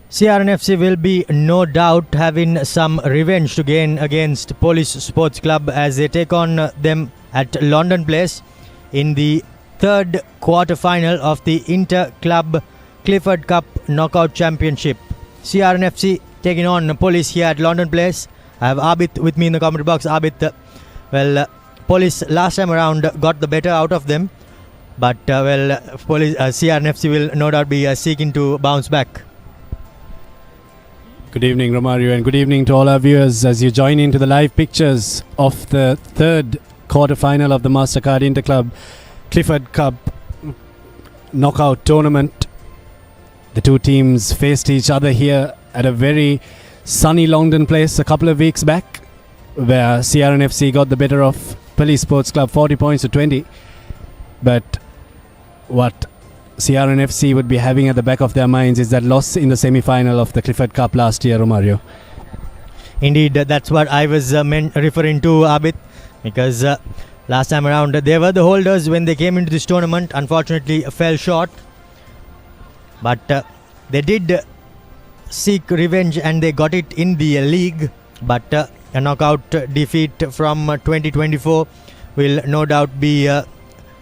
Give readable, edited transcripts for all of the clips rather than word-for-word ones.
CRNFC will be no doubt having some revenge to gain against Police Sports Club as they take on them at Longdon Place in the third quarter-final of the Inter-Club Clifford Cup Knockout Championship. CRNFC taking on Police here at Longdon Place. I have Abid with me in the commentary box. Abid, Police last time around got the better out of them, but Police CRNFC will no doubt be seeking to bounce back. Good evening, Romario, and good evening to all our viewers as you join into the live pictures of the third quarter-final of the Mastercard Interclub Clifford Cup knockout tournament. The two teams faced each other here at a very sunny Longdon Place a couple of weeks back, where CRNFC got the better of Police Sports Club 40 points to 20. But what CRNFC would be having at the back of their minds is that loss in the semi-final of the Clifford Cup last year, Romario. Indeed, that's what I was referring to, Abid, because last time around they were the holders when they came into this tournament. Unfortunately, fell short, but they did seek revenge and they got it in the league. But a knockout defeat from 2024 will no doubt be a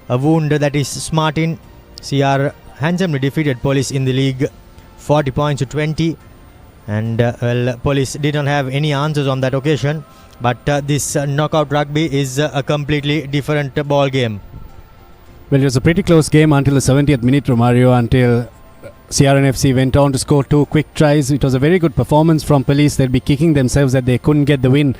wound that is smarting. CR handsomely defeated Police in the league 40 points to 20, and Police did not have any answers on that occasion. But this knockout rugby is a completely different ball game. Well, it was a pretty close game until the 70th minute, Romario, until CRNFC went on to score two quick tries. It was a very good performance from Police. They'd be kicking themselves that they couldn't get the win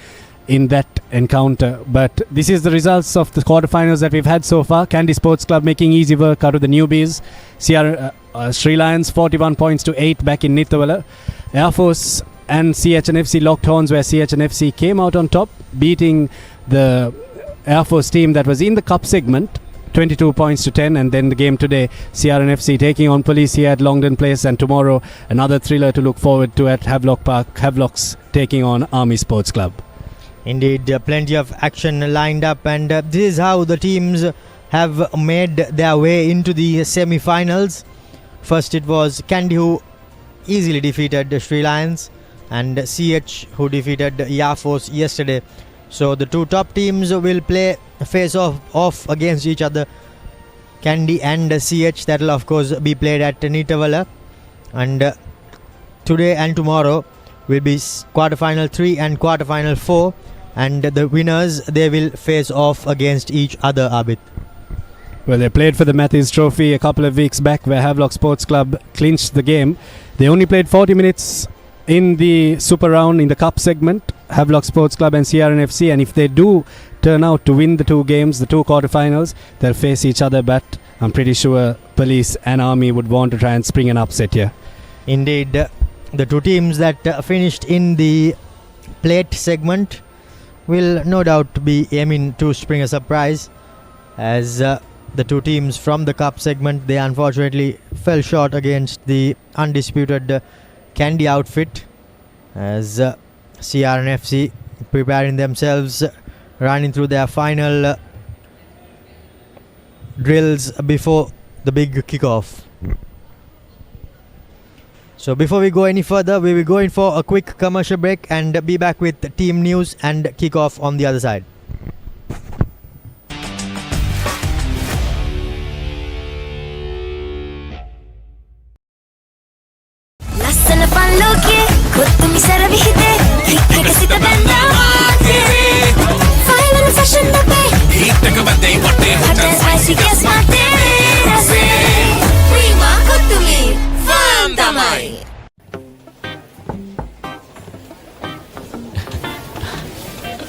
in that encounter. But this is the results of the quarterfinals that we've had so far. Kandy Sports Club making easy work out of the newbies. Sri Lions 41 points to 8 back in Nithawala. Air Force and CHNFC locked horns, where CHNFC came out on top, beating the Air Force team that was in the cup segment 22 points to 10. And then the game today, CRNFC taking on Police here at Longdon Place, and tomorrow another thriller to look forward to at Havelock Park. Havelocks taking on Army Sports Club. Indeed, plenty of action lined up, and this is how the teams have made their way into the semi-finals. First it was Kandy who easily defeated Sri Lions, and CH who defeated Air Force yesterday. So the two top teams will play face off against each other, Kandy and CH. That will of course be played at Nithawala, and today and tomorrow will be quarterfinal 3 and quarterfinal 4, and the winners, they will face off against each other, Abid. Well, they played for the Matthews Trophy a couple of weeks back, where Havelock Sports Club clinched the game. They only played 40 minutes in the Super Round in the Cup segment, Havelock Sports Club and CRNFC, and if they do turn out to win the two games, the two quarterfinals, they'll face each other. But I'm pretty sure Police and Army would want to try and spring an upset here. Indeed, the two teams that finished in the plate segment will no doubt be aiming to spring a surprise, as the two teams from the cup segment, they unfortunately fell short against the undisputed Kandy outfit, as CRNFC preparing themselves, running through their final drills before the big kickoff. So before we go any further, we will go in for a quick commercial break and be back with team news and kickoff on the other side.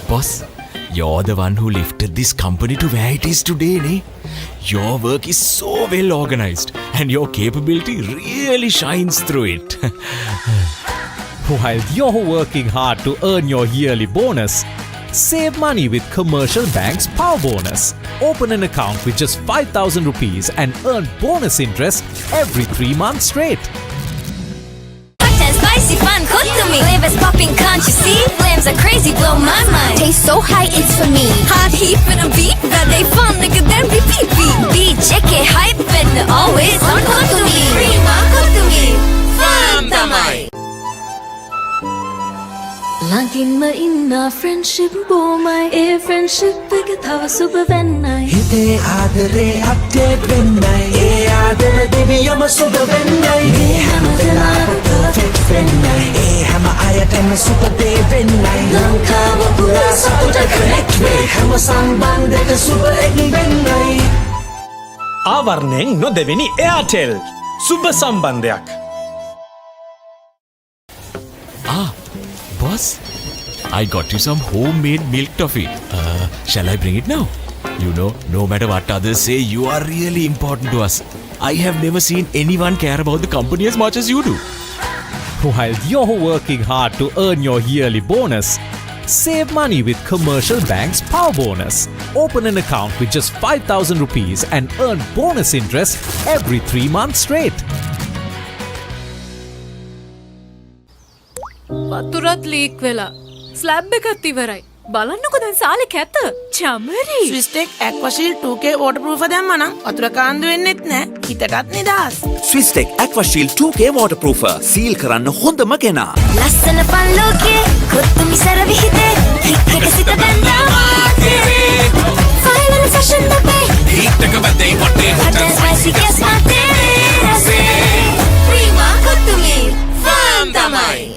Boss, you're the one who lifted this company to where it is today, ne? Your work is so well organized and your capability really shines through it. While you're working hard to earn your yearly bonus, save money with Commercial Bank's Power Bonus. Open an account with just 5,000 rupees and earn bonus interest every 3 months straight. Spicy fun, cook to me. Flavors popping, can't you see? Flames are crazy, blow my mind. Taste so high, it's for me. Hot heat with a beat, that they fun, nigga, then repeat. BJK hype, and always on cook to me. Prima, cook to me. Fun, tamai. ළඟින්ම ඉන්න friendship බොමයි ඒ friendship එක තව සුබ වෙන්නයි හිතේ ආදරේ update වෙන්නයි ඒ ආදර දෙවියම සුබ වෙන්නයි මේ හැම වෙලාවෙම perfect වෙන්නයි ඒ හැම අයටම සුබ දේ වෙන්නයි ලංකාව පුරා සතුට connect වේ හැම සම්බන්ධයක සුබ එක වෙන්නයි ආවරණයෙන් නොදෙවෙනි Airtel සුබ සම්බන්ධයක් Boss, I got you some homemade milk toffee. Shall I bring it now? You know, no matter what others say, you are really important to us. I have never seen anyone care about the company as much as you do. While you're working hard to earn your yearly bonus, save money with Commercial Bank's Power Bonus. Open an account with just 5,000 rupees and earn bonus interest every 3 months straight. වතුරත් leak වෙලා slab එකත් ඉවරයි බලන්නකො දැන් සාලේ කැත Chamari ස්විස්ටෙක් ඇක්වාෂීල්ඩ් 2K waterproof දැම්මනම් වතුර කාන්දු වෙන්නෙත් නෑ හිතටත් නිදහස් ස්විස්ටෙක් ඇක්වාෂීල්ඩ් 2K waterproofer සීල් කරන්න හොඳම කෙනා ලස්සන පල්ලෝකේ කොත්තුමි සර විහිදේ ක්ලික් එක සිට බැන්දා මාතේ ෆයිනල් ෆැෂන් දපේ Heat එක වැදේ වටේ hot and spicy guess මාතේ රසේ ප්‍රීමා කොත්තුමි ෆාම් තමයි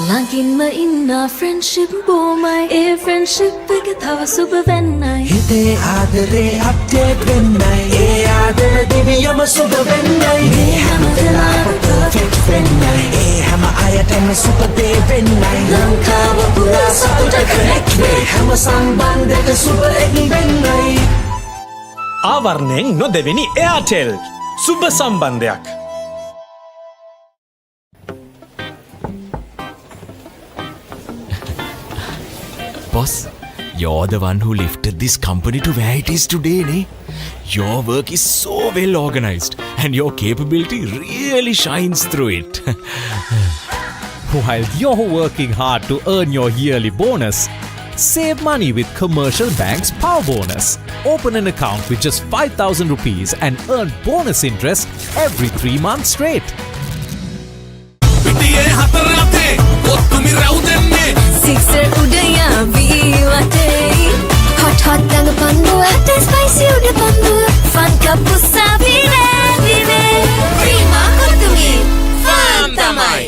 ළඟින්ම ඉන්න friendship බොමයි ඒ friendship එක තව සුබ වෙන්නයි හිතේ ආදරේ update වෙන්නයි ඒ ආදර දෙවියම සුබ වෙන්නයි මේ හැම වෙලාවෙම perfect වෙන්නයි ඒ හැම අයටම සුබ දේ වෙන්නයි ලංකාව පුරා සතුට connect වේ හැම සම්බන්ධයක සුබ එක වෙන්නයි ආවරණයෙන් නොදෙවෙනි Airtel සුබ සම්බන්ධයක් Boss, you're the one who lifted this company to where it is today, ne? Your work is so well organized and your capability really shines through it. While you're working hard to earn your yearly bonus, save money with Commercial Bank's Power Bonus. Open an account with just 5,000 rupees and earn bonus interest every 3 months straight. Sixer udaya ViU App hot hot dang pandu hot and spicy uda pandu fun cup usavire vive prima kottumi fun tamai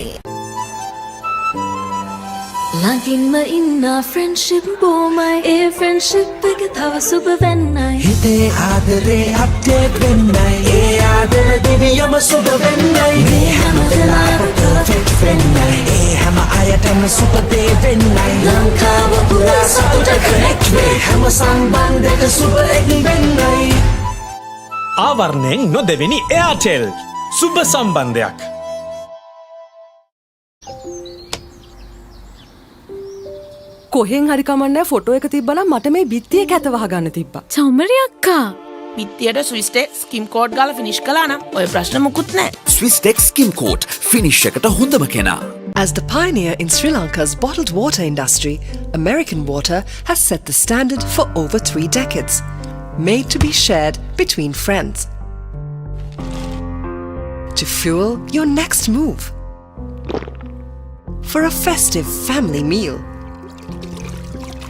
ළඟින්ම ඉන්න friendship බොමයි ඒ friendship එක තව සුබ වෙන්නයි හිතේ ආදරේ update වෙන්නයි ඒ ආදර දෙවියම සුබ වෙන්නයි මේ හැම වෙලාවෙම perfect වෙන්නයි ඒ හැම අයටම සුබ දේ වෙන්නයි ලංකාව පුරා සතුට connect වේ හැම සම්බන්ධයක සුබ එක වෙන්නයි ආවරණයෙන් නොදෙවෙනි Airtel සුබ සම්බන්ධයක් කොහෙන් හරි කමන්නේ ෆොටෝ එක තිබ්බනම් මට මේ බිත්තියේ කැත වහගන්න තිබ්බා. චමරි අක්කා පිත්තියට ස්විස්ටෙක් ස්කිම් කෝඩ් ගාලා ෆිනිෂ් කළා නම් ඔය ප්‍රශ්න මුකුත් නැහැ. ස්විස්ටෙක් ස්කිම් කෝට් ෆිනිෂ් එකට හොඳම කෙනා As the pioneer in Sri Lanka's bottled water industry, American Water has set the standard for over 3 decades, made to be shared between friends. To fuel your next move. For a festive family meal.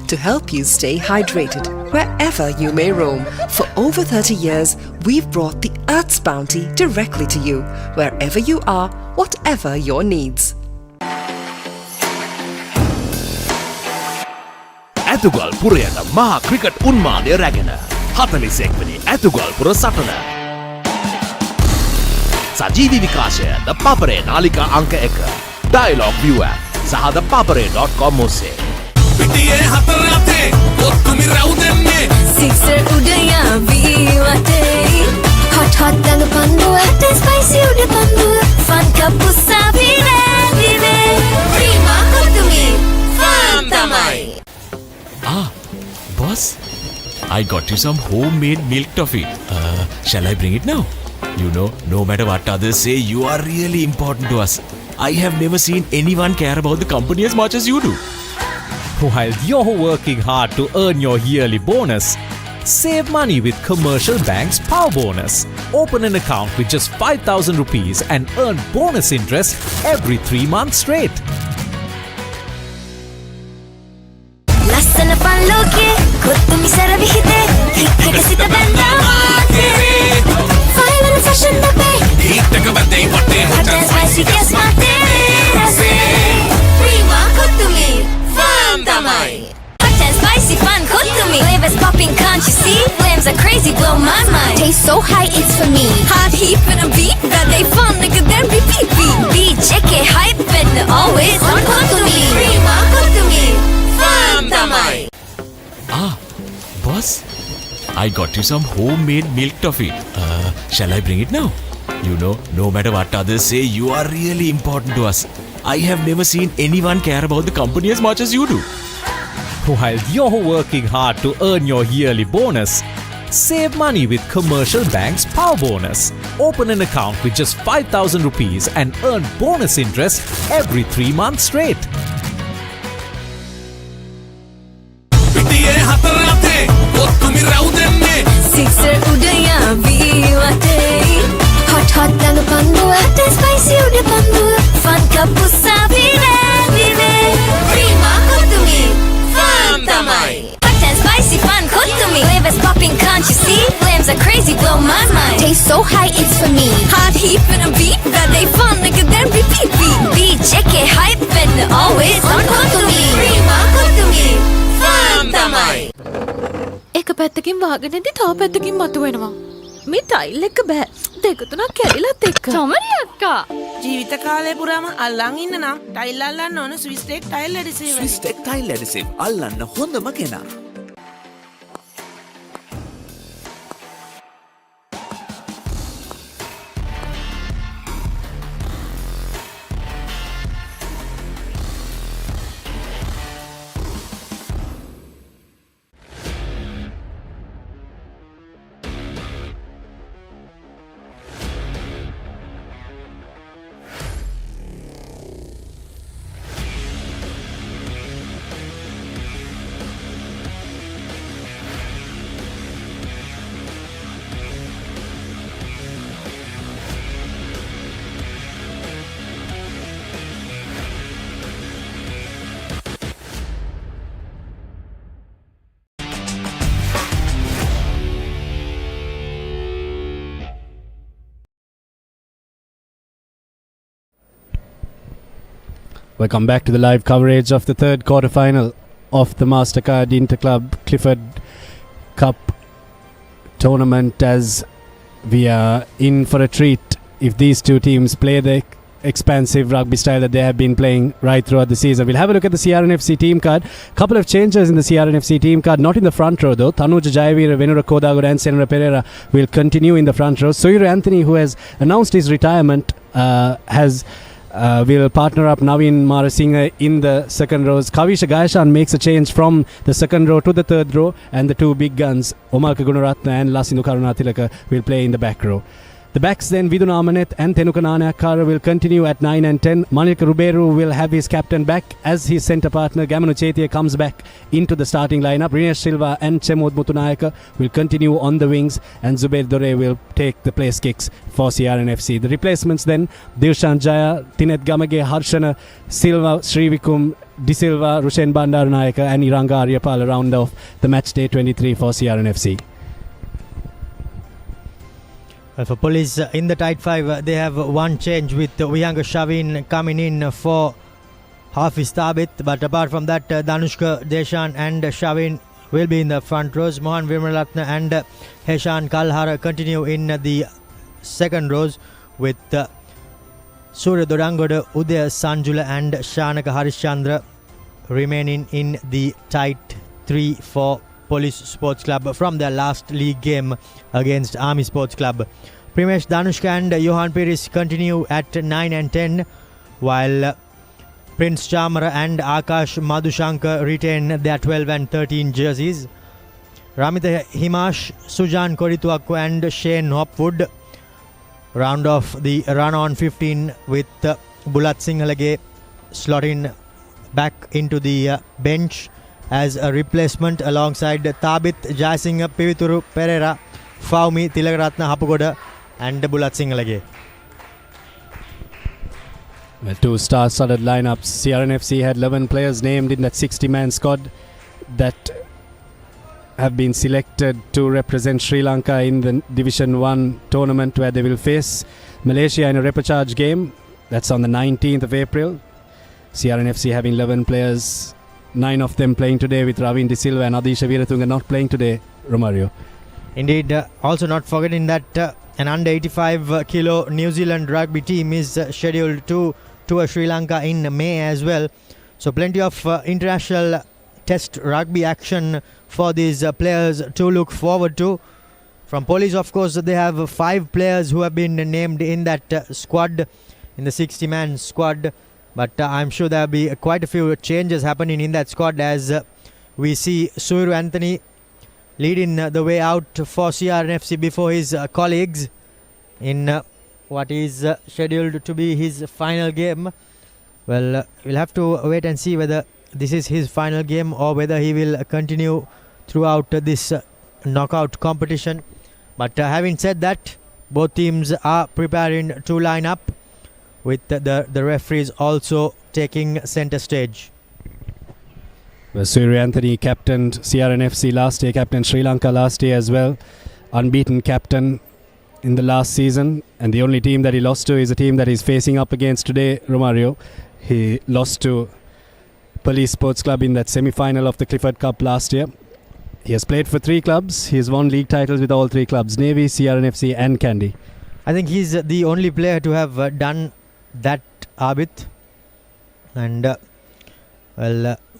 To help you stay hydrated wherever you may roam. For over 30 years, we've brought the Earth's bounty directly to you, wherever you are, whatever your needs. ඇතුගල් පුරයට මහා cricket උන්මාදය රැගෙන 41 වෙනි ඇතුගල් පුර සටන සජීවී විකාශය ThePapare නාලිකා අංක 1 Dialog ViU App සහ ThePapare.com ඔස්සේ Sixer udaya ViU App hot hot dang pandu hot and spicy uda pandu fun cup usavire vive prima kottumi fun tamai Boss, I got you some homemade milk toffee. Shall I bring it now? You know, no matter what others say, you are really important to us. I have never seen anyone care about the company as much as you do. While you're working hard to earn your yearly bonus, Save money with Commercial Bank's Power Bonus. Open an account with just 5,000 rupees and earn bonus interest every 3 months straight. ලස්සන පල්ලෝකේ කොත්තුමි සර විහිදේ ක්‍රික්කෙට සිත බැන්දා මාතේ ෆයිවර fashion අපේ ඊටක බදේ වටේ hot and spicy guess මාතේ රසේ Prima kottu mee fun තමයි hot and spicy fun kottumi flavors popping can't you see flames are crazy blow my mind taste so high it's for me hot heat when I beat that they fun nigga then repeat beat check it hype and always on kottumi prima kottumi fun tamai Boss, I got you some homemade milk toffee. Shall I bring it now? You know, no matter what others say, you are really important to us. I have never seen anyone care about the company as much as you do. While you're working hard to earn your yearly bonus, save money with Commercial Bank's Power Bonus. Open an account with just 5,000 rupees and earn bonus interest every 3 months straight. Sixer udaya ViU App hot hot danga panduwa hot and spicy uda panduwa fun kapusa vive prima kottumi fun tamai hot and spicy fun kottumi flavors popping can't you see flames are crazy blow my mind taste so high it's for me hot heat when I beat that they fun nigga then repeat beat check it hype and always on kottumi prima kottumi fun tamai එක පැත්තකින් වාගෙනදී තව පැත්තකින් මතුවෙනවා. මේ tile එක බෑ. දෙක තුනක් කැඩිලත් එක්ක. තමරි අක්කා. ජීවිත කාලය පුරාම අල්ලන් ඉන්න නම් ටයිල් අල්ලන්න ඕන Swiss tech tile adhesive. Swiss tech tile adhesive අල්ලන්න හොඳම කෙනා. Welcome back to the live coverage of the third quarter-final of the Mastercard Interclub Clifford Cup tournament, as we are in for a treat if these two teams play the expansive rugby style that they have been playing right throughout the season. We'll have a look at the CRNFC team card. Couple of changes in the CRNFC team card, not in the front row though. Tanuja Jayavira, Venura Kodagoda and Senra Pereira will continue in the front row. Soiru Anthony, who has announced his retirement, will partner up Naveen Marasinghe in the second rows. Kavisha Gayashan makes a change from the second row to the third row, and the two big guns, Omalka Gunaratna and Lasindu Karunatilaka, will play in the back row. The backs then, Vidun Amanet and Tenuka Nanayakkara will continue at 9 and 10. Manika Ruberu will have his captain back as his centre partner Gamanu Chetia comes back into the starting lineup. Rinesh Silva and Chemod Mutunayaka will continue on the wings, and Zubair Dore will take the place kicks for CRNFC. The replacements then, Dilshan Jaya, Tinet Gamage, Harshana Silva, Srivikum De Silva, Rushen Bandarunayaka and Iranga Aryapala round off the match day 23 for CRNFC. For Police in the tight five, they have one change with Vihanga Shavin coming in for Hafiz Thabit. But apart from that, Danushka Deshan and Shavin will be in the front rows. Mohan Virmalatna and Heshan Kalhara continue in the second rows, with Surya Dorangoda, Udaya Sanjula and Shanaka Harishchandra remaining in the tight 3 for Police Sports Club from their last league game against Army Sports Club. Primesh Danushka and Johan Piris continue at 9 and 10, while Prince Chamara and Akash Madhushankar retain their 12 and 13 jerseys. Ramita Himash, Sujan Korituaku and Shane Hopwood round off the run on 15, with Bulat Singhalage slotting back into the bench as a replacement alongside Tabit Jayasinghe, Pivituru Pereira, Faumi Tilakaratna Hapugoda and Bulat Singalage. Well, two star-studded lineups. CRNFC had 11 players named in that 60-man squad that have been selected to represent Sri Lanka in the Division 1 tournament where they will face Malaysia in a repechage game. That's on the 19th of April. CRNFC having 11 players, 9 of them playing today, with Ravin De Silva and Adisha Veeratunga not playing today, Romario. Indeed, also not forgetting that an under 85 kilo New Zealand rugby team is scheduled to tour Sri Lanka in May as well. So plenty of international test rugby action for these players to look forward to. From Police, of course, they have 5 players who have been named in that squad, in the 60-man squad. But I'm sure there will be quite a few changes happening in that squad as we see Suru Anthony leading the way out for CRNFC before his colleagues in what is scheduled to be his final game. Well, we'll have to wait and see whether this is his final game or whether he will continue throughout this knockout competition. But having said that, both teams are preparing to line up, with the referees also taking centre stage. Well, Suri Anthony captained CRNFC last year, captained Sri Lanka last year as well. Unbeaten captain in the last season, and the only team that he lost to is a team that he's facing up against today, Romario. He lost to Police Sports Club in that semi-final of the Clifford Cup last year. He has played for 3 clubs. He has won league titles with all 3 clubs, Navy, CRNFC and Kandy. I think he's the only player to have done that, Abid. And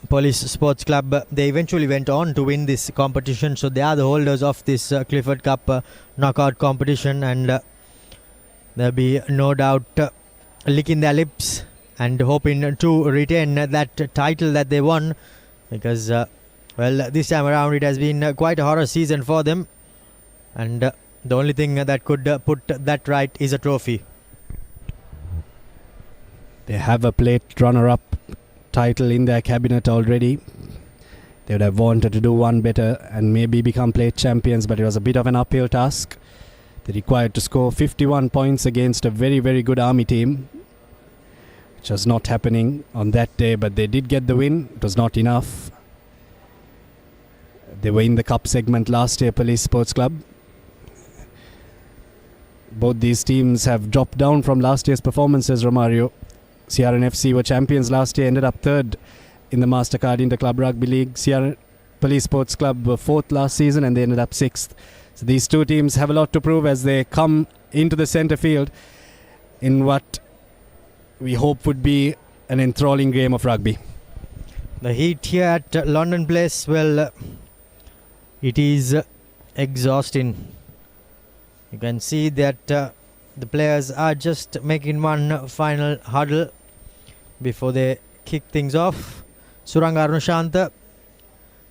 Police Sports Club, they eventually went on to win this competition, so they are the holders of this Clifford Cup knockout competition, and there'll be no doubt licking their lips and hoping to retain that title that they won, because this time around it has been quite a horror season for them, and the only thing that could put that right is a trophy. They have a plate runner-up title in their cabinet already. They would have wanted to do one better and maybe become plate champions, but it was a bit of an uphill task. They required to score 51 points against a very, very good Army team, which was not happening on that day, but they did get the win. It was not enough. They were in the cup segment last year, Police Sports Club. Both these teams have dropped down from last year's performances, Romario. CRNFC were champions last year, ended up 3rd in the Mastercard Inter-Club Rugby League. Police Sports Club were 4th last season and they ended up 6th. So these two teams have a lot to prove as they come into the centre field in what we hope would be an enthralling game of rugby. The heat here at Longdon Place, well, it is exhausting. You can see that the players are just making one final huddle before they kick things off. Suranga Arunushantha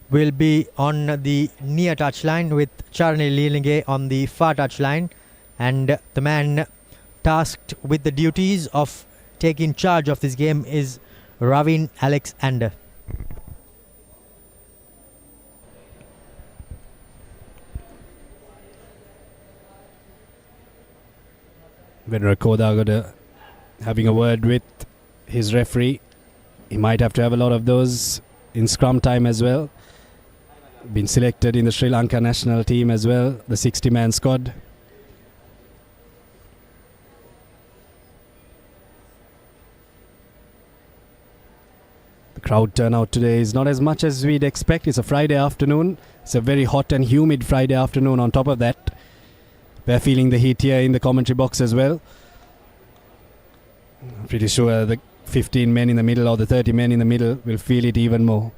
will be on the near touchline with Charni Leelinge on the far touchline, and the man tasked with the duties of taking charge of this game is Ravin Alexander. Venera Kodagada having a word with his referee. He might have to have a lot of those in scrum time as well. Been selected in the Sri Lanka national team as well, the 60-man squad. The crowd turnout today is not as much as we'd expect. It's a Friday afternoon. It's a very hot and humid Friday afternoon on top of that. We're feeling the heat here in the commentary box as well. I'm pretty sure the 15 men in the middle or the 30 men in the middle will feel it even more.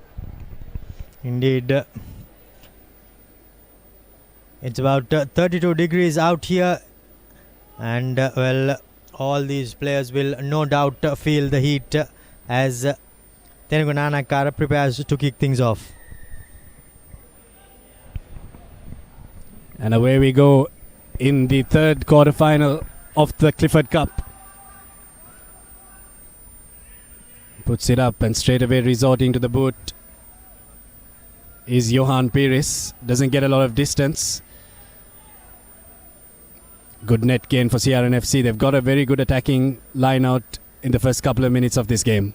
Indeed. It's about 32 degrees out here, and all these players will no doubt feel the heat as Telugu Nanakara prepares to kick things off. And away we go in the 3rd quarter-final of the Clifford Cup. Puts it up and straight away resorting to the boot. is Johan Pires. Doesn't get a lot of distance. Good net gain for CRNFC. They've got a very good attacking line out in the first couple of minutes of this game.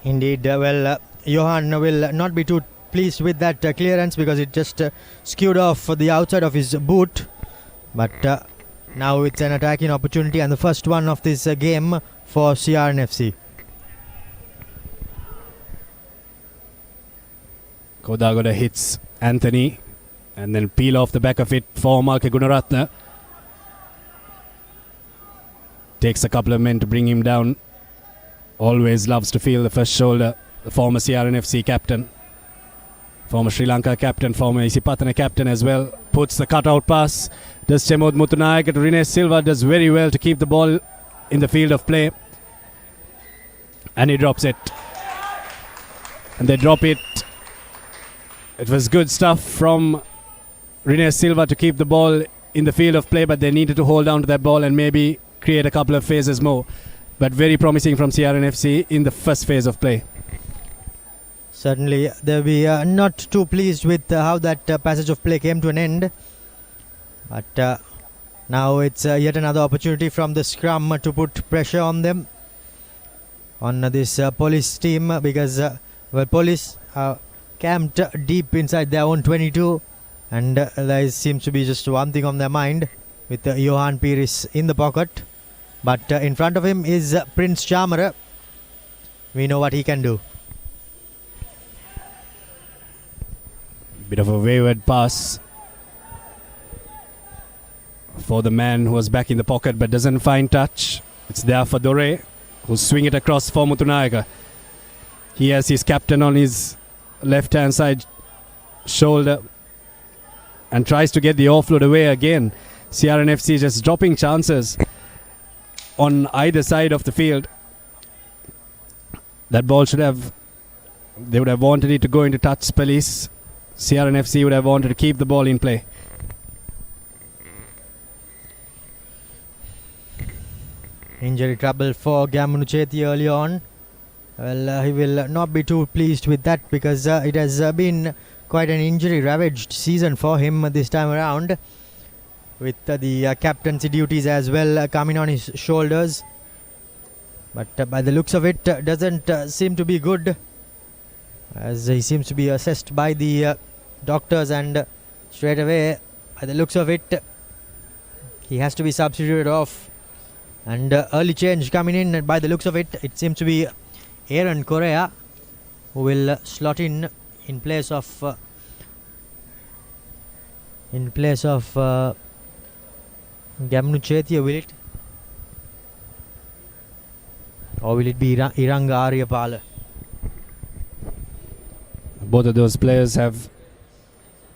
Indeed, Johan will not be too pleased with that clearance because it just skewed off the outside of his boot. But now it's an attacking opportunity and the first one of this game for CRNFC. Kodagoda hits Anthony and then peel off the back of it for Malka Gunaratna. Takes a couple of men to bring him down. Always loves to feel the first shoulder. The former CRNFC captain, former Sri Lanka captain, former Isipatana captain as well. Puts the cutout pass. Does Chemod Mutunayaka to Rene Silva. Does very well to keep the ball in the field of play. And he drops it. And they drop it. It was good stuff from Rene Silva to keep the ball in the field of play, but they needed to hold on to that ball and maybe create a couple of phases more. But very promising from CRNFC in the first phase of play. Certainly, they'll be not too pleased with how that passage of play came to an end. But now it's yet another opportunity from the scrum to put pressure on them, on this police team, because police are camped deep inside their own 22, and there seems to be just one thing on their mind with Johan Pires in the pocket. But in front of him is Prince Chamara. We know what he can do. Bit of a wayward pass for the man who was back in the pocket but doesn't find touch. It's there for Dore, who swing it across for Mutunayaka. He has his captain on his left hand side shoulder and tries to get the offload away again. CRNFC just dropping chances on either side of the field. That ball they would have wanted it to go into touch police. CRNFC would have wanted to keep the ball in play. Injury trouble for Gamunu Chethi early on. Well, he will not be too pleased with that because it has been quite an injury-ravaged season for him this time around, with the captaincy duties as well coming on his shoulders. But by the looks of it, doesn't seem to be good, as he seems to be assessed by the doctors, and straight away, by the looks of it, he has to be substituted off. And early change coming in, and by the looks of it, it seems to be Aaron Correa who will slot in place of Gamunu Chethi, will it? Or will it be Iranga Aryapala? Both of those players have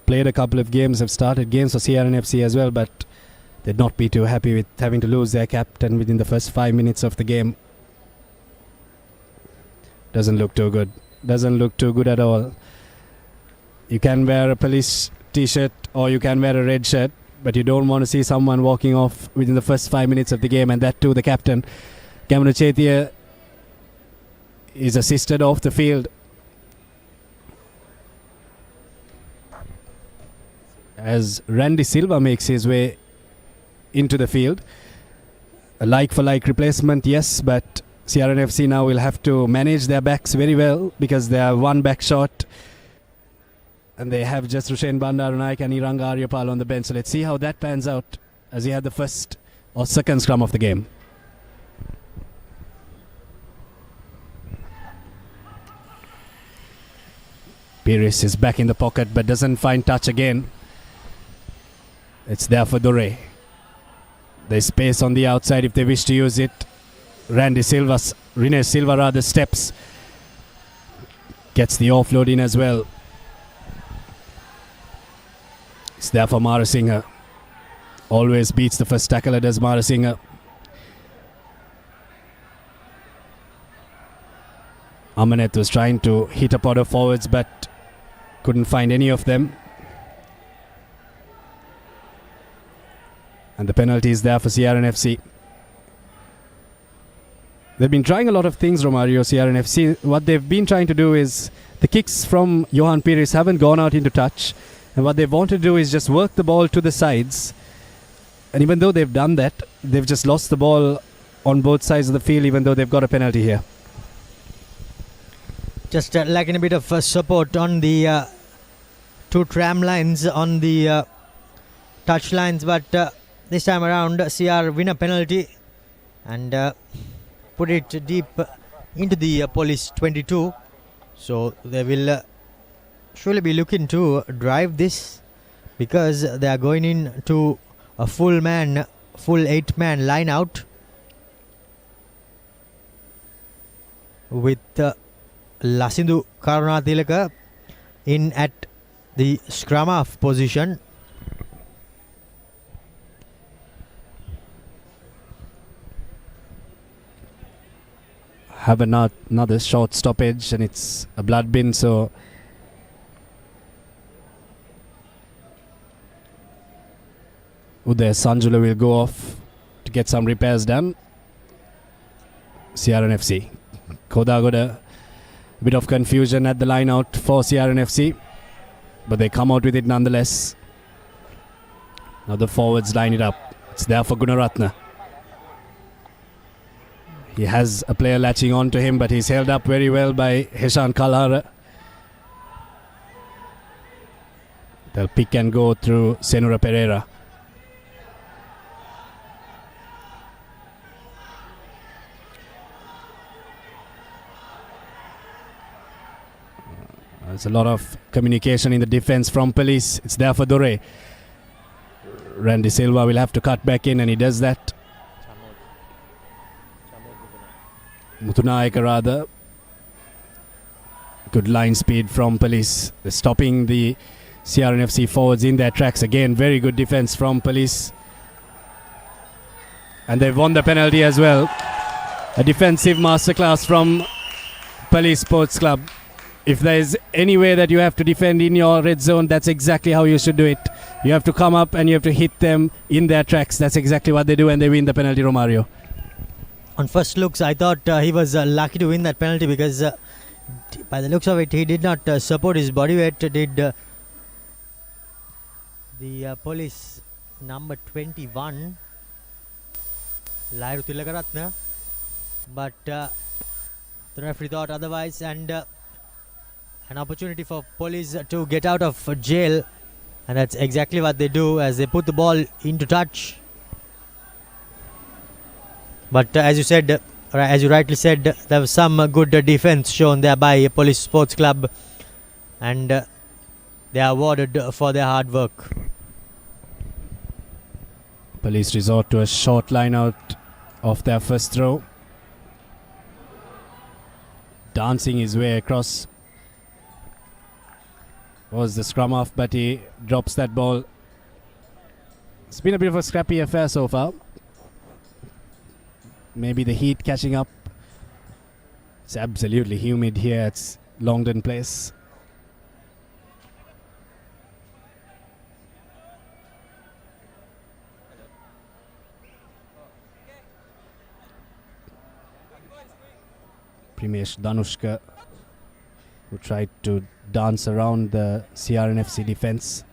played a couple of games, have started games for CRNFC as well, but they'd not be too happy with having to lose their captain within the first 5 minutes of the game. Doesn't look too good. Doesn't look too good at all. You can wear a police t-shirt or you can wear a red shirt, but you don't want to see someone walking off within the first 5 minutes of the game, and that too the captain. Gamunu Chethi is assisted off the field as Randy Silva makes his way into the field. A like-for-like replacement, yes, but CRNFC now will have to manage their backs very well because they are one back short and they have just Rushen Bandarunaik and Iranga Aryapal on the bench. So let's see how that pans out as he had the first or second scrum of the game. Pires is back in the pocket but doesn't find touch again. It's there for Dore. There's space on the outside if they wish to use it. Rene Silva steps. Gets the offload in as well. It's there for Marasinghe. Always beats the first tackler, does Marasinghe. Amanet was trying to hit a pot of forwards but couldn't find any of them. And the penalty is there for CRNFC. They've been trying a lot of things, Romario, CRNFC. What they've been trying to do is the kicks from Johan Pires haven't gone out into touch. And what they want to do is just work the ball to the sides. And even though they've done that, they've just lost the ball on both sides of the field, even though they've got a penalty here. Just lacking a bit of support on the two tram lines on the touch lines. But this time around, CR win a penalty and put it deep into the police 22. So they will surely be looking to drive this, because they are going into a full 8-man line out with Lasindu Karunatilaka in at the scrum half position. Have another short stoppage, and it's a blood bin, so Uday Sanjula will go off to get some repairs done. CRNFC. Kodagoda, a bit of confusion at the line out for CRNFC, but they come out with it nonetheless. Now the forwards line it up. It's there for Gunaratna. He has a player latching on to him, but he's held up very well by Heshan Kalhara. They'll pick and go through Senura Pereira. There's a lot of communication in the defense from police. It's there for Dore. Randy Silva will have to cut back in, and he does that. Mutunaika rather. Good line speed from police. They're stopping the CRNFC forwards in their tracks again. Very good defense from police. And they've won the penalty as well. A defensive masterclass from Police Sports Club. If there's any way that you have to defend in your red zone, that's exactly how you should do it. You have to come up and you have to hit them in their tracks. That's exactly what they do, and they win the penalty, Romario. On first looks, I thought he was lucky to win that penalty, because by the looks of it, he did not support his body weight. Did the police number 21, Lairu Tilakaratna, but the referee thought otherwise, and an opportunity for police to get out of jail, and that's exactly what they do as they put the ball into touch. But as you said, as you rightly said, there was some good defense shown there by Police Sports Club, and they are awarded for their hard work. Police resort to a short line out of their first throw. Dancing his way across was the scrum half, but he drops that ball. It's been a bit of a scrappy affair so far. Maybe the heat catching up. It's absolutely humid here at Longdon Place. Primesh Danushka, who tried to dance around the CRNFC defense.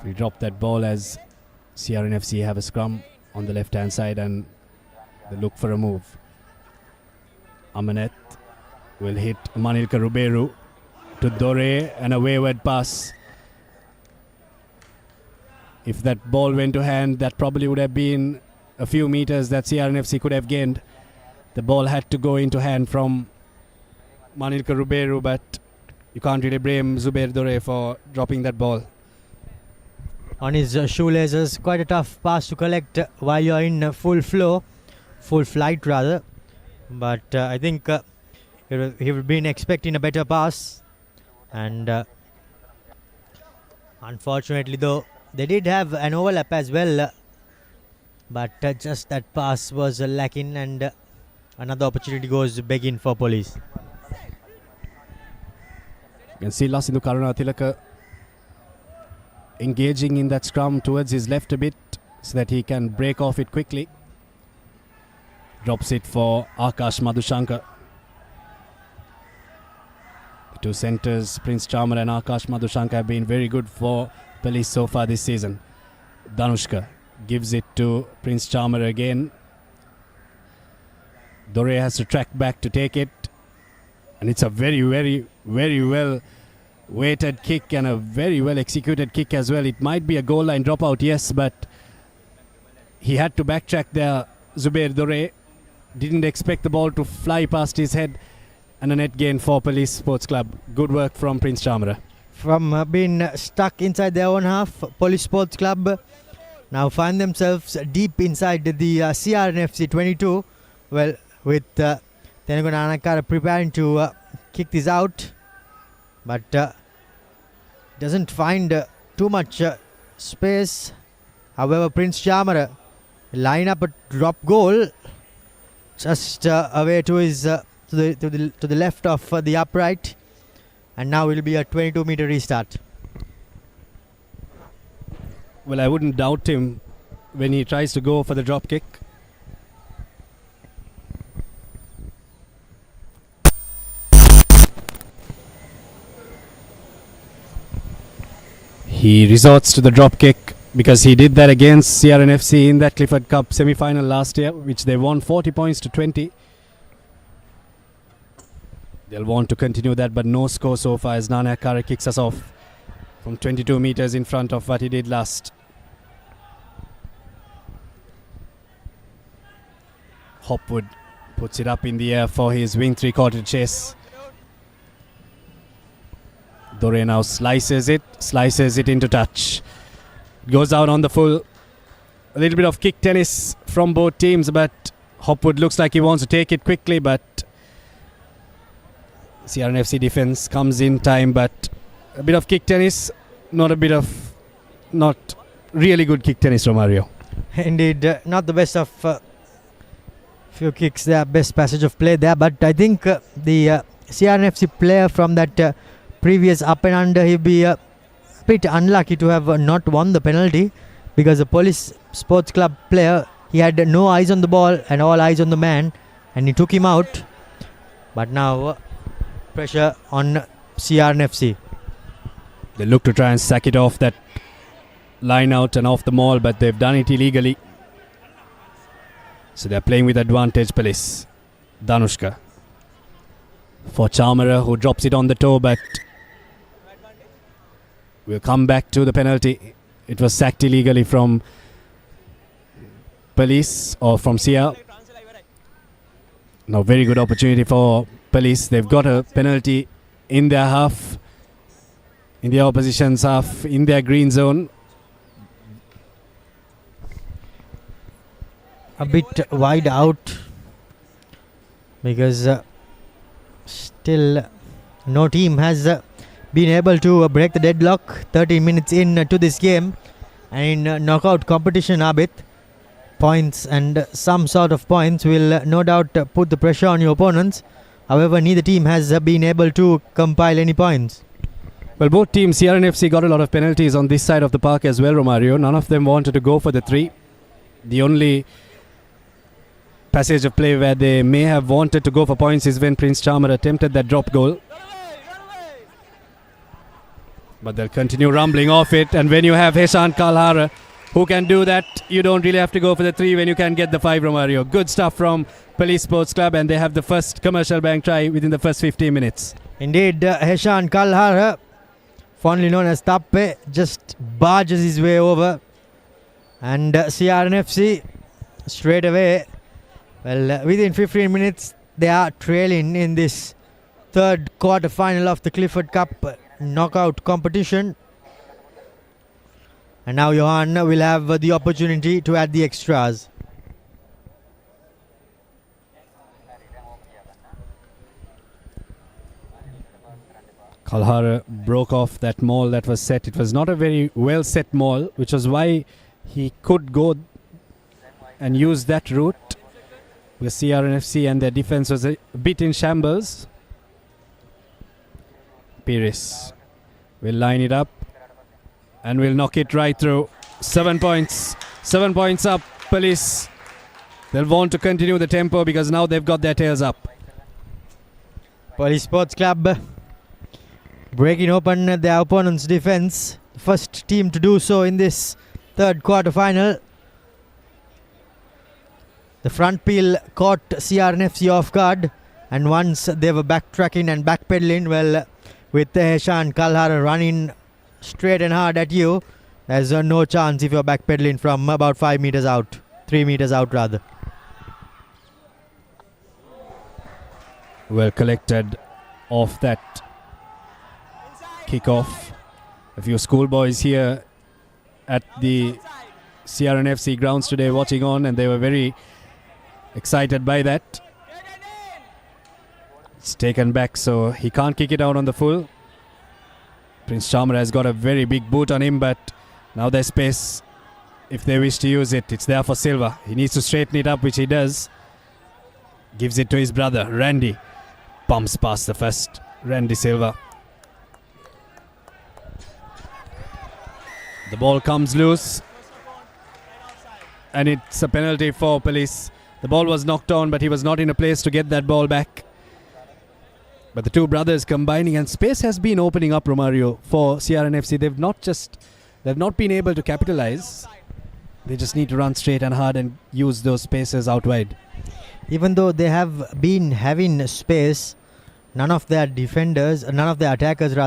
We drop that ball as CRNFC have a scrum on the left hand side, and they look for a move. Amanet will hit Manilka Ruberu to Dore, and a wayward pass. If that ball went to hand, that probably would have been a few meters that CRNFC could have gained. The ball had to go into hand from Manilka Ruberu, but you can't really blame Zubair Dore for dropping that ball. On his shoelaces, quite a tough pass to collect while you're in full flight rather. But I think he would have been expecting a better pass, and unfortunately though, they did have an overlap as well, but just that pass was lacking, and another opportunity goes begging for police. You can see Lasindu Karunatilaka engaging in that scrum towards his left a bit so that he can break off it quickly. Drops it for Akash Madhushankar. The two centres, Prince Charmer and Akash Madhushankar, have been very good for Police so far this season. Danushka gives it to Prince Charmer again. Dore has to track back to take it. And it's a very, very, very well weighted kick and a very well executed kick as well. It might be a goal line dropout, yes, but he had to backtrack there. Zubair Dore didn't expect the ball to fly past his head, and a net gain for Police Sports Club. Good work from Prince Chamara. From being stuck inside their own half, Police Sports Club now find themselves deep inside the CRNFC 22. Well, with Tenago Nanakara preparing to kick this out, but doesn't find too much space. However, Prince Chamara line up a drop goal just away to his to the left of the upright, and now it will be a 22-meter restart. Well, I wouldn't doubt him when he tries to go for the drop kick. He resorts to the drop kick because he did that against CRNFC in that Clifford Cup semi-final last year, which they won 40 points to 20. They'll want to continue that, but no score so far as Nana Kara kicks us off from 22 meters in front of what he did last. Hopwood puts it up in the air for his wing three-quarter chase. Dore now slices it into touch. Goes out on the full. A little bit of kick tennis from both teams, but Hopwood looks like he wants to take it quickly, but CRNFC defense comes in time, but a bit of kick tennis, not really good kick tennis, Romario. Indeed, not the best of few kicks there, best passage of play there, but I think the CRNFC player from that previous up and under, he'll be a bit unlucky to have not won the penalty, because the Police Sports Club player, he had no eyes on the ball and all eyes on the man, and he took him out. But now pressure on CRNFC. They look to try and sack it off that line out and off the maul, but they've done it illegally. So they're playing with advantage, Police. Danushka for Chamara, who drops it on the toe, but we'll come back to the penalty. It was sacked illegally from Police or from CR. Now very good opportunity for Police. They've got a penalty in their half, in the opposition's half, in their green zone. A bit wide out, because still no team has been able to break the deadlock 30 minutes into this game. And in knockout competition, Abid, points and some sort of points will no doubt put the pressure on your opponents. However, neither team has been able to compile any points. Well, both teams, CRNFC got a lot of penalties on this side of the park as well, Romario. None of them wanted to go for the three. The only passage of play where they may have wanted to go for points is when Prince Charmer attempted that drop goal. But they'll continue rumbling off it, and when you have Heshan Kalhara who can do that, you don't really have to go for the three when you can get the five, Romario. Good stuff from Police Sports Club, and they have the first commercial bank try within the first 15 minutes. Indeed, Heshan Kalhara, fondly known as Tappe, just barges his way over, and CRNFC straight away, well, within 15 minutes they are trailing in this third quarter final of the Clifford Cup knockout competition. And now Johan will have the opportunity to add the extras. Kalhara broke off that maul that was set. It was not a very well set maul, which was why he could go and use that route. With CRNFC and their defense was a bit in shambles. Pires will line it up and will knock it right through. 7 points. 7 points up. Police They'll want to continue the tempo because now they've got their tails up. Police Sports Club breaking open their opponent's defense. First team to do so in this third quarter final. The front peel caught CRNFC off guard, and once they were backtracking and backpedaling, well, with Heshan Kalhara running straight and hard at you, there's no chance if you're backpedaling from about 5 meters out, 3 meters out rather. Well collected off that kickoff. A few schoolboys here at the CRNFC grounds today watching on, and they were very excited by that. It's taken back, so he can't kick it out on the full. Prince Chamra has got a very big boot on him, but now there's space if they wish to use it. It's there for Silva. He needs to straighten it up, which he does. Gives it to his brother, Randy. Pumps past the first, Randy Silva. The ball comes loose, and it's a penalty for Police. The ball was knocked on, but he was not in a place to get that ball back. But the two brothers combining, and space has been opening up, Romario, for CRNFC. They've not been able to capitalize. They just need to run straight and hard and use those spaces out wide. Even though they have been having space, none of their attackers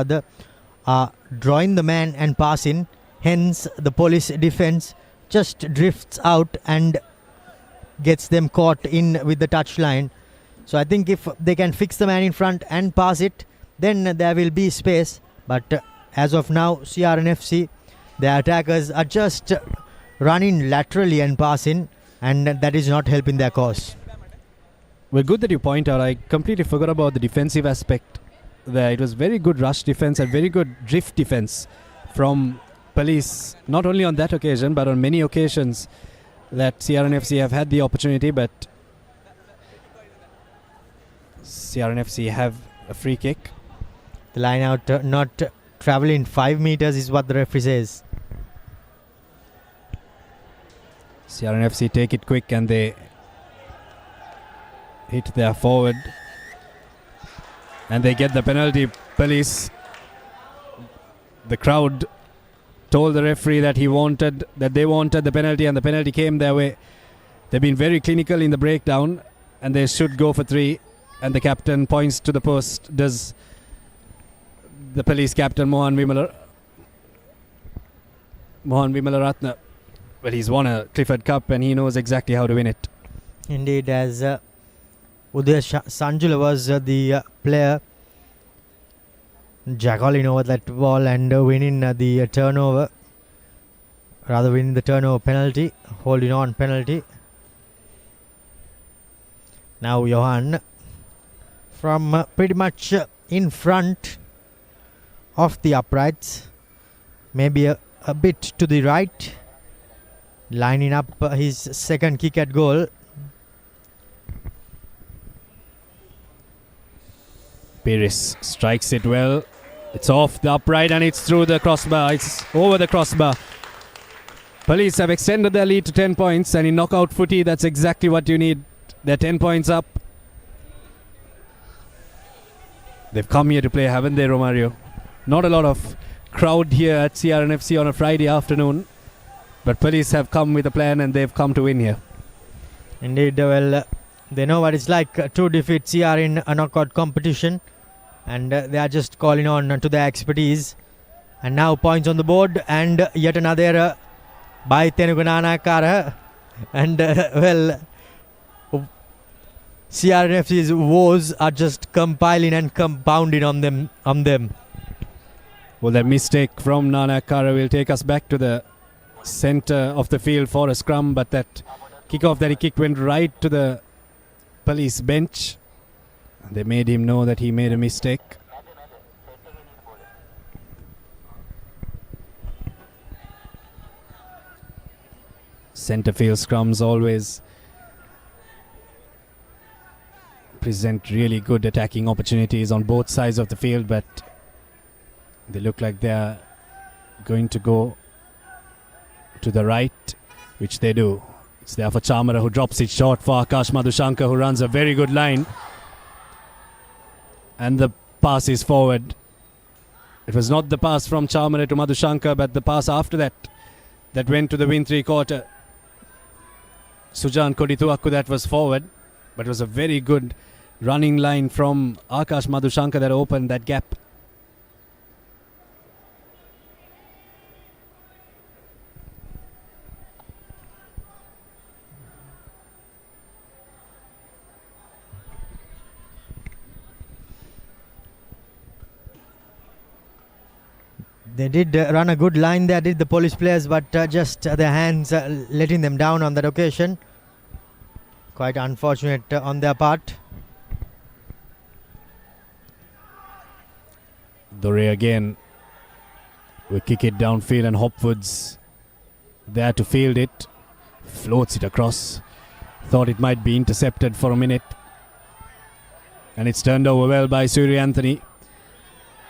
are drawing the man and passing. Hence, the Police defense just drifts out and gets them caught in with the touchline. So I think if they can fix the man in front and pass it, then there will be space. But as of now, CRNFC, their attackers are just running laterally and passing, and that is not helping their cause. Well, good that you point out. I completely forgot about the defensive aspect there. It was very good rush defense and very good drift defense from Police, not only on that occasion, but on many occasions that CRNFC have had the opportunity, but CRNFC have a free kick. The line out not traveling 5 meters is what the referee says. CRNFC take it quick and they hit their forward. And they get the penalty. Police, the crowd told the referee that they wanted the penalty, and the penalty came their way. They've been very clinical in the breakdown, and they should go for 3. And the captain points to the post. Does the Police captain Mohan Vimalaratna? Well, he's won a Clifford Cup and he knows exactly how to win it. Indeed, as Udaya Sanjula was the player jackalling over that ball and winning the turnover, rather winning the turnover penalty, holding on penalty. Now Johan from pretty much in front of the uprights, maybe a bit to the right, lining up his second kick at goal. Pires strikes it well. It's off the upright and it's through the crossbar. It's over the crossbar. Police have extended their lead to 10 points, and in knockout footy, that's exactly what you need. They're 10 points up. They've come here to play, haven't they, Romario? Not a lot of crowd here at CRNFC on a Friday afternoon, but Police have come with a plan and they've come to win here. Indeed, well, they know what it's like to defeat CR in a knockout competition, and they are just calling on to their expertise. And now points on the board, and yet another by Tenugunana Kara. And well, CRNFC's woes are just compiling and compounding on them. Well, that mistake from Nana Kara will take us back to the center of the field for a scrum, but that kickoff that he kicked went right to the Police bench. They made him know that he made a mistake. Center field scrums always present really good attacking opportunities on both sides of the field, but they look like they're going to go to the right, which they do. It's there for Chamara, who drops it short for Akash Madhushankar, who runs a very good line. And the pass is forward. It was not the pass from Chamara to Madhushankar, but the pass after that went to the wing three-quarter. Sujan Kodituakku, that was forward, but it was a very good running line from Akash Madhushankar that opened that gap. They did run a good line there, did the police players, but just their hands letting them down on that occasion. Quite unfortunate on their part. Dore again will kick it downfield, and Hopwood's there to field it. Floats it across. Thought it might be intercepted for a minute. And it's turned over well by Surya Anthony.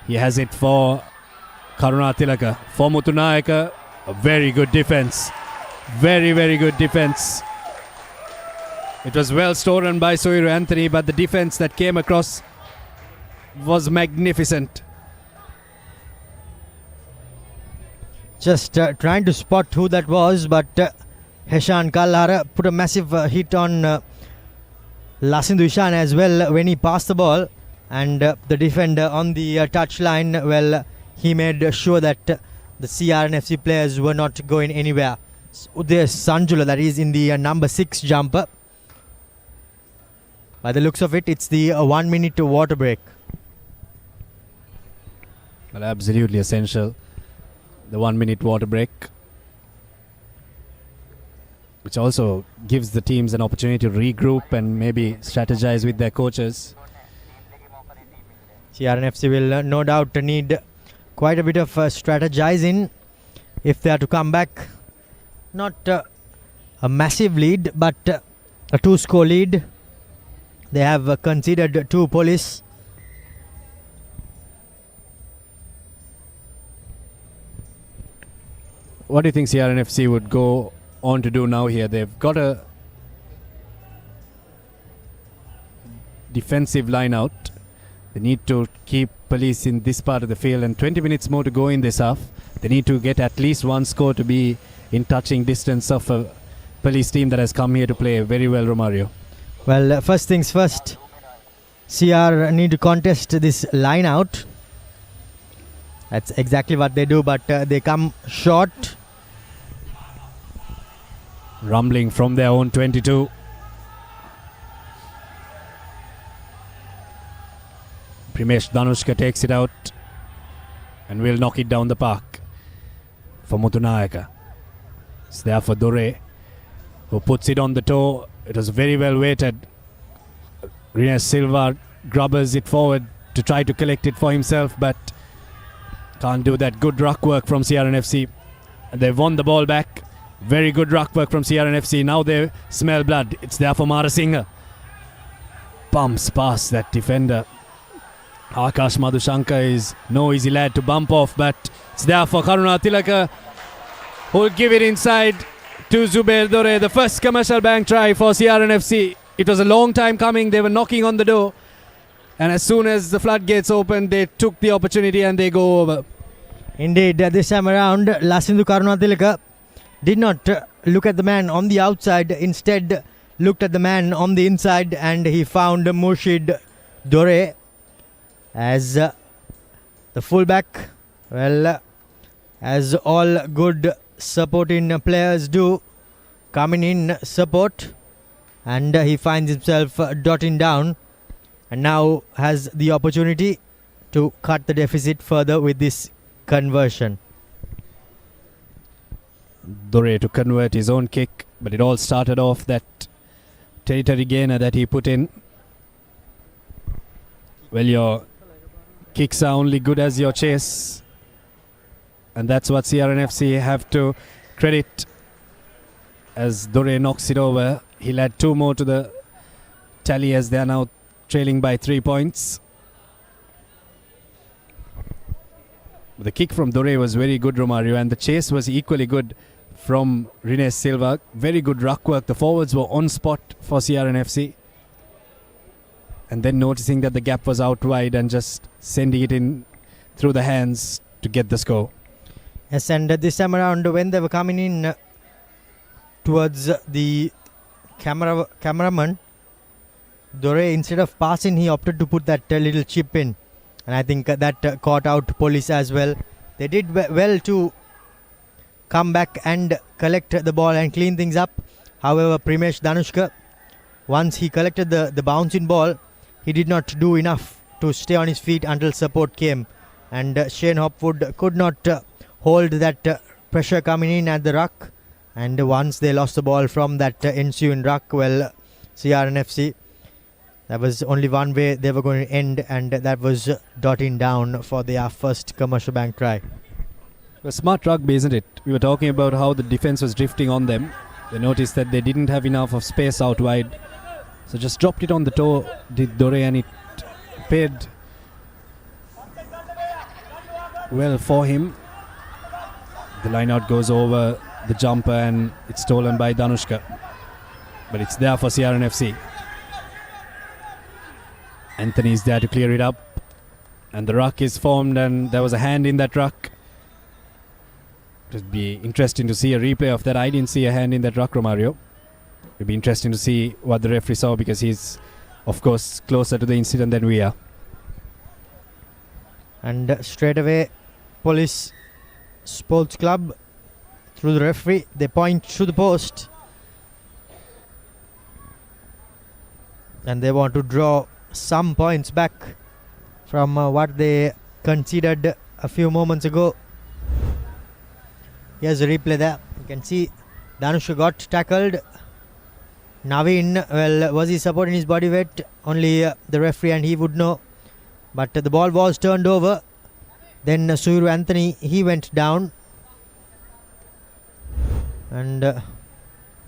He has it for Karuna Tilaka. For Mutunayaka, a very good defense. Very, very good defense. It was well stolen by Surya Anthony, but the defense that came across was magnificent. Just trying to spot who that was, but Heshan Kallara put a massive hit on Lasindu Ishan as well when he passed the ball, and the defender on the touchline, well, he made sure that the CRNFC players were not going anywhere. Udaya Sanjula, that is in the number 6 jumper. By the looks of it, it's the 1 minute water break. Well, absolutely essential. The 1 minute water break, which also gives the teams an opportunity to regroup and maybe strategize with their coaches. CRNFC will no doubt need quite a bit of strategizing if they are to come back. Not a massive lead, but a 2-score lead. They have conceded 2 police. What do you think CRNFC would go on to do now here? They've got a defensive line out. They need to keep police in this part of the field, and 20 minutes more to go in this half. They need to get at least 1 score to be in touching distance of a police team that has come here to play very well, Romario. Well, first things first, CR need to contest this line out. That's exactly what they do, but they come short. Rumbling from their own 22. Primesh Danushka takes it out and will knock it down the park for Mutunayaka. It's there for Dore, who puts it on the toe. It was very well weighted. Rines Silva grubbers it forward to try to collect it for himself, but can't do that. Good ruck work from CRNFC. They've won the ball back. Very good ruck work from CRNFC. Now they smell blood. It's there for Marasinghe. Bumps past that defender. Akash Madhushankar is no easy lad to bump off, but it's there for Karuna Tilaka, who will give it inside to Zubair Dore. The first commercial bank try for CRNFC. It was a long time coming. They were knocking on the door, and as soon as the floodgates opened, they took the opportunity and they go over. Indeed, this time around, Lasindu Karuna Tilaka did not look at the man on the outside, instead looked at the man on the inside, and he found Murshid Dore as the fullback. Well, as all good supporting players do, coming in support, and he finds himself dotting down, and now has the opportunity to cut the deficit further with this conversion. Dore to convert his own kick, but it all started off that territory gainer that he put in. Well, your kicks are only good as your chase, and that's what CRNFC have to credit, as Dore knocks it over. He'll add 2 more to the tally as they are now trailing by 3 points. The kick from Dore was very good, Romario, and the chase was equally good from Rene Silva. Very good ruck work. The forwards were on spot for CRNFC. And then noticing that the gap was out wide and just sending it in through the hands to get the score. Yes, and this time around when they were coming in towards the cameraman, Dore, instead of passing, he opted to put that little chip in. And I think that caught out police as well. They did well to come back and collect the ball and clean things up. However, Primesh Danushka, once he collected the bouncing ball, he did not do enough to stay on his feet until support came. And Shane Hopwood could not hold that pressure coming in at the ruck. And once they lost the ball from that ensuing ruck, well, CRNFC, there was only one way they were going to end, and that was dotting down for their first commercial bank try. A smart rugby, isn't it? We were talking about how the defense was drifting on them. They noticed that they didn't have enough of space out wide. So just dropped it on the toe, did Dore, and it paid well for him. The line out goes over the jumper and it's stolen by Danushka. But it's there for CRNFC. Anthony is there to clear it up. And the ruck is formed and there was a hand in that ruck. It would be interesting to see a replay of that. I didn't see a hand in that ruck, Romario. It would be interesting to see what the referee saw because he's, of course, closer to the incident than we are. And straight away, Police Sports Club, through the referee, they point to the post. And they want to draw some points back from what they conceded a few moments ago. Here's a replay there. You can see Danushka got tackled. Naveen, well, was he supporting his body weight? Only the referee and he would know. But the ball was turned over. Then Suru Anthony, he went down. And,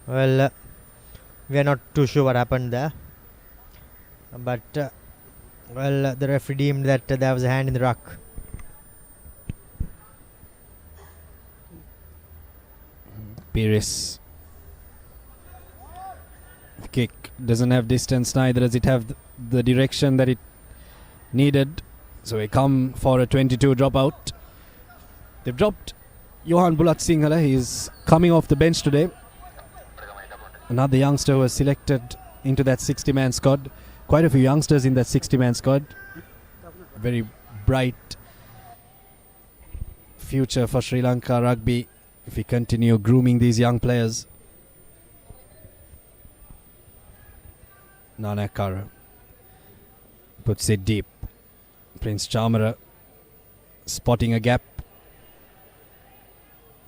well, we are not too sure what happened there. But, well, the referee deemed that there was a hand in the ruck. Pires. The kick doesn't have distance, neither does it have the direction that it needed. So we come for a 22 dropout. They've dropped Johan Bulat Sinhala. He's coming off the bench today. Another youngster was selected into that 60-man squad. Quite a few youngsters in that 60-man squad. Very bright future for Sri Lanka rugby if we continue grooming these young players. Nanakara puts it deep. Prince Chamara spotting a gap.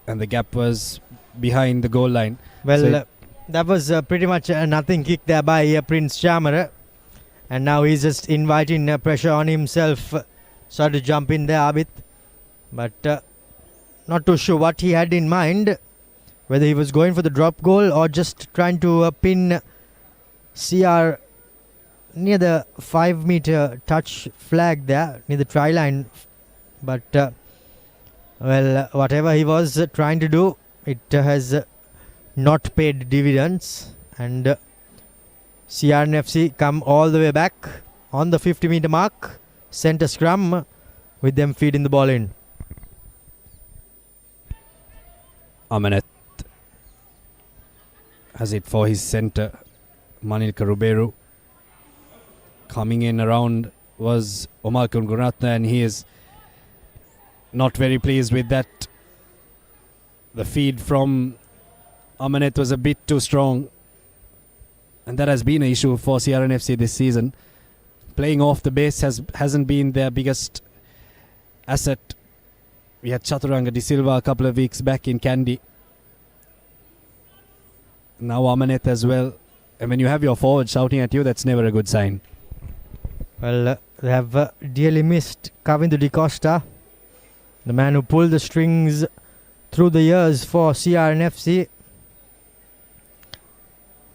And the gap was behind the goal line. Well, So that was pretty much a nothing kick there by Prince Chamara. And now he's just inviting pressure on himself. Started to jump in there a bit. But not too sure what he had in mind. Whether he was going for the drop goal or just trying to pin CR near the 5-meter touch flag there, near the try line. But, well, whatever he was trying to do, it has not paid dividends. And CRNFC come all the way back on the 50-meter mark. Centre scrum with them feeding the ball in. Amanet has it for his centre. Manil Karuberu. Coming in around was Omar Kunguratna, and he is not very pleased with that. The feed from Amanet was a bit too strong, and that has been an issue for CRNFC this season. Playing off the base hasn't been their biggest asset. We had Chaturanga De Silva a couple of weeks back in Kandy. Now Amanet as well. And when you have your forward shouting at you, that's never a good sign. Well, they have dearly missed Kavindu De Costa, the man who pulled the strings through the years for CRNFC.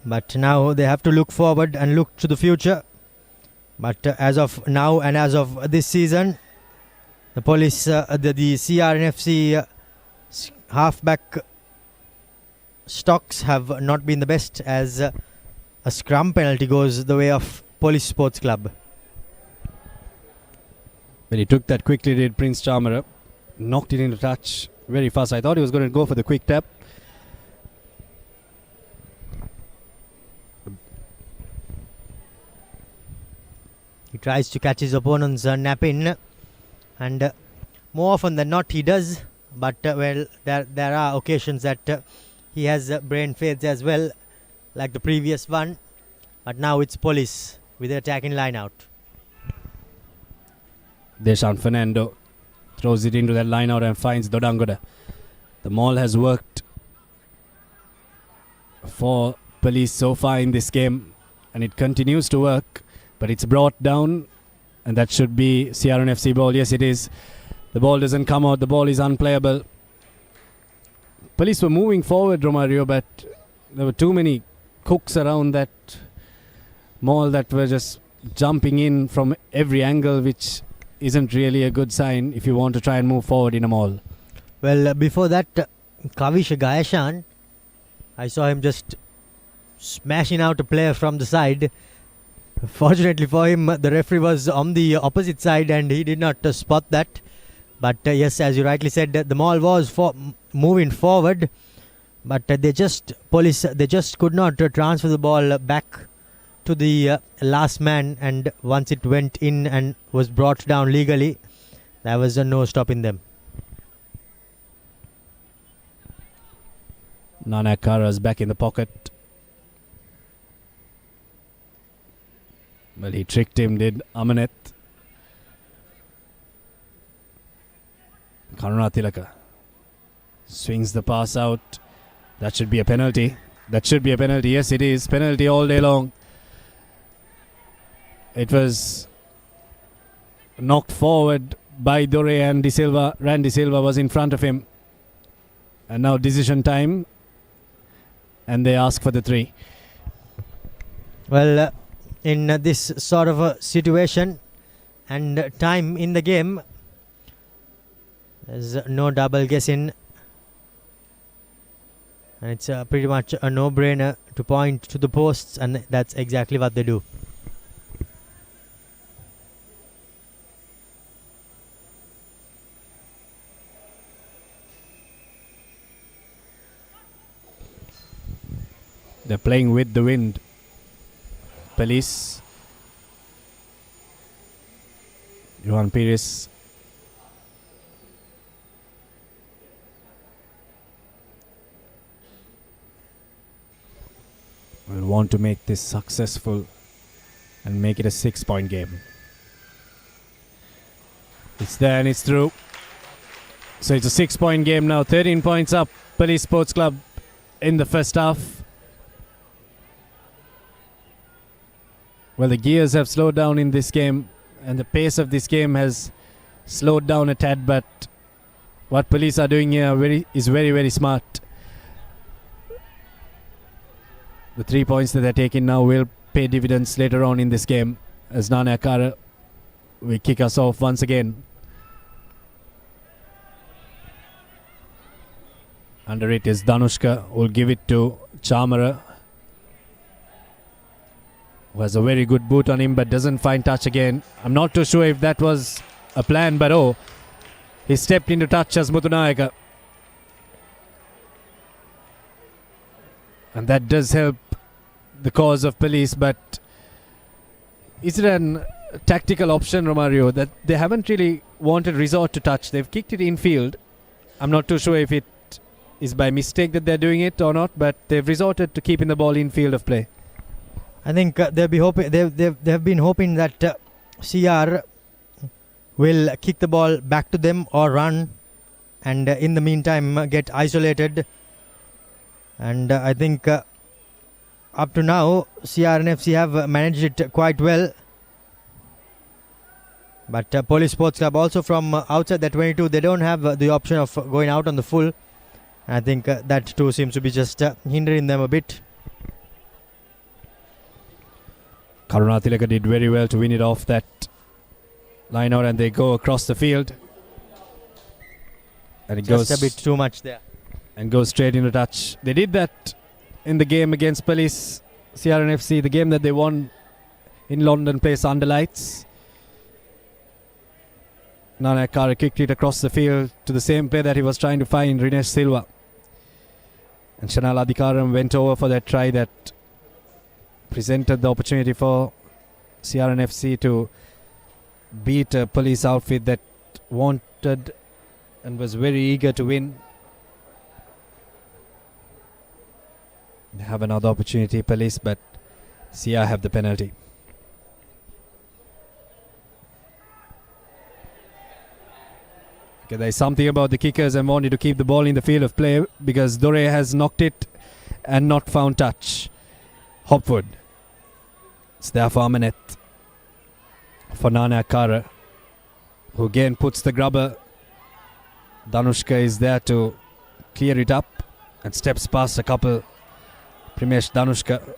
But now they have to look forward and look to the future. But as of now and as of this season, the police, the CRNFC halfback stocks have not been the best as a scrum penalty goes the way of Police Sports Club. But he took that quickly, did Prince Chamara. Knocked it into touch very fast. I thought he was going to go for the quick tap. He tries to catch his opponent's nap in, and more often than not he does. But well, there are occasions that he has brain fades as well, like the previous one. But now it's Police with the attacking line out. Deshan Fernando throws it into that line out and finds Dodangoda. The maul has worked for Police so far in this game, and it continues to work. But it's brought down, and that should be CRNFC ball. Yes, it is. The ball doesn't come out. The ball is unplayable. Police were moving forward, Romario, but there were too many cooks around that maul that were just jumping in from every angle, which isn't really a good sign if you want to try and move forward in a maul. Well, before that, Kavish Gayashan, I saw him just smashing out a player from the side. Fortunately for him, the referee was on the opposite side and he did not spot that. But yes, as you rightly said, the maul was moving forward, but Police could not transfer the ball back to the last man, and once it went in and was brought down legally, there was no stopping them. Nanakara's back in the pocket. Well, he tricked him, did Amanet. Karunatilaka swings the pass out. That should be a penalty. That should be a penalty. Yes, it is. Penalty all day long. It was knocked forward by Dore and De Silva. Randy Silva was in front of him. And now decision time. And they ask for the 3. Well, in this sort of a situation and time in the game, there's no double guessing, and it's pretty much a no-brainer to point to the posts, and that's exactly what they do. They're playing with the wind. Police. Johan Pires. Will want to make this successful and make it a 6-point game. It's there and it's through. So it's a 6-point game now. 13 points up. Police Sports Club in the first half. Well, the gears have slowed down in this game, and the pace of this game has slowed down a tad, but what Police are doing here is very, very smart. The 3 points that they're taking now will pay dividends later on in this game, as Nana Akara will kick us off once again. Under it is Danushka, who will give it to Chamara, who has a very good boot on him but doesn't find touch again. I'm not too sure if that was a plan, but he stepped into touch as Mutunayaka. And that does help the cause of Police, but is it a tactical option, Romario, that they haven't really wanted resort to touch? They've kicked it infield. I'm not too sure if it is by mistake that they're doing it or not, but they've resorted to keeping the ball in field of play. I think they'll be hoping. They've been hoping that CR will kick the ball back to them or run, and in the meantime get isolated. And I think up to now CR and FC have managed it quite well. But Police Sports Club also from outside the 22, they don't have the option of going out on the full. I think that too seems to be just hindering them a bit. Karunatilaka did very well to win it off that line out, and they go across the field. And it Just goes a bit too much there. and go straight into touch. They did that in the game against Police CRNFC, the game that they won in Longdon Place under lights. Nana Kara kicked it across the field to the same player that he was trying to find, Rinesh Silva. And Shanal Adhikaram went over for that try that presented the opportunity for CRNFC to beat a Police outfit that wanted and was very eager to win. They have another opportunity, Police, but CR have the penalty. Okay, there's something about the kickers and wanted to keep the ball in the field of play because Dore has knocked it and not found touch. Hopwood. It's there for Amanet. For Nana Kara, who again puts the grubber. Danushka is there to clear it up and steps past a couple. Primesh Danushka.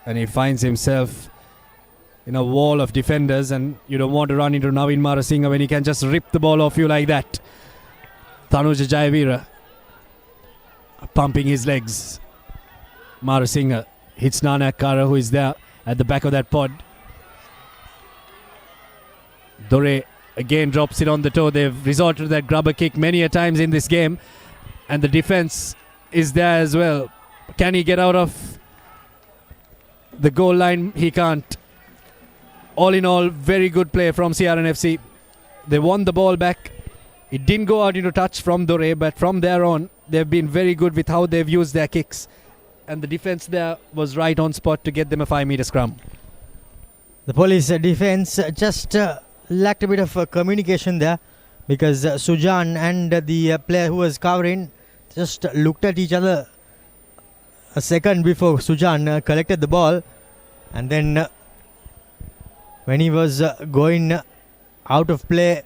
And he finds himself in a wall of defenders, and you don't want to run into Navin Marasinga when he can just rip the ball off you like that. Tanuja Jayavira pumping his legs. Marasinga hits Nana Kara, who is there at the back of that pod. Dore again drops it on the toe. They've resorted to that grubber kick many a times in this game, and the defense is there as well. Can he get out of the goal line? He can't. All in all, very good play from CRNFC. They won the ball back. It didn't go out into touch from Dore, but from there on, they've been very good with how they've used their kicks. And the defense there was right on spot to get them a 5-meter scrum. The Police defense just lacked a bit of communication there, because Sujan and the player who was covering just looked at each other a second before Sujan collected the ball, and then when he was going out of play,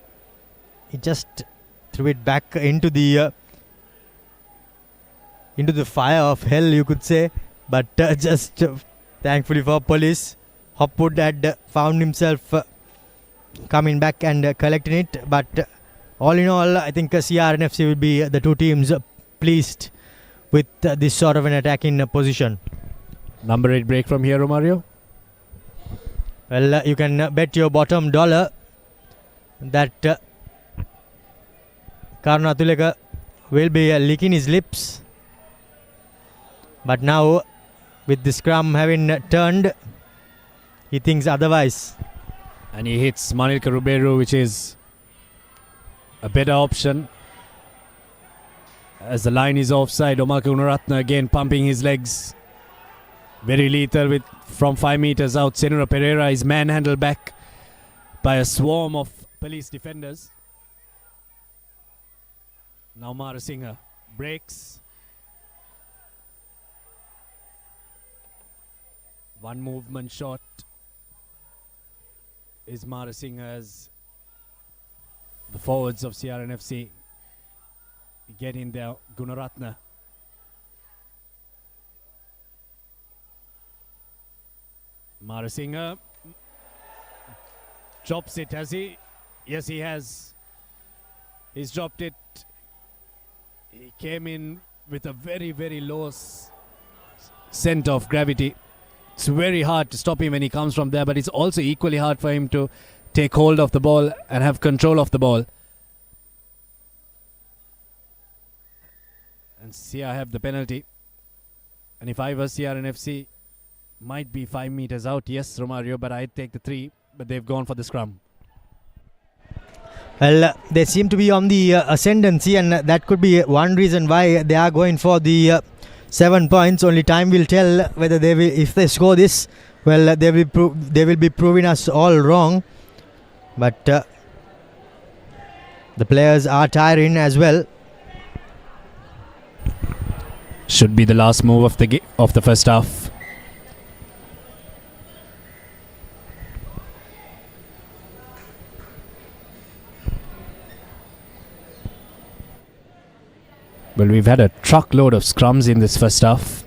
he just threw it back into the fire of hell, you could say. But just thankfully for Police, Hopwood had found himself coming back and collecting it. But all in all, I think CR and FC will be the two teams pleased with this sort of an attacking position. Number 8 break from here, Romario. Well, you can bet your bottom dollar that Karuna Atuleka will be licking his lips. But now, with the scrum having turned, he thinks otherwise. And he hits Manilka Ruberu, which is a better option. As the line is offside, Omaka Unaratna again pumping his legs. Very lethal with from 5 meters out. Senura Pereira is manhandled back by a swarm of Police defenders. Now Marasinga breaks. One movement shot is Marasinga as the forwards of CRNFC get in there. Gunaratna. Marasinga drops it, has he? Yes, he has. He's dropped it. He came in with a very, very low center of gravity. It's very hard to stop him when he comes from there, but it's also equally hard for him to take hold of the ball and have control of the ball. And CR have the penalty. And if I was CRNFC, might be 5 meters out, yes, Romario, but I'd take the 3, but they've gone for the scrum. Well, they seem to be on the ascendancy, and that could be one reason why they are going for the 7 points. Only time will tell whether they will, if they score this, well, they will be proving us all wrong. But the players are tiring as well. Should be the last move of the first half. Well, we've had a truckload of scrums in this first half.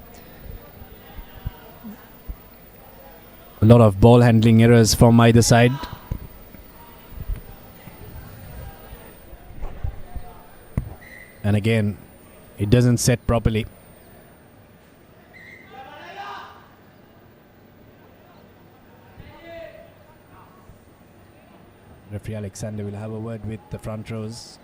A lot of ball handling errors from either side. And again, It doesn't set properly. Referee Alexander will have a word with the front rows.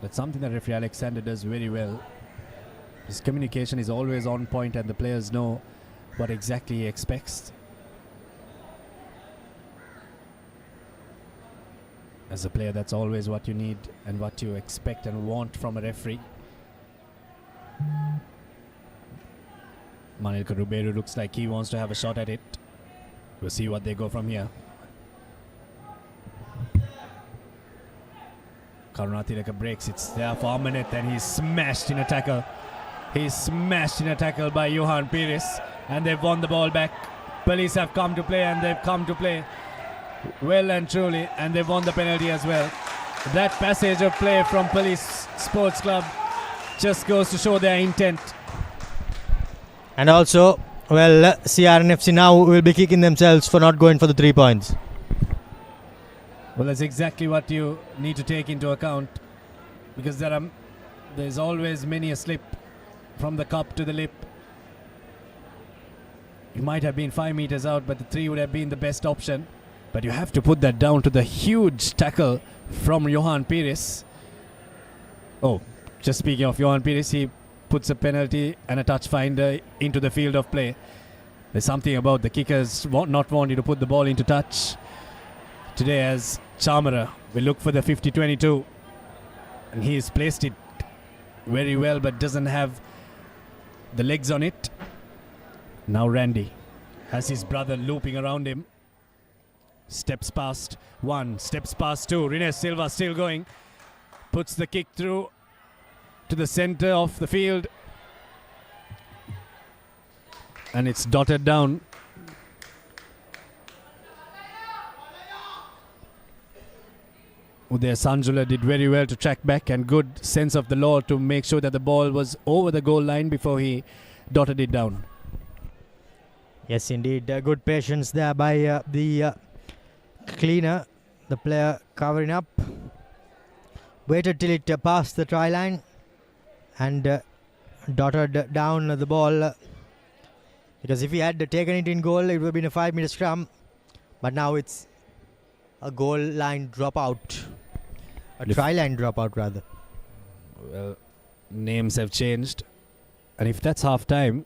That's something that referee Alexander does very well. His communication is always on point and the players know what exactly he expects. As a player, that's always what you need and what you expect and want from a referee. Manilka Ruberu looks like he wants to have a shot at it. We'll see what they go from here. Karunathilaka breaks. It's there for a minute and he's smashed in a tackle. He's smashed in a tackle by Johan Pires and they've won the ball back. Police have come to play and they've come to play well and truly, and they've won the penalty as well. That passage of play from Police Sports Club just goes to show their intent. And also, well, CRNFC now will be kicking themselves for not going for the 3 points. Well, that's exactly what you need to take into account, because there's always many a slip from the cup to the lip. It might have been 5 meters out, but the 3 would have been the best option. But you have to put that down to the huge tackle from Johan Pires. Oh, just speaking of Johan Pires, he puts a penalty and a touch finder into the field of play. There's something about the kickers not wanting to put the ball into touch. Today, as Chamara will look for the 50-22. And he's placed it very well, but doesn't have the legs on it. Now Randy has his brother looping around him. Steps past 1, steps past 2. Rines Silva still going. Puts the kick through to the center of the field. And it's dotted down. Uday Sanjula did very well to track back and good sense of the law to make sure that the ball was over the goal line before he dotted it down. Yes, indeed. Good patience there by the cleaner, the player covering up. Waited till it passed the try line and dotted down the ball. Because if he had taken it in goal, it would have been a 5-meter scrum. But now it's a goal line dropout. A try line dropout, rather. Well, names have changed. And if that's half time,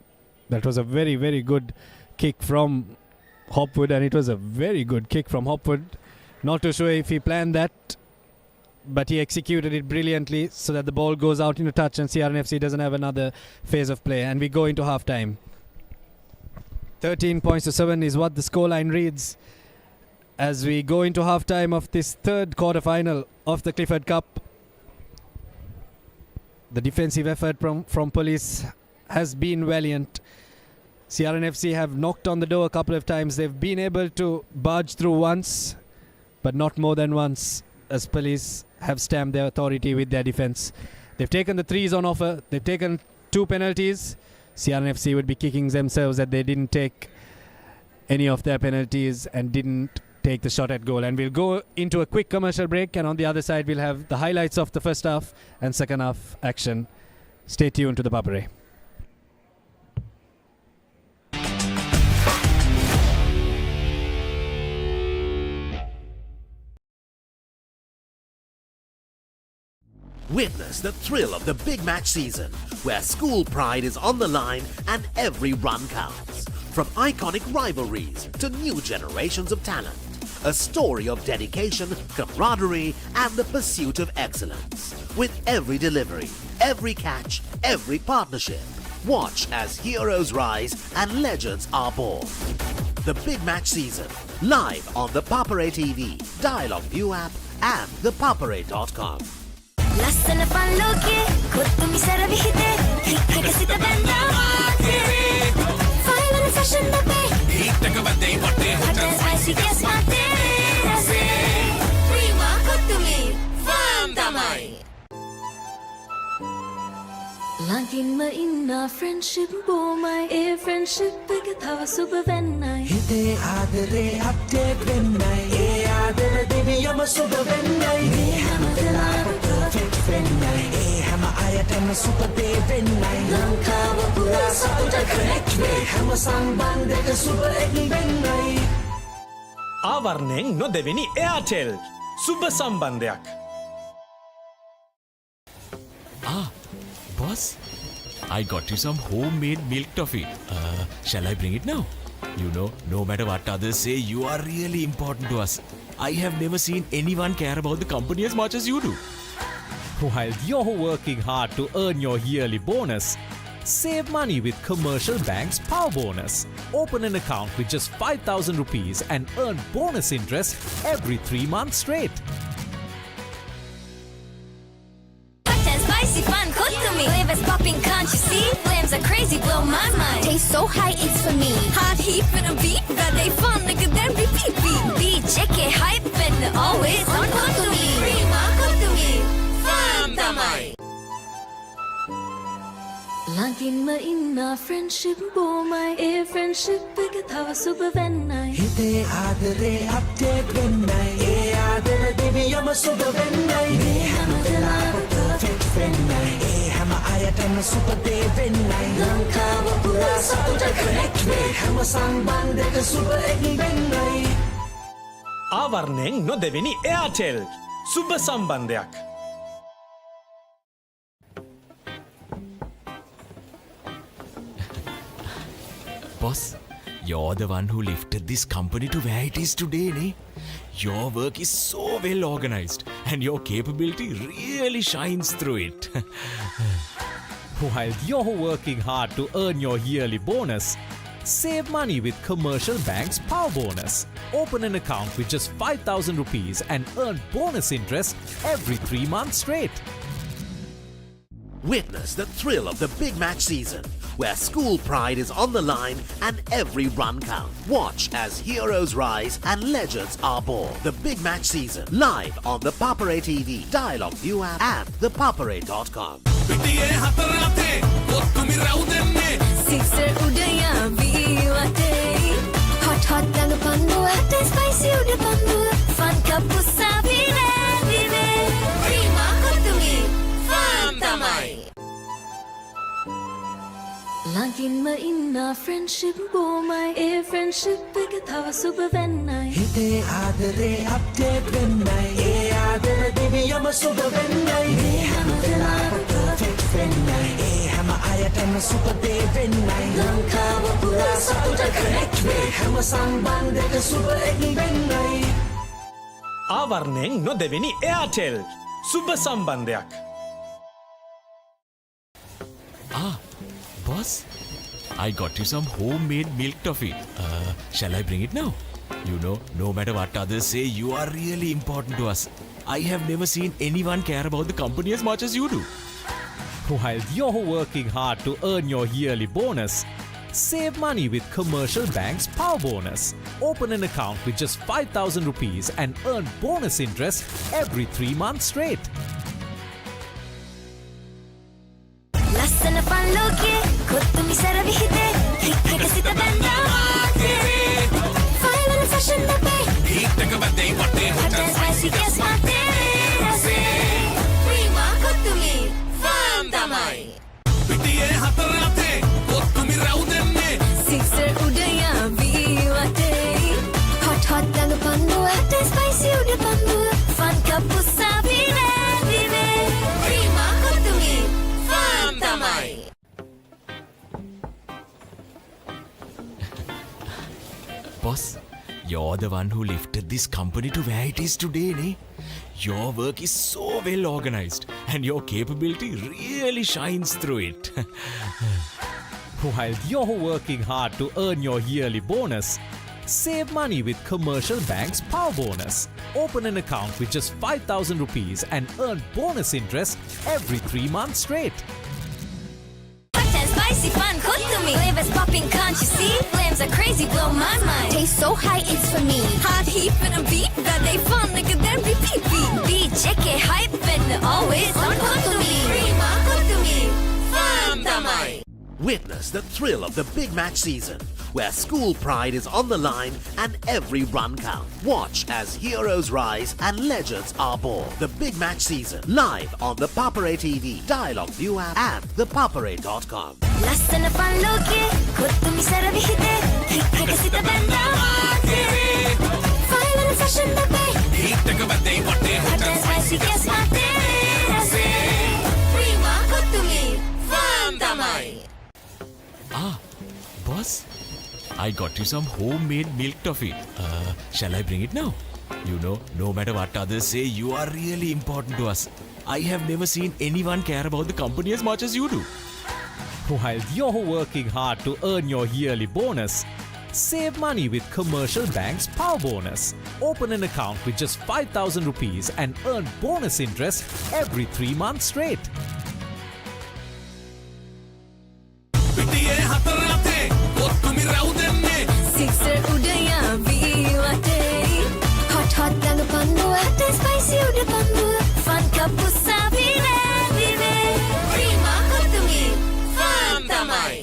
that was a very, very good kick from Hopwood, and it was a very good kick from Hopwood. Not too sure if he planned that, but he executed it brilliantly so that the ball goes out into touch and CRNFC doesn't have another phase of play, and we go into half time. 13 points to 7 is what the scoreline reads as we go into half time of this third quarter final of the Clifford Cup. The defensive effort from Police has been valiant. CRNFC have knocked on the door a couple of times. They've been able to barge through once, but not more than once, as Police have stamped their authority with their defense. They've taken the 3s on offer. They've taken 2 penalties. CRNFC would be kicking themselves that they didn't take any of their penalties and didn't take the shot at goal. And we'll go into a quick commercial break, and on the other side we'll have the highlights of the first half and second half action. Stay tuned to the Papare. Witness the thrill of the big match season, where school pride is on the line and every run counts. From iconic rivalries to new generations of talent, a story of dedication, camaraderie, and the pursuit of excellence. With every delivery, every catch, every partnership, watch as heroes rise and legends are born. The big match season, live on the Papare TV, Dialog ViU App, and ThePapare.com. ලස්සන පල්ලෝකේ කොත්තුමි සර විහිදේ හික්කට සිත බැන්දා final fashion අපේ හික්ටක බදේ වටේ hotel ICS මාතේ රසේ Prima කොත්තුමි farm තමයි ළඟින්ම ඉන්න friendship බොමයි ඒ friendship එක තව සුබ වෙන්නයි හිතේ ආදරේ අප්ඩේට් වෙන්නයි ඒ ආදර දෙවියම සුබ වෙන්නයි මේ හැම වෙලාවෙම පර්ෆෙක්ට් වෙන්නයි ඒ හැම අයටම සුබ දේ වෙන්නයි ලංකාව පුරා සතුට කනෙක්ට් වේ හැම සම්බන්ධයක සුබ එක් වෙන්නයි ආවරණයෙන් නොදෙවෙනි එයාටෙල් සුබ සම්බන්ධයක්. Boss, I got you some homemade milk toffee. Shall I bring it now? You know, no matter what others say, you are really important to us. I have never seen anyone care about the company as much as you do. While you're working hard to earn your yearly bonus, save money with Commercial Bank's Power Bonus. Open an account with just 5,000 rupees and earn bonus interest every 3 months straight. Spicy fun, cook to me. Flavors popping, can't you see? Flames are crazy, blow my mind. Taste so high, it's for me. Hot heat for the beat, but they fun, nigga, then repeat beat. Beat, check it, hype, and always on cook to me. Prima, cook to me. Fun, tamai. Longin ma inna friendship bomai e friendship එක තව සුබ වෙන්නයි හිතේ ආදරේ update වෙන්නයි ඒ ආදර දෙවියම සුබ වෙන්නයි මේ හැම වෙලාවෙම පර්ෆෙක්ට් වෙන්නයි ඒ හැම අයටම සුබ දේ වෙන්නයි ලංකාව පුරා සතුට කනෙක්ට් වේ හැම සම්බන්ධයක සුබ එක් වෙන්නයි ආවරණයෙන් නොදෙවෙනි එයාටෙල් සුබ සම්බන්ධයක්. Boss, you're the one who lifted this company to where it is today, ne? Your work is so well organized and your capability really shines through it. While you're working hard to earn your yearly bonus, save money with Commercial Bank's Power Bonus. Open an account with just 5,000 rupees and earn bonus interest every 3 months straight. Witness the thrill of the big match season, where school pride is on the line and every run counts. Watch as heroes rise and legends are born. The big match season, live on the Papare TV, Dialog ViU App and ThePapare.com. Sixer udaya ViU App. Hot hot dang pandu, hot and spicy uda pandu. Fun kapusa vire vive. Prima cook to me. Fun tamai. Longin ma inna friendship bomai e friendship එක තව සුබ වෙන්නයි හිතේ ආදරේ update වෙන්නයි ඒ ආදර දෙවියම සුබ වෙන්නයි මේ හැම වෙලාවෙම පර්ෆෙක්ට් වෙන්නයි ඒ හැම අයටම සුබ දේ වෙන්නයි ලංකාව පුරා සතුට කනෙක්ට් වේ හැම සම්බන්ධයක සුබ එක් වෙන්නයි ආවරණයෙන් නොදෙවෙනි එයාටෙල් සුබ සම්බන්ධයක්. Boss, I got you some homemade milk toffee. Shall I bring it now? You know, no matter what others say, you are really important to us. I have never seen anyone care about the company as much as you do. While you're working hard to earn your yearly bonus, save money with Commercial Bank's Power Bonus. Open an account with just 5,000 rupees and earn bonus interest every 3 months straight. ලස්සන පල්ලෝකේ කොත්තුමි සරවි හිතේ හික් එක සිත බැන්දා final fashion දපේ Hit එක බදේ වටේ hot and spicy gas මාතේ රසේ ප්‍රීමා කොත්තුමි ෆාම් තමයි පිටියේ හතර අතේ කොත්තුමි රවුදෙන්නේ Sixer udaya ViU App. Hot hot dang pandu, hot and spicy uda pandu. Fun kapusa vire vive. Prima kottumi. Fun tamai. Boss, you're the one who lifted this company to where it is today, ne? Your work is so well organized and your capability really shines through it. While you're working hard to earn your yearly bonus, save money with Commercial Bank's Power Bonus. Open an account with just 5,000 rupees and earn bonus interest every 3 months straight. Hot and spicy fun cooked to me. Flavors popping, can't you see? Flames are crazy, blow my mind. Taste so high, it's for me. Hot heat for the beat, that they fun, nigga, then repeat beat. Beat, check it, hype, and always on cook to me. Prima cook to me. Fun tamai. Witness the thrill of the big match season, where school pride is on the line and every run counts. Watch as heroes rise and legends are born. The big match season, live on the Papare TV, Dialog ViU App and ThePapare.com. ලස්සන පල්ලෝකේ කොත්තු මිසර විහිදේ හික් එක සිත බැඳා මාතේ final fashion දෙපේ hit එක බදේ වටේ හොටල් spicy ගස් මාතේ රසේ Prima Kottumee fun තමයි. Boss, I got you some homemade milk toffee. Shall I bring it now? You know, no matter what others say, you are really important to us. I have never seen anyone care about the company as much as you do. While you're working hard to earn your yearly bonus, save money with Commercial Bank's Power Bonus. Open an account with just 5,000 rupees and earn bonus interest every 3 months straight. Sixer උඩයා ViU අතේ hot hot දඟ පන්දුව hot and spicy උඩ පන්දුව fun cup උසාවි රැඳිවේ Prima Kottumee fun තමයි.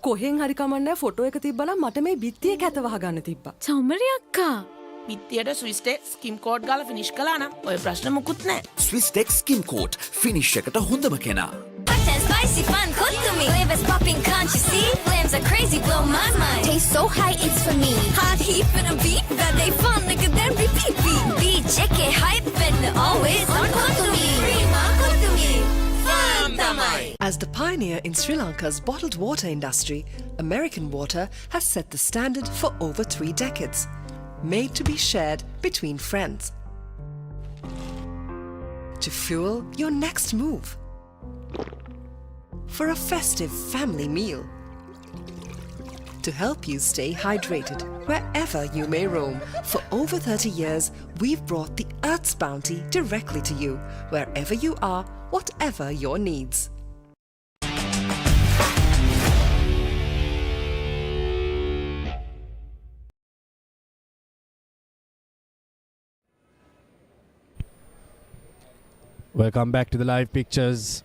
කොහෙන් හරි කමන්නේ ෆොටෝ එක තිබ්බනම් මට මේ බිත්තියේ කැත වහගන්න තිබ්බා. චමරි අක්කා පිත්තියට ස්විස්ටේ ස්කිම් කෝඩ් ගාලා ෆිනිෂ් කළා නම් ඔය ප්‍රශ්න මුකුත් නැහැ. ස්විස්ටෙක් ස්කිම් කෝට් ෆිනිෂ් එකට හොඳම කෙනා. Hot and spicy fun kottumi. Flavors popping, can't you see? Flames are crazy, blow my mind. Taste so high, it's for me. Hot heat and a beat that they fun, nigga, then repeat beat. Beat, check it, hype and always on kottumi. Prima kottumi. Fun tamai. As the pioneer in Sri Lanka's bottled water industry, American Water has set the standard for over 3 decades. Made to be shared between friends. To fuel your next move. For a festive family meal. To help you stay hydrated wherever you may roam. For over 30 years, we've brought the Earth's bounty directly to you, wherever you are, whatever your needs. Welcome back to the live pictures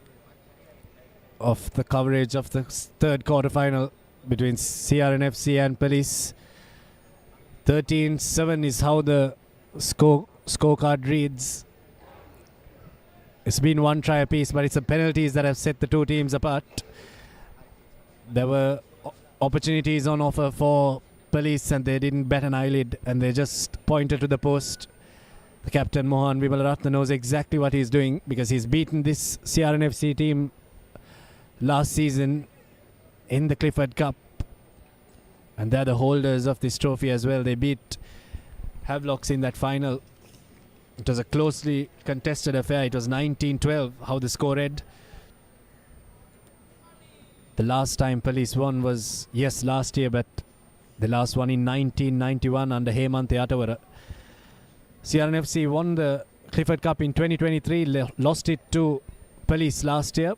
of the coverage of the third quarter-final between CRNFC and Police. 13-7 is how the scorecard reads. It's been one try apiece, but it's the penalties that have set the two teams apart. There were opportunities on offer for Police and they didn't bat an eyelid and they just pointed to the post. The captain Mohan Vimalaratne knows exactly what he's doing because he's beaten this CRNFC team last season in the Clifford Cup and they're the holders of this trophy as well. They beat Havelocks in that final. It was a closely contested affair. It was 19-12 how the score read. The last time Police won was, yes, last year, but the last one in 1991 under Hemant Yatawara. CRNFC won the Clifford Cup in 2023, lost it to Police last year.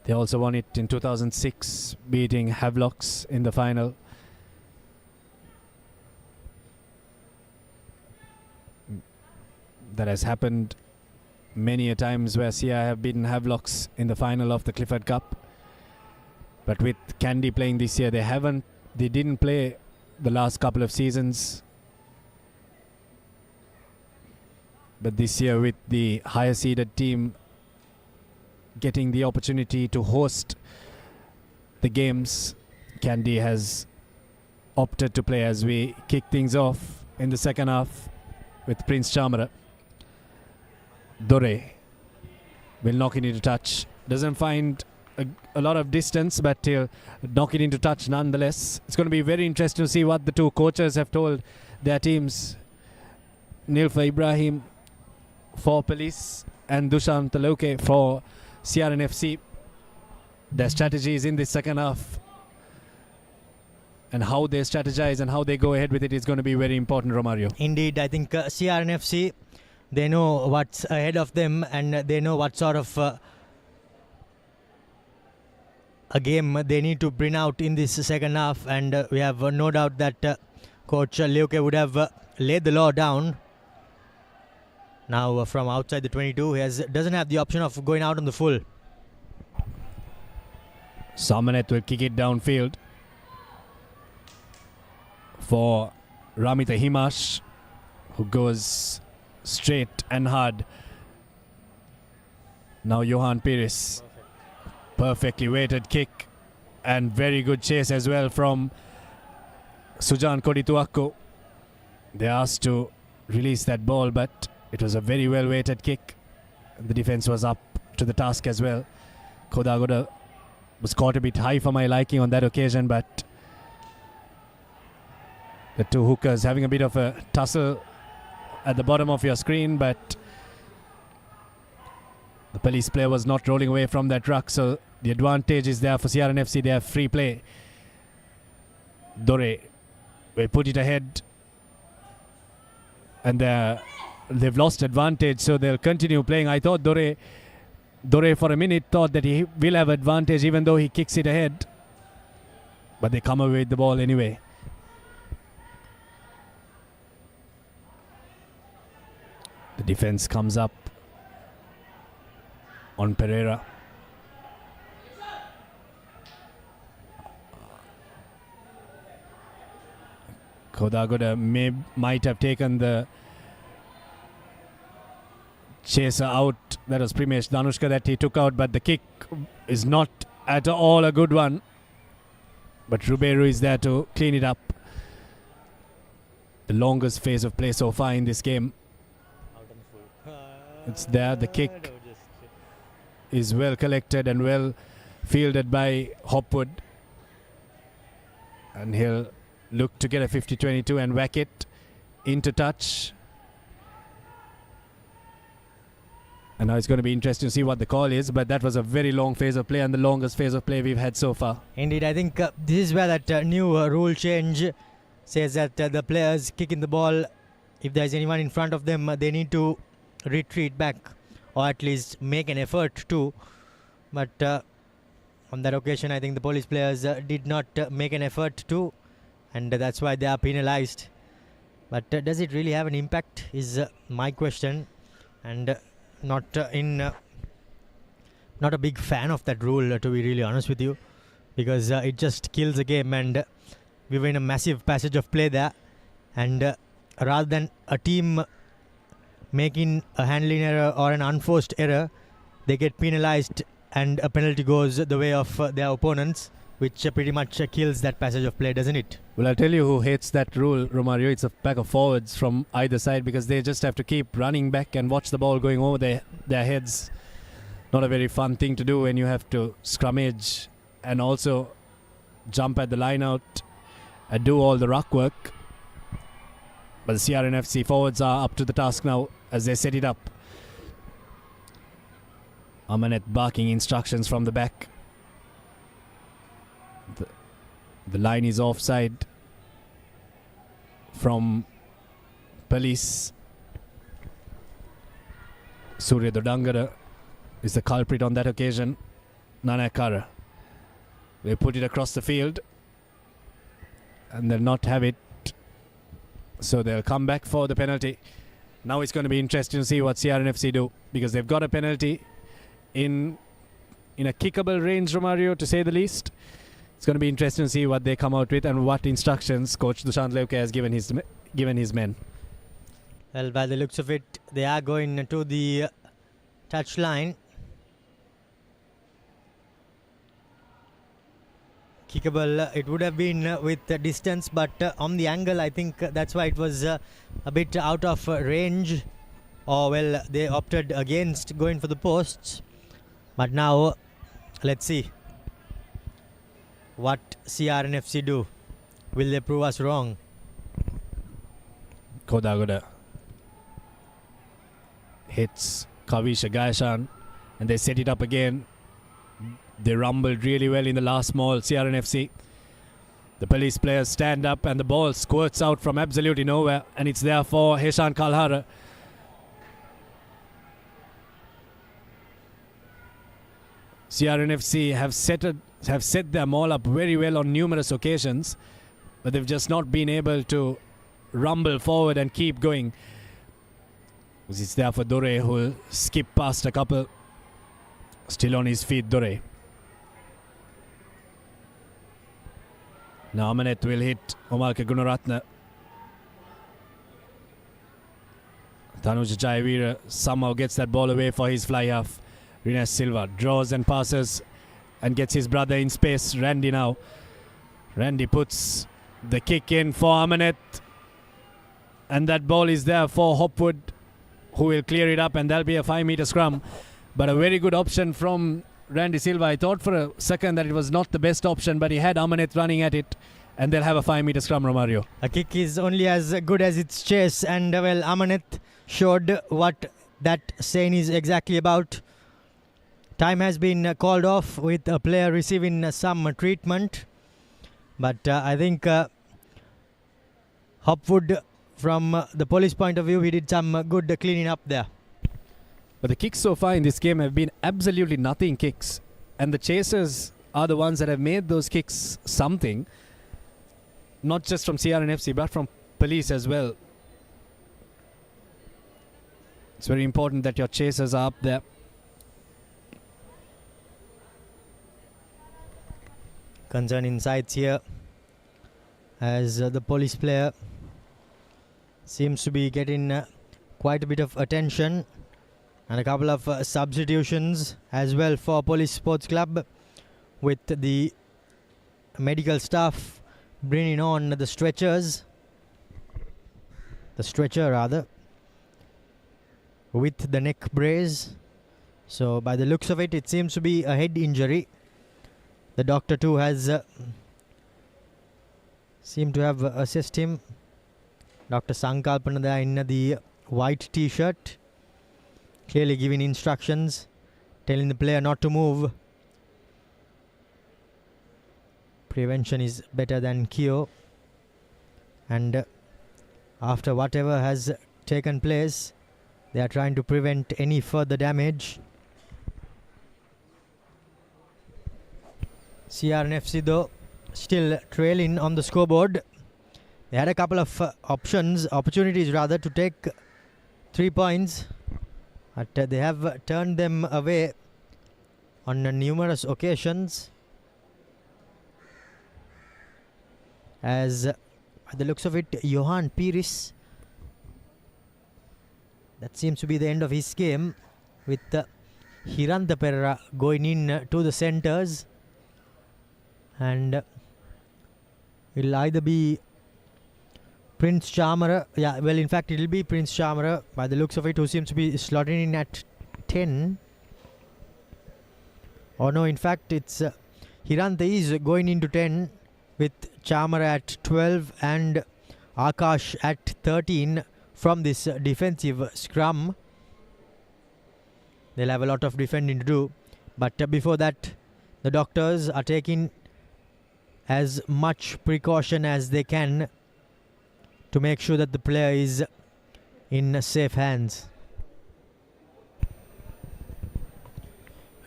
They also won it in 2006, beating Havelocks in the final. That has happened many a times where CI have beaten Havelocks in the final of the Clifford Cup. But with Candy playing this year, they didn't play the last couple of seasons. But this year with the higher seeded team getting the opportunity to host the games, Candy has opted to play as we kick things off in the second half with Prince Chamara. Dore will knock it into touch. Doesn't find a lot of distance, but he'll knock it into touch nonetheless. It's going to be very interesting to see what the two coaches have told their teams. Nilfa Ibrahim for Police and Dushant Taloke for CRNFC. Their strategies in the second half and how they strategize and how they go ahead with it is going to be very important, Romario. Indeed, I think CRNFC, they know what's ahead of them and they know what sort of a game they need to bring out in this second half, and we have no doubt that Coach Leuke would have laid the law down. Now from outside the 22, he doesn't have the option of going out on the full. Samanet will kick it downfield for Ramita Himash, who goes straight and hard. Now Johan Pires. Perfectly weighted kick and very good chase as well from Sujan Kodituakko. They asked to release that ball, but it was a very well weighted kick. The defense was up to the task as well. Kodagoda was caught a bit high for my liking on that occasion, but the two hookers having a bit of a tussle at the bottom of your screen, but the police player was not rolling away from that ruck, so the advantage is there for CRNFC. They have free play. Dore will put it ahead, and they've lost advantage, so they'll continue playing. I thought Dore for a minute thought that he will have advantage even though he kicks it ahead, but they come away with the ball anyway. The defense comes up on Pereira. Kodagoda might have taken the chaser out. That was Primesh Danushka that he took out, but the kick is not at all a good one. But Ruberu is there to clean it up. The longest phase of play so far in this game. It's there. The kick is well collected and well fielded by Hopwood. And he'll look to get a 50-22 and whack it into touch. And now it's going to be interesting to see what the call is, but that was a very long phase of play and the longest phase of play we've had so far. Indeed, I think this is where that new rule change says that the players kicking the ball, if there's anyone in front of them, they need to retreat back or at least make an effort to. But on that occasion, I think the police players did not make an effort to, and that's why they are penalized. But does it really have an impact is my question, and not a big fan of that rule, to be really honest with you, because it just kills the game, and we were in a massive passage of play there, and rather than a team making a handling error or an unforced error, they get penalized and a penalty goes the way of their opponents, which pretty much kills that passage of play, doesn't it? Well, I'll tell you who hates that rule, Romario. It's a pack of forwards from either side, because they just have to keep running back and watch the ball going over their heads. Not a very fun thing to do when you have to scrummage and also jump at the line out and do all the ruck work. But the CRNFC forwards are up to the task now as they set it up. Amanet barking instructions from the back. The line is offside from police. Surya Dodangara is the culprit on that occasion. Nanakara. They put it across the field and they'll not have it, so they'll come back for the penalty. Now it's going to be interesting to see what CRNFC do, because they've got a penalty in a kickable range, Romario, to say the least. It's going to be interesting to see what they come out with and what instructions Coach Dushant Levke has given his men. Well, by the looks of it, they are going to the touch line. Kickable, it would have been with the distance, but on the angle, I think that's why it was a bit out of range. Or, well, they opted against going for the posts. But now, let's see what CRNFC do. Will they prove us wrong? Kodagoda hits Kavisha Gaishan and they set it up again. They rumbled really well in the last mall, CRNFC. The police players stand up and the ball squirts out from absolutely nowhere, and it's there for Heshan Kalhara. CRNFC have set their maul up very well on numerous occasions, but they've just not been able to rumble forward and keep going. It's there for Dore, who will skip past a couple. Still on his feet, Dore. Now Amanet will hit Omalka Gunaratna. Tanuja Jayavira somehow gets that ball away for his fly half. Rines Silva draws and passes and gets his brother in space. Randy now. Randy puts the kick in for Amanet. And that ball is there for Hopwood, who will clear it up, and that'll be a 5-meter scrum. But a very good option from Randy Silva. I thought for a second that it was not the best option, but he had Amanet running at it, and they'll have a 5-meter scrum, Romario. A kick is only as good as its chase, and well, Amanet showed what that saying is exactly about. Time has been called off with a player receiving some treatment, but I think Hopwood, from the police point of view, he did some good cleaning up there. But the kicks so far in this game have been absolutely nothing kicks, and the chasers are the ones that have made those kicks something, not just from CRNFC but from police as well. It's very important that your chasers are up there. Concerning sights here, as the police player seems to be getting quite a bit of attention, and a couple of substitutions as well for Police Sports Club, with the medical staff bringing on the stretcher with the neck brace. So by the looks of it, it seems to be a head injury. The doctor too has seemed to have assessed him. Dr. Sankalpana there in the white t-shirt, clearly giving instructions, telling the player not to move. Prevention is better than cure, and after whatever has taken place, they are trying to prevent any further damage. CRNFC though still trailing on the scoreboard. They had a couple of opportunities to take 3 points, but they have turned them away on numerous occasions. As by the looks of it, Johan Pires, that seems to be the end of his game, with Hiranta Perera going in to the centres, and it'll either be Prince Chamara, in fact it'll be Prince Chamara by the looks of it, who seems to be slotting in at 10. Oh no, in fact it's Hiranta is going into 10, with Chamara at 12 and Akash at 13 from this defensive scrum. They'll have a lot of defending to do, but before that the doctors are taking as much precaution as they can to make sure that the player is in safe hands.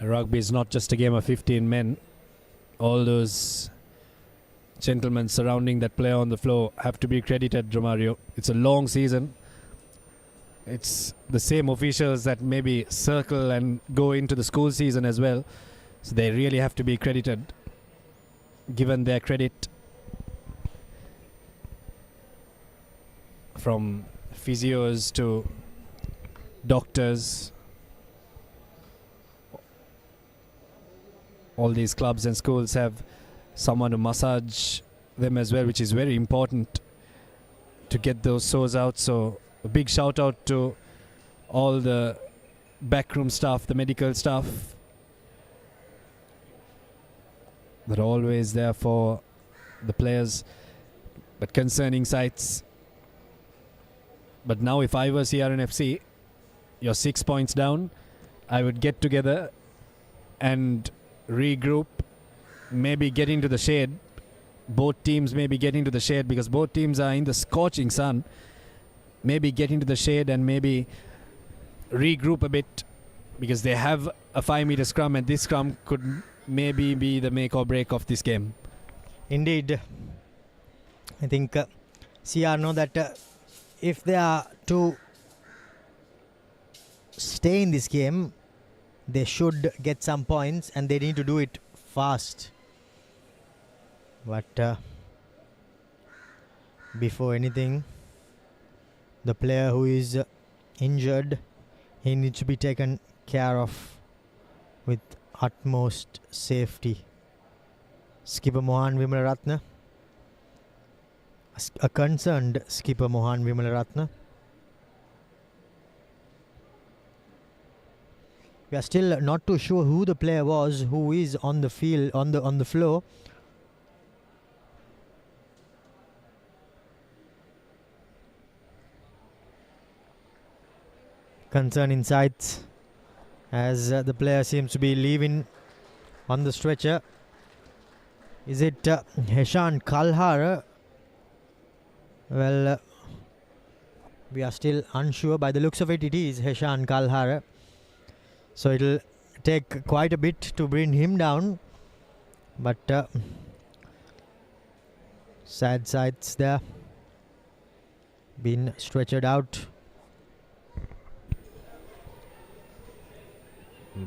Rugby is not just a game of 15 men. All those gentlemen surrounding that player on the floor have to be credited, Romario. It's a long season. It's the same officials that maybe circle and go into the school season as well. So they really have to be credited, given their credit. From physios to doctors, all these clubs and schools have someone to massage them as well, which is very important to get those sores out. So a big shout out to all the backroom staff, the medical staff, that are always there for the players. But concerning sights, but now if I was CRNFC, you're 6 points down, I would get together and regroup, maybe get into the shade. Both teams maybe get into the shade, because both teams are in the scorching sun. Maybe get into the shade and maybe regroup a bit, because they have a 5-meter scrum, and this scrum could maybe be the make or break of this game. Indeed. I think CR know that if they are to stay in this game, they should get some points, and they need to do it fast. But before anything, the player who is injured, he needs to be taken care of with utmost safety. Skipper Mohan Wimalaratne, a concerned skipper Mohan Wimalaratne. We are still not too sure who the player was who is on the field, on the floor. Concerning sights as the player seems to be leaving on the stretcher. Is it Heshan Kalhara? Well, we are still unsure. By the looks of it, it is Heshan Kalhara. So it'll take quite a bit to bring him down. But sad sights there. Been stretchered out.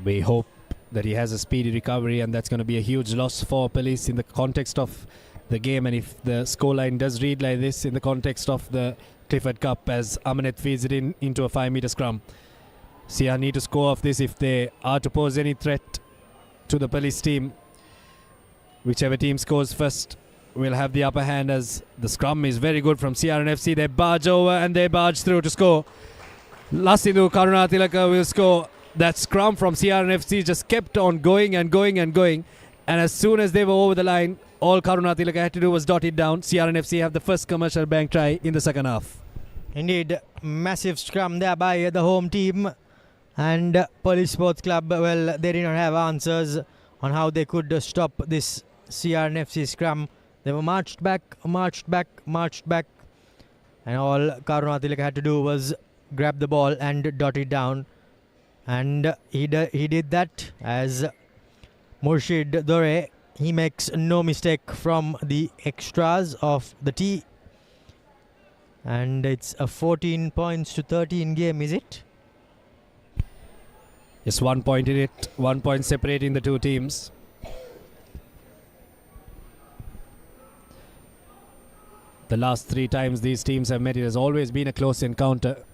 We hope that he has a speedy recovery, and that's going to be a huge loss for police in the context of the game. And if the scoreline does read like this in the context of the Clifford Cup, as Amanet feeds it into a 5-meter scrum, Sia need to score off this if they are to pose any threat to the police team. Whichever team scores first will have the upper hand, as the scrum is very good from CRNFC. They barge over and they barge through to score. Lasindu Karunatilaka will score. That scrum from CRNFC just kept on going and going and going. And as soon as they were over the line, all Karunatilaka had to do was dot it down. CRNFC have the first commercial bank try in the second half. Indeed, massive scrum there by the home team. And Police Sports Club, well, they did not have answers on how they could stop this CRNFC scrum. They were marched back. And all Karunatilaka had to do was grab the ball and dot it down. And he did that, as Murshid Dore, he makes no mistake from the extras of the tee. And it's a 14 points to 13 game, is it? Just 1 point in it, 1 point separating the two teams. The last 3 times these teams have met, it has always been a close encounter.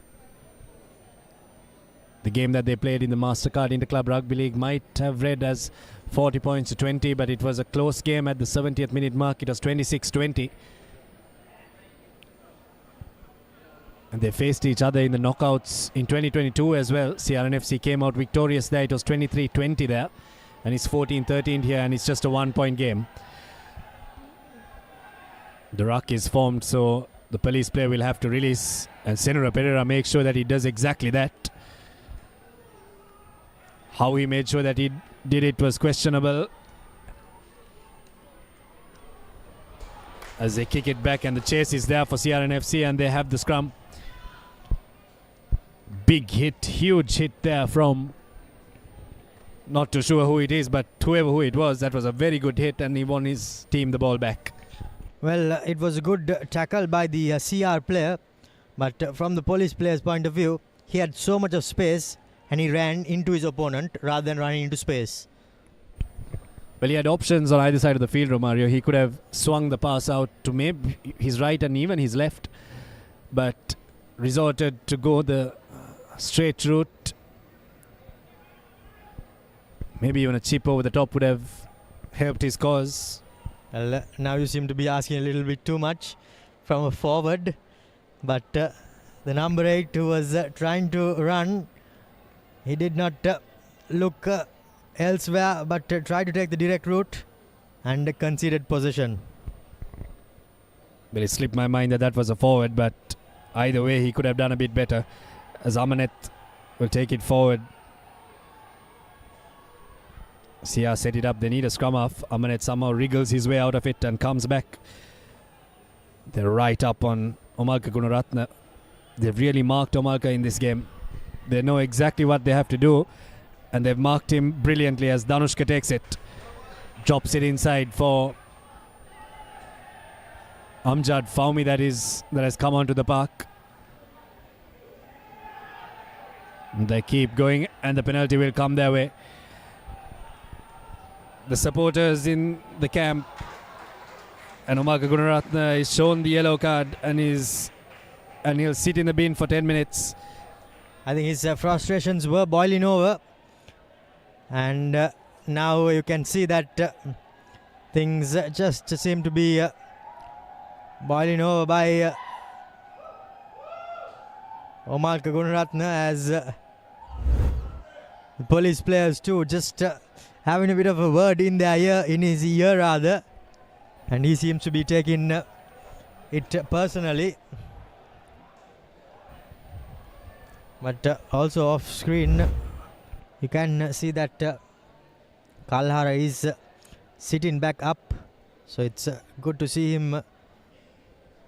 The game that they played in the Mastercard Interclub Rugby League might have read as 40 points to 20, but it was a close game at the 70th minute mark. It was 26-20. And they faced each other in the knockouts in 2022 as well. CRNFC came out victorious there. It was 23-20 there. And it's 14-13 here, and it's just a 1 point game. The ruck is formed, so the police player will have to release. And Senora Pereira makes sure that he does exactly that. How he made sure that he did it was questionable. As they kick it back, and the chase is there for CRNFC, and they have the scrum. Big hit, huge hit there from, not too sure who it is, but who it was, that was a very good hit, and he won his team the ball back. Well, it was a good tackle by the CR player, but from the police player's point of view, he had so much of space, and he ran into his opponent rather than running into space. Well, he had options on either side of the field, Romario. He could have swung the pass out to maybe his right and even his left, but resorted to go the straight route. Maybe even a chip over the top would have helped his cause. Well, now you seem to be asking a little bit too much from a forward, but the number 8 who was trying to run, he did not look elsewhere, but tried to take the direct route and conceded possession. Well, it slipped my mind that was a forward, but either way he could have done a bit better, as Amanet will take it forward. Sia set it up, they need a scrum off. Amanet somehow wriggles his way out of it and comes back. They're right up on Omalka Gunaratne. They've really marked Omalka in this game. They know exactly what they have to do, and they've marked him brilliantly as Danushka takes it. Drops it inside for Amjad Faumi that has come onto the park. And they keep going, and the penalty will come their way. The supporters in the camp And Omaka Gunaratne is shown the yellow card and he'll sit in the bin for 10 minutes. I think his frustrations were boiling over. And now you can see that things just seem to be boiling over by Omar Gunaratne as the police players too just having a bit of a word in their ear, in his ear rather, and he seems to be taking it personally. But also off screen you can see that Kalhara is sitting back up, so it's good to see him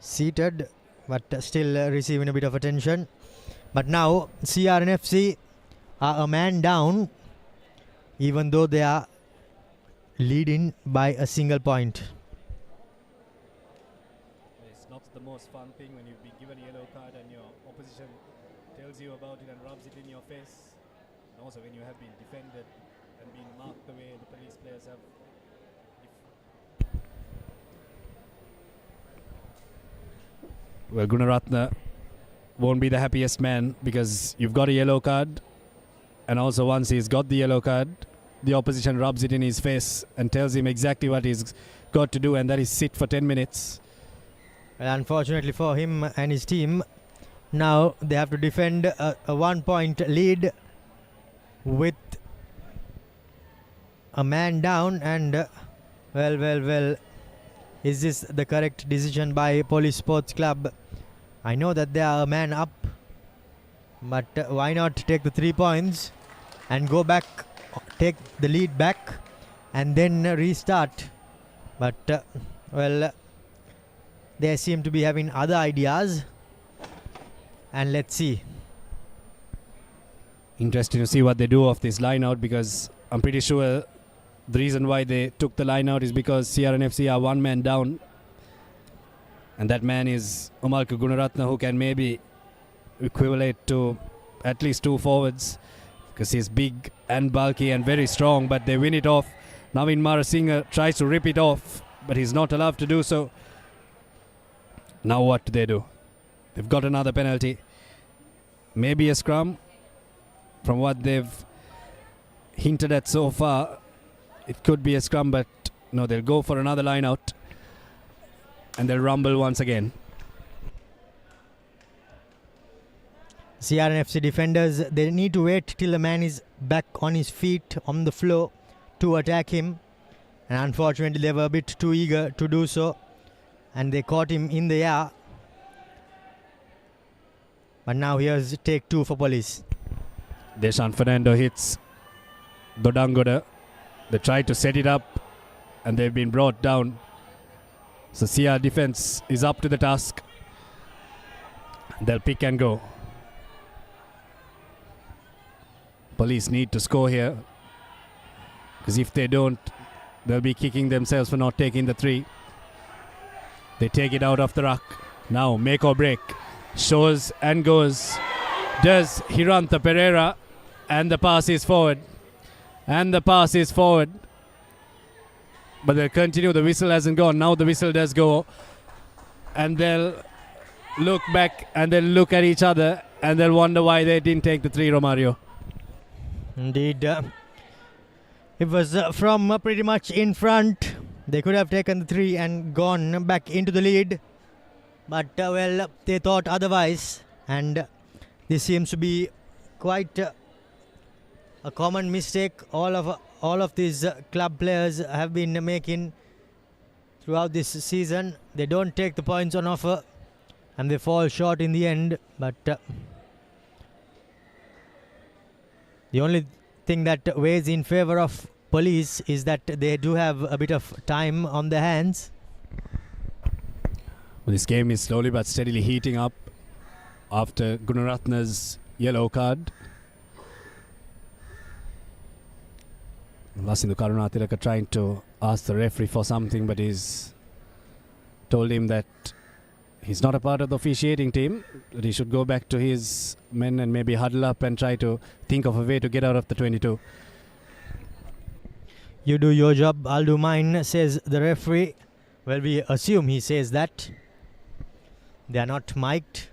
seated but still receiving a bit of attention. But now CRNFC are a man down, even though they are leading by a single point. It's not the most fun thing when you've been given a yellow card and your opposition tells you about it and rubs it in your face. And also when you have been defended and been marked the way the police players have. Well, Gunaratne won't be the happiest man because you've got a yellow card, and also once he's got the yellow card, the opposition rubs it in his face and tells him exactly what he's got to do, and that is sit for 10 minutes. Well, unfortunately for him and his team, now they have to defend a 1 point lead with a man down, and well, is this the correct decision by Police Sports Club? I know that they are a man up, but why not take the 3 points and go back, take the lead back and then restart? But they seem to be having other ideas, and let's see. Interesting to see what they do off this line out, because I'm pretty sure the reason why they took the line out is because CRNFC are one man down, and that man is Omalka Gunaratne, who can maybe equivalent to at least 2 forwards, because he's big and bulky and very strong, but they win it off. Navin Marasinghe tries to rip it off, but he's not allowed to do so. Now what do they do? They've got another penalty. Maybe a scrum. From what they've hinted at so far, it could be a scrum, but no, they'll go for another line out and they'll rumble once again. CRNFC defenders, they need to wait till the man is back on his feet on the floor to attack him, and unfortunately they were a bit too eager to do so and they caught him in the air. But now here's take 2 for Police. Deshan Fernando hits Dodangoda. They try to set it up and they've been brought down. So CR defense is up to the task. They'll pick and go. Police need to score here, because if they don't, they'll be kicking themselves for not taking the 3. They take it out of the ruck. Now make or break. Shows and goes. Does Hirantha Pereira, and the pass is forward. And the pass is forward. But they'll continue. The whistle hasn't gone. Now the whistle does go. And they'll look back and they'll look at each other and they'll wonder why they didn't take the 3, Romario. Indeed. It was from pretty much in front. They could have taken the 3 and gone back into the lead. But they thought otherwise. And this seems to be quite a common mistake all of these club players have been making throughout this season. They don't take the points on offer and they fall short in the end. But the only thing that weighs in favor of Police is that they do have a bit of time on their hands. Well, this game is slowly but steadily heating up after Gunaratne's yellow card. Lasindu Karunatilaka trying to ask the referee for something, but he's told him that he's not a part of the officiating team, that he should go back to his men and maybe huddle up and try to think of a way to get out of the 22. You do your job, I'll do mine, says the referee. Well, we assume he says that. They are not mic'd.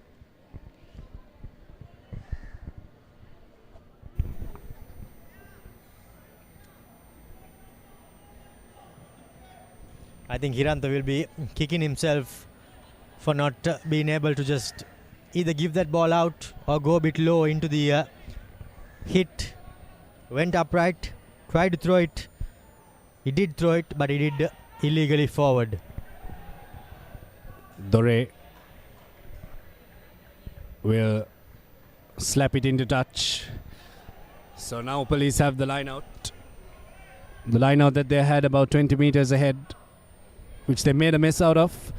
I think Hiranta will be kicking himself for not being able to just either give that ball out or go a bit low into the hit. Went upright, tried to throw it. He did throw it, but he did illegally forward. Dore will slap it into touch. So now police have the line out. The line out that they had about 20 meters ahead, which they made a mess out of.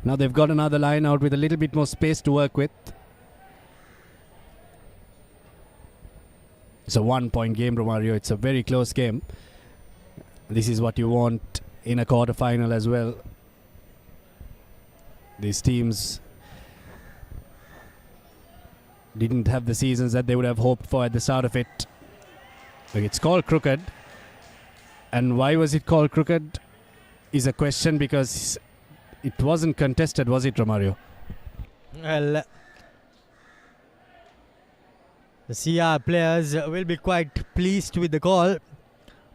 Now they've got another line out with a little bit more space to work with. It's a 1-point game, Romario. It's a very close game. This is what you want in a quarter-final as well. These teams didn't have the seasons that they would have hoped for at the start of it. It's called crooked. And why was it called crooked is a question, because it wasn't contested, was it, Romario? Well, the CR players will be quite pleased with the call,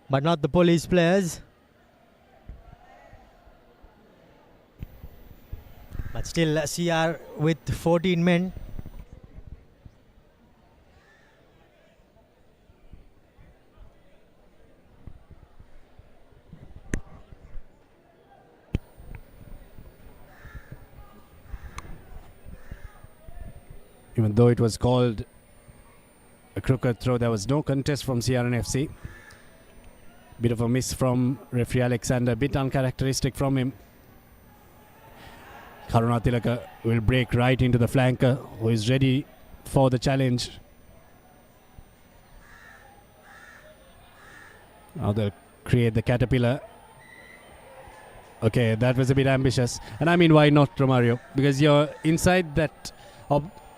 but not the police players. But still, CR with 14 men. Even though it was called a crooked throw, there was no contest from CRNFC. Bit of a miss from referee Alexander, bit uncharacteristic from him. Karunatilaka will break right into the flanker, who is ready for the challenge. Now they'll create the caterpillar. Okay, that was a bit ambitious. And I mean, why not, Romario? Because you're inside that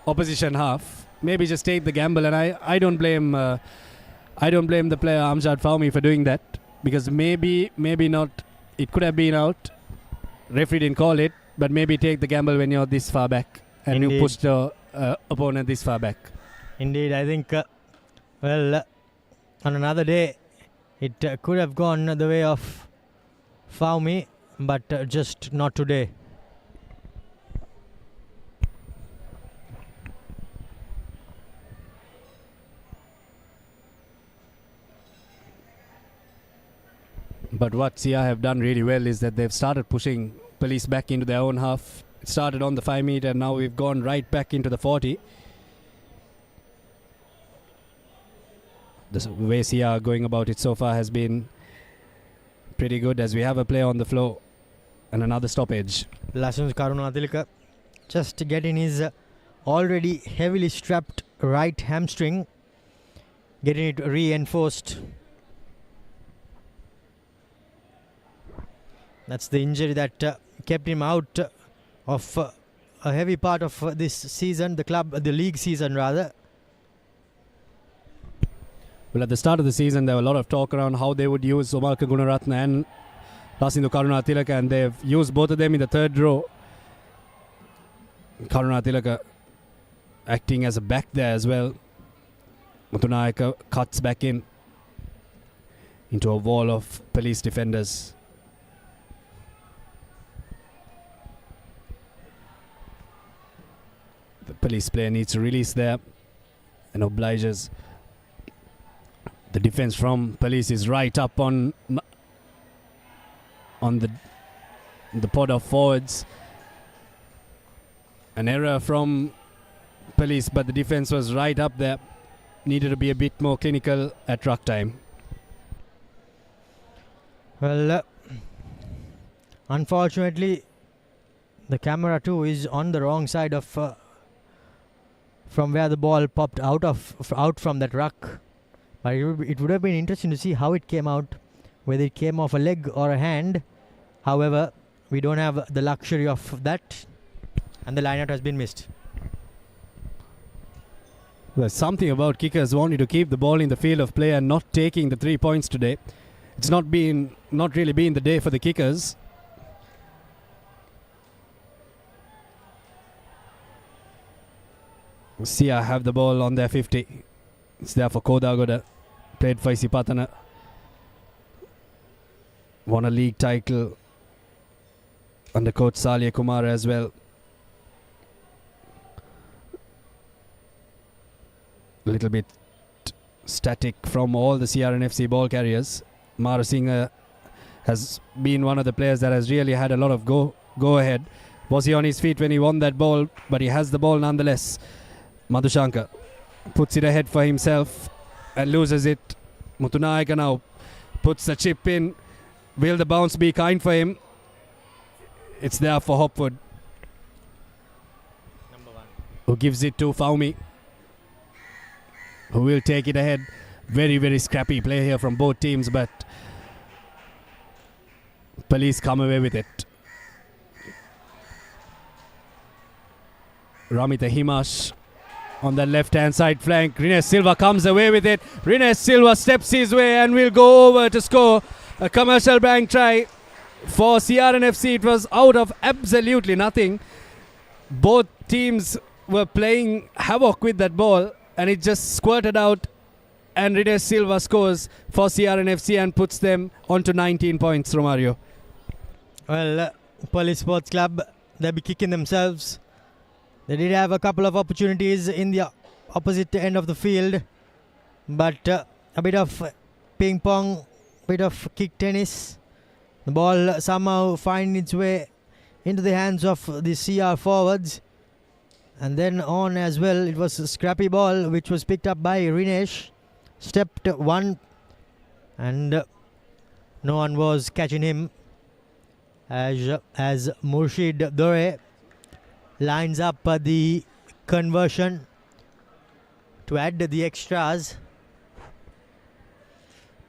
opposition half. Maybe just take the gamble, and I don't blame the player Amjad Fahmy for doing that, because maybe not, it could have been out. Referee didn't call it, but maybe take the gamble when you're this far back and Indeed. you push the opponent this far back. Indeed, I think, on another day, it could have gone the way of Fahmy, but just not today. But what CR have done really well is that they've started pushing police back into their own half. It started on the 5 meter, and now we've gone right back into the 40. The way CR going about it so far has been pretty good, as we have a player on the floor and another stoppage. Lasons Karunatilaka just getting his already heavily strapped right hamstring, getting it reinforced. That's the injury that kept him out of a heavy part of this season, the league season rather. Well, at the start of the season, there were a lot of talk around how they would use Somalka Gunaratne and Lasindu Karunatilaka, and they've used both of them in the third row. Karunatilaka acting as a back there as well. Mutunayaka cuts back into a wall of police defenders. The police player needs to release there and obliges. The defense from police is right up on the pod of forwards. An error from police, but the defense was right up there. Needed to be a bit more clinical at ruck time. Well, unfortunately, the camera too is on the wrong side of from where the ball popped out from that ruck. But it would have been interesting to see how it came out, whether it came off a leg or a hand. However, we don't have the luxury of that, and the lineout has been missed. There's something about kickers wanting to keep the ball in the field of play and not taking the 3 points today. It's not really been the day for the kickers. Sia have the ball on their 50. It's there for Kodagoda. Played for Isipatana. Won a league title under coach Salya Kumar as well. A little bit static from all the CRNFC ball carriers. Mara Singh has been one of the players that has really had a lot of go ahead. Was he on his feet when he won that ball? But he has the ball nonetheless. Madhushankar puts it ahead for himself and loses it. Mutunayaka now puts the chip in. Will the bounce be kind for him? It's there for Hopwood, who gives it to Faumi, who will take it ahead. Very, very scrappy play here from both teams, but Police come away with it. Ramita Himash on the left-hand side flank. Rines Silva comes away with it. Rines Silva steps his way and will go over to score a Commercial Bank try for CRNFC. It was out of absolutely nothing. Both teams were playing havoc with that ball and it just squirted out, and Rines Silva scores for CRNFC and puts them onto 19 points, Romario. Well, Police Sports Club, they'll be kicking themselves. They did have a couple of opportunities in the opposite end of the field, but a bit of ping pong, bit of kick tennis. The ball somehow finds its way into the hands of the CR forwards, and then on as well. It was a scrappy ball which was picked up by Rinesh. Stepped one, and no one was catching him as Murshid Dore lines up the conversion to add the extras.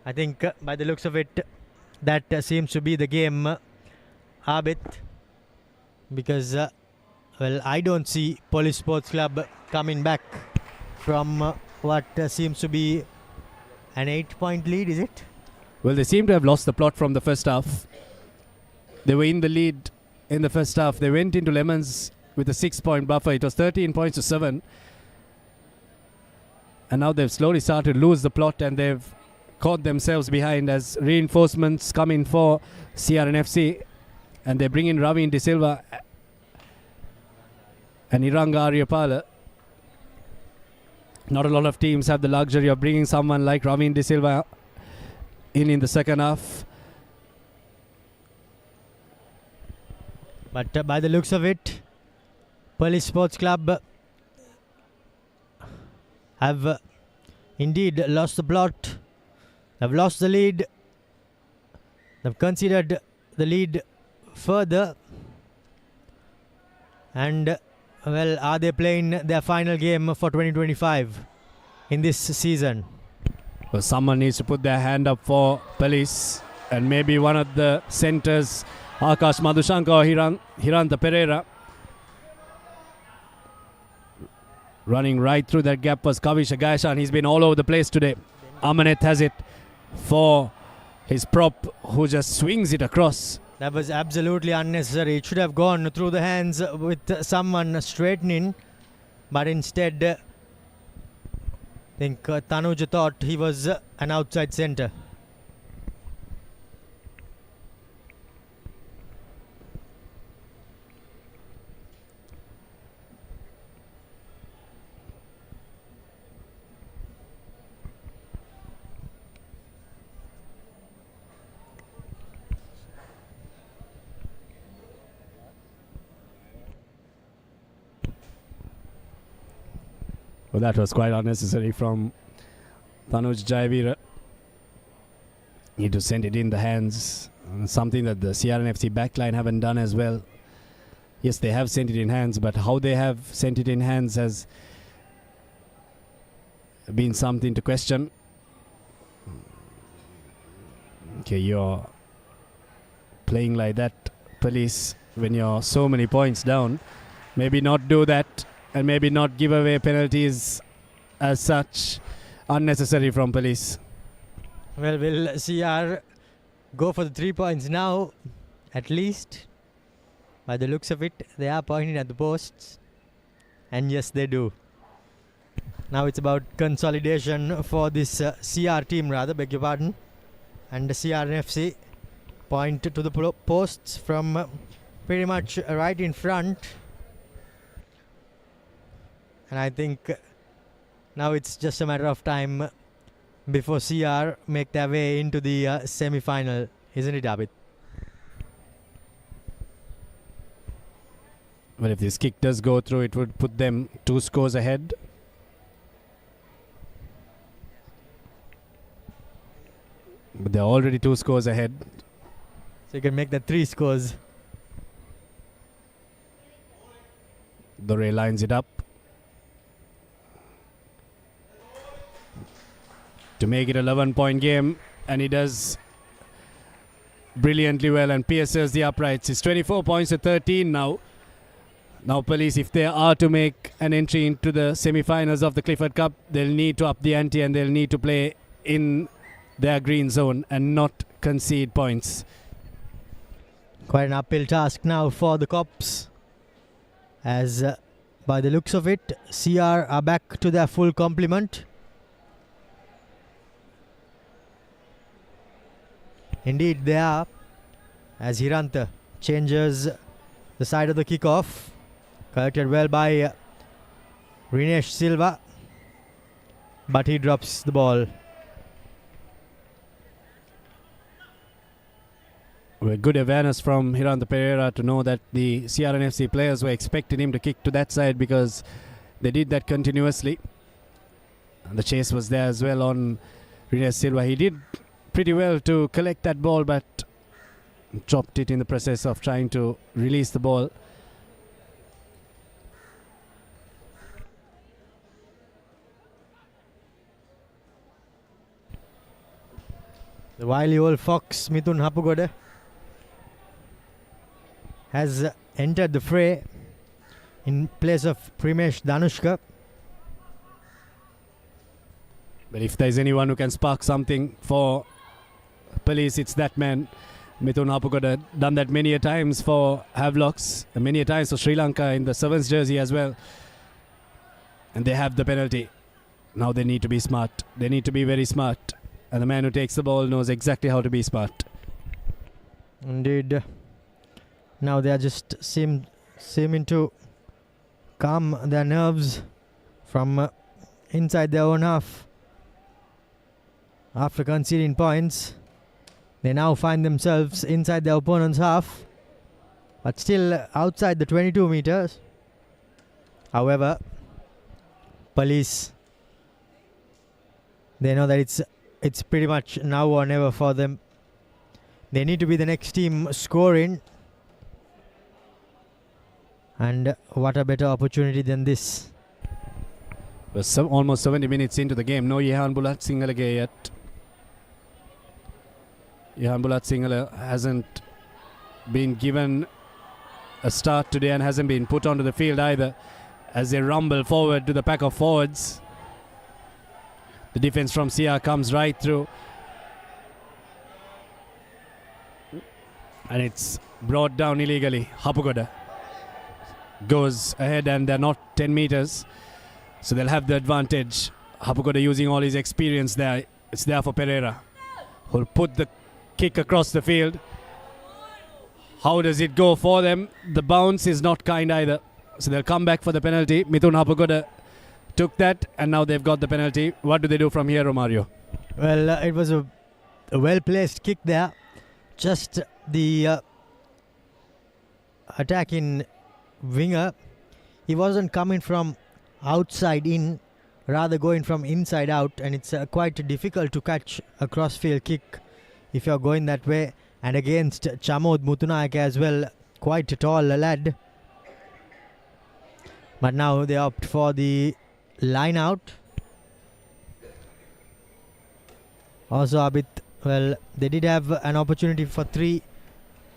I think by the looks of it, that seems to be the game, Abid, because well, I don't see Police Sports Club coming back from what seems to be an 8-point lead, is it? Well, they seem to have lost the plot from the first half. They were in the lead in the first half. They went into Lemons with a 6-point buffer. It was 13 points to 7. And now they've slowly started to lose the plot, and they've caught themselves behind as reinforcements come in for CRNFC. And they bring in Ravin De Silva and Iranga Aryapala. Not a lot of teams have the luxury of bringing someone like Ravin De Silva in the second half. But by the looks of it, Police Sports Club have indeed lost the plot. They've lost the lead. They've conceded the lead further. And well, are they playing their final game for 2025 in this season? Well, someone needs to put their hand up for Police, and maybe one of the centres, Akash Madhushankar or Hiranta Pereira. Running right through that gap was Kavish Gaishan. He's been all over the place today. Amanet has it for his prop, who just swings it across. That was absolutely unnecessary. It should have gone through the hands with someone straightening, but instead I think Tanuj thought he was an outside centre. Well, that was quite unnecessary from Tanuj Jayavira. Need to send it in the hands. Something that the CRNFC backline haven't done as well. Yes, they have sent it in hands, but how they have sent it in hands has been something to question. Okay, you're playing like that, Police, when you're so many points down. Maybe not do that, and maybe not give away penalties as such. Unnecessary from Police. Well, will CR go for the 3 points now, at least? By the looks of it, they are pointing at the posts. And yes, they do. Now it's about consolidation for this CR team, rather, beg your pardon. And the CRNFC point to the posts from pretty much right in front. And I think now it's just a matter of time before CR make their way into the semi-final, isn't it, Abid? Well, if this kick does go through, it would put them 2 scores ahead. But they're already 2 scores ahead. So you can make that 3 scores. Dore lines it up to make it a 11-point game, and he does brilliantly well and pierces the uprights. It's 24 points to 13 now. Now Police, if they are to make an entry into the semi-finals of the Clifford Cup, they'll need to up the ante and they'll need to play in their green zone and not concede points. Quite an uphill task now for the Cops, as by the looks of it, CR are back to their full complement. Indeed they are, as Hiranta changes the side of the kickoff. Collected well by Rinesh Silva, but he drops the ball. With good awareness from Hiranta Pereira to know that the CRNFC players were expecting him to kick to that side, because they did that continuously. And the chase was there as well on Rinesh Silva. He did pretty well to collect that ball, but dropped it in the process of trying to release the ball. The wily old fox Mithun Hapugoda has entered the fray in place of Primesh Danushka. But if there's anyone who can spark something for Police, it's that man. Mithun Hapugoda done that many a times for Havelocks, and many a times for Sri Lanka in the Sevens jersey as well. And they have the penalty. Now they need to be smart. They need to be very smart. And the man who takes the ball knows exactly how to be smart. Indeed. Now they are just seeming to calm their nerves from inside their own half. After conceding points, they now find themselves inside their opponent's half, but still outside the 22 meters. However, Police, they know that it's pretty much now or never for them. They need to be the next team scoring, and what a better opportunity than this. We're almost 70 minutes into the game. No Yehan Bulat Sinhala yet. Yehan Bulat Sinhala hasn't been given a start today and hasn't been put onto the field either, as they rumble forward to the pack of forwards. The defense from CR comes right through, and it's brought down illegally. Hapugoda goes ahead, and they're not 10 meters, so they'll have the advantage. Hapugoda using all his experience there. It's there for Pereira, who'll put the kick across the field. How does it go for them? The bounce is not kind either, so they'll come back for the penalty. Mithun Hapugoda took that, and now they've got the penalty. What do they do from here, Romario? Well, it was a well-placed kick there. Just the attacking winger, he wasn't coming from outside in, rather going from inside out, and it's quite difficult to catch a cross-field kick if you're going that way. And against Chamod Mutunayaka as well, quite a tall lad. But now they opt for the line out. Also, Abid, well, they did have an opportunity for 3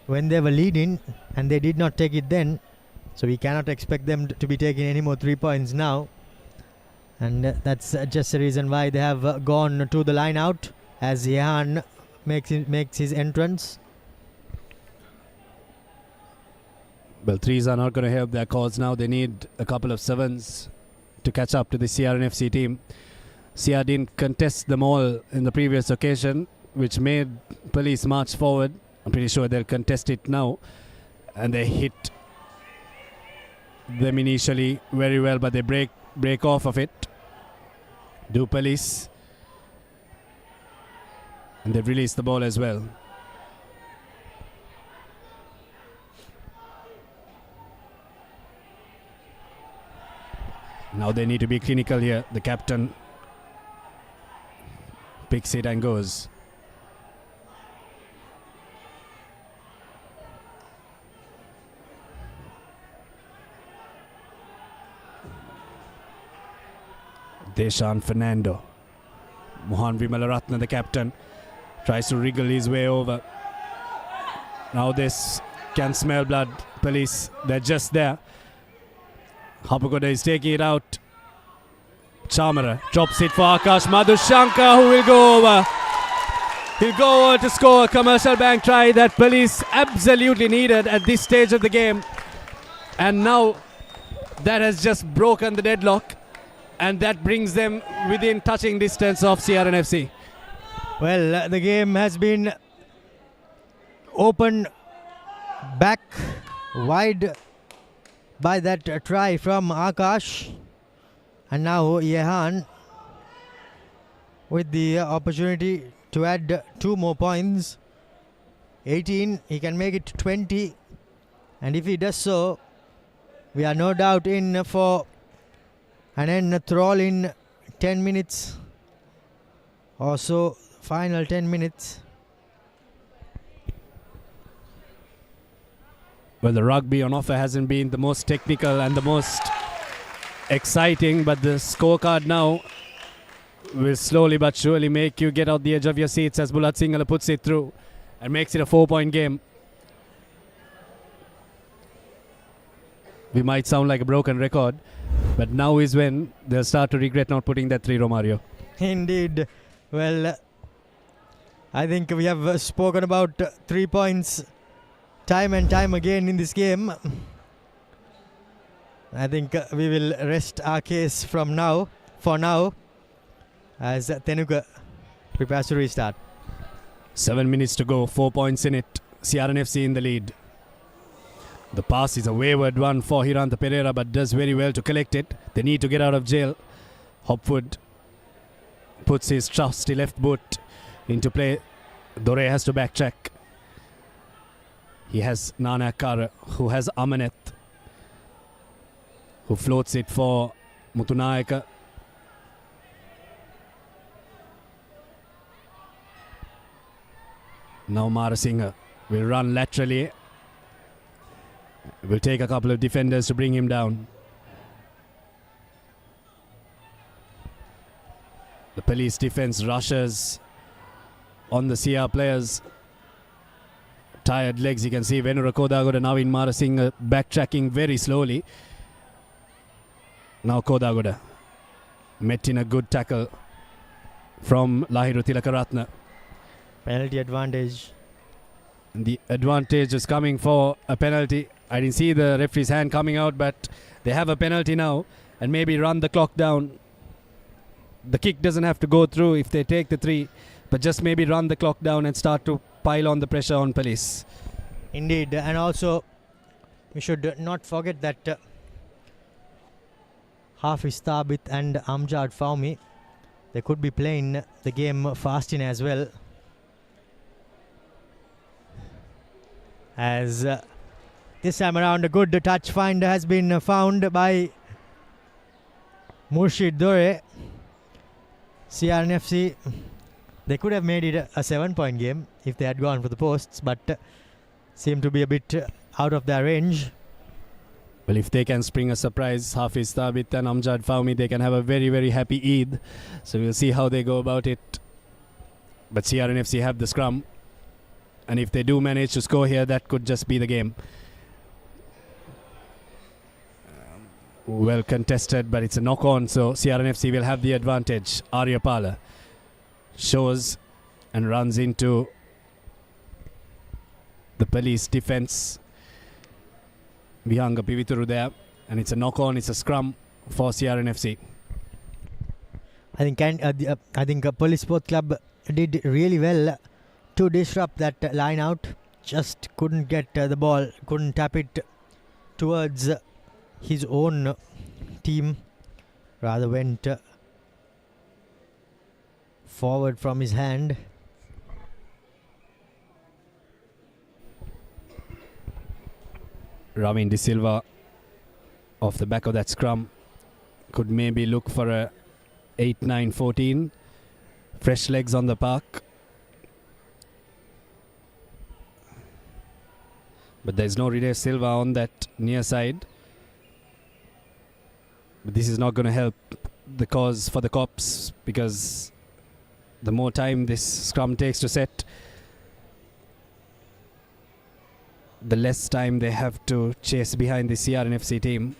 when they were leading, and they did not take it then. So we cannot expect them to be taking any more 3 points now. And that's just the reason why they have gone to the line out, as Yehan makes his entrance. Well, threes are not going to help their cause now. They need a couple of sevens to catch up to the CRNFC team. CR didn't contest them all in the previous occasion, which made Police march forward. I'm pretty sure they'll contest it now. And they hit them initially very well, but they break off of it. Do Police. And they've released the ball as well. Now they need to be clinical here. The captain picks it and goes. Deshan Fernando. Mohan Vimalaratna, the captain, tries to wriggle his way over. Now this can smell blood. Police, they're just there. Hapagoda is taking it out. Chamara drops it for Akash Madhushankar, who will go over. He'll go over to score a Commercial Bank try that Police absolutely needed at this stage of the game. And now that has just broken the deadlock, and that brings them within touching distance of CRNFC. Well, the game has been opened back wide by that try from Akash. And now Yehan with the opportunity to add 2 more points. 18, he can make it 20. And if he does so, we are no doubt in for an end thrall in 10 minutes or so, final 10 minutes. Well, the rugby on offer hasn't been the most technical and the most exciting, but the scorecard now will slowly but surely make you get out the edge of your seats as Bulat Singhal puts it through and makes it a 4-point game. We might sound like a broken record, but now is when they'll start to regret not putting that 3, Romario. Indeed. Well, I think we have spoken about 3 points time and time again in this game. I think we will rest our case for now, as Tenuka prepares to restart. 7 minutes to go, 4 points in it. CRNFC in the lead. The pass is a wayward one for Hiranta Pereira, but does very well to collect it. They need to get out of jail. Hopwood puts his trusty left boot into play. Dore has to backtrack. He has Nana Kara, who has Amanet, who floats it for Mutunayaka. Now Marasinghe will run laterally. Will take a couple of defenders to bring him down. The Police defense rushes on the CR players. Tired legs, you can see Venura Kodagoda now in Marasinghe backtracking very slowly. Now Kodagoda met in a good tackle from Lahiru Tilakaratna. Penalty advantage. And the advantage is coming for a penalty. I didn't see the referee's hand coming out, but they have a penalty now and maybe run the clock down. The kick doesn't have to go through if they take the 3, but just maybe run the clock down and start to pile on the pressure on Police. Indeed, and also we should not forget that Hafiz Thabit and Amjad Fahmy, they could be playing the game fast in as well. As this time around a good touch find has been found by Murshid Dore. CRNFC, they could have made it a 7-point game if they had gone for the posts, but seem to be a bit out of their range. Well, if they can spring a surprise, Hafiz Thabit and Amjad Fahmy, they can have a very, very happy Eid. So we'll see how they go about it. But CRNFC have the scrum. And if they do manage to score here, that could just be the game. Well contested, but it's a knock-on, so CRNFC will have the advantage. Aryapala shows and runs into the Police defense. Vihanga Pivituru there, and it's a knock-on, it's a scrum for CRNFC. I think Police Sports Club did really well to disrupt that line out. Just couldn't get the ball, couldn't tap it towards his own team. Rather went forward from his hand. Ravin De Silva off the back of that scrum could maybe look for a 8-9-14. Fresh legs on the park. But there's no Ride Silva on that near side. But this is not going to help the cause for the cops, because the more time this scrum takes to set, the less time they have to chase behind the CRNFC team.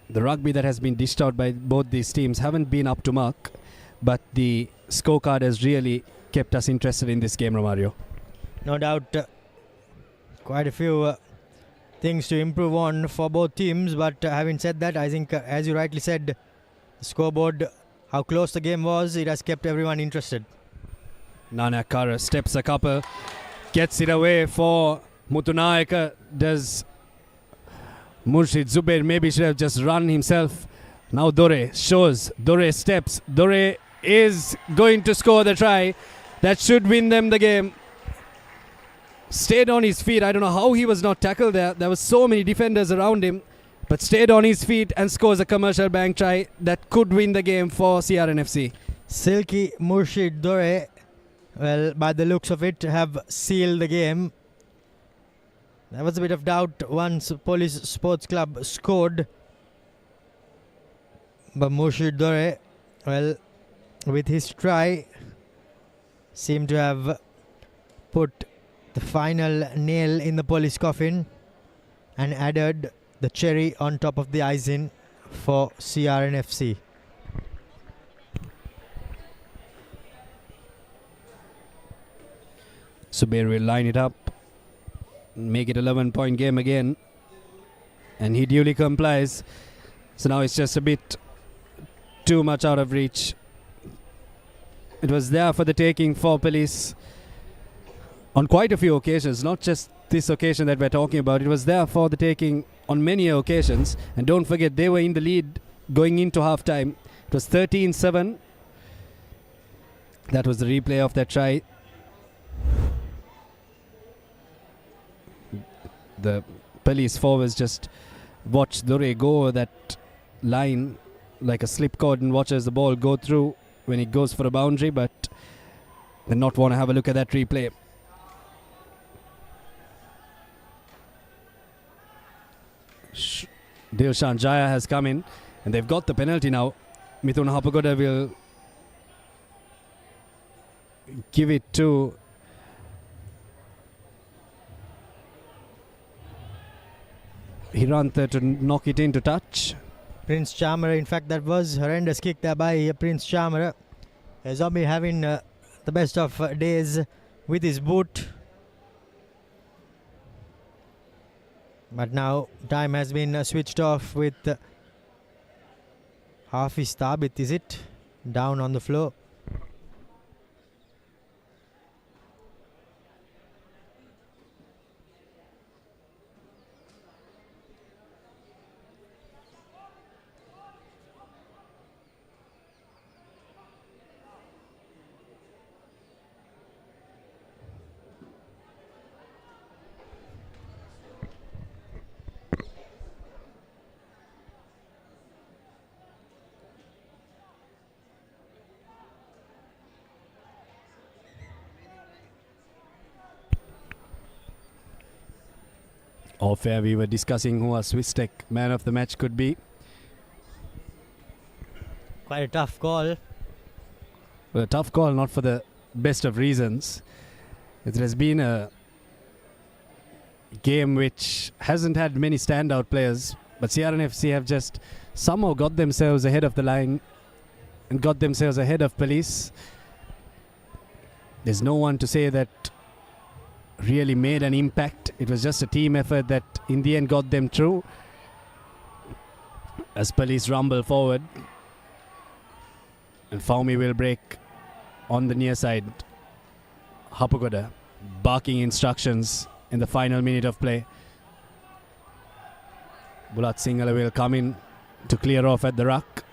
The rugby that has been dished out by both these teams haven't been up to mark, but the scorecard has really kept us interested in this game, Romario. No doubt, quite a few things to improve on for both teams, but having said that, I think as you rightly said, the scoreboard, how close the game was, it has kept everyone interested. Nana Kara steps a couple, gets it away for Mutunayaka. Does Murshid Zubair maybe should have just run himself. Now Dore shows, Dore steps, Dore is going to score the try that should win them the game. Stayed on his feet. I don't know how he was not tackled there. There were so many defenders around him, but stayed on his feet and scores a commercial bank try that could win the game for CRNFC. Silky Murshid Dore, well, by the looks of it, have sealed the game. There was a bit of doubt once Police Sports Club scored, but Murshid Dore, well, with his try, seemed to have put the final nail in the police coffin and added the cherry on top of the icing for CRNFC. Zubair will line it up, make it 11-point game again, and he duly complies. So now it's just a bit too much out of reach. It was there for the taking for police on quite a few occasions, not just this occasion that we're talking about. It was there for the taking on many occasions. And don't forget, they were in the lead going into half-time. It was 13-7. That was the replay of that try. The police forwards just watched Dore go over that line like a slipcord and watches the ball go through when it goes for a boundary, but they not want to have a look at that replay. Dilshan Jaya has come in and they've got the penalty now. Mithun Hapagoda will give it to Hirantha to knock it into touch. Prince Chamara, in fact, that was horrendous kick there by Prince Chamara. Zombie having the best of days with his boot. But now time has been switched off with Hafiz Thabit, is it? Down on the floor. Off air, we were discussing who our Swiss Tech man of the match could be. Quite a tough call. Well, a tough call, not for the best of reasons. It has been a game which hasn't had many standout players, but CRNFC have just somehow got themselves ahead of the line and got themselves ahead of police. There's no one to say that really made an impact. It was just a team effort that in the end got them through. As police rumble forward, and Faumi will break on the near side. Hapugoda barking instructions in the final minute of play. Bulat Singhala will come in to clear off at the ruck,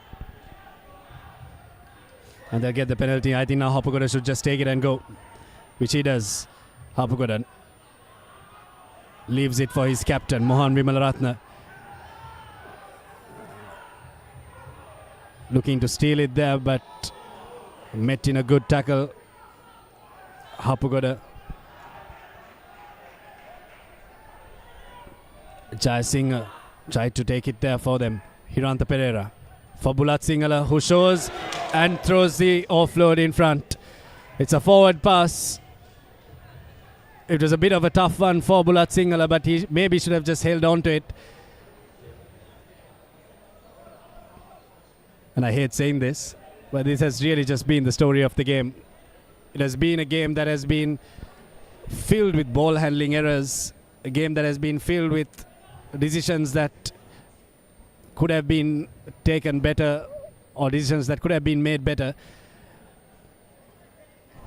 and they'll get the penalty. I think now Hapugoda should just take it and go, which he does. Hapugoda leaves it for his captain, Mohan Vimalaratne. Looking to steal it there, but met in a good tackle. Hapugoda. Jai Singh tried to take it there for them. Hiranta Pereira for Bulat Singhala, who shows and throws the offload in front. It's a forward pass. It was a bit of a tough one for Bulat Singhala, but he maybe should have just held on to it. And I hate saying this, but this has really just been the story of the game. It has been a game that has been filled with ball handling errors, a game that has been filled with decisions that could have been taken better, or decisions that could have been made better.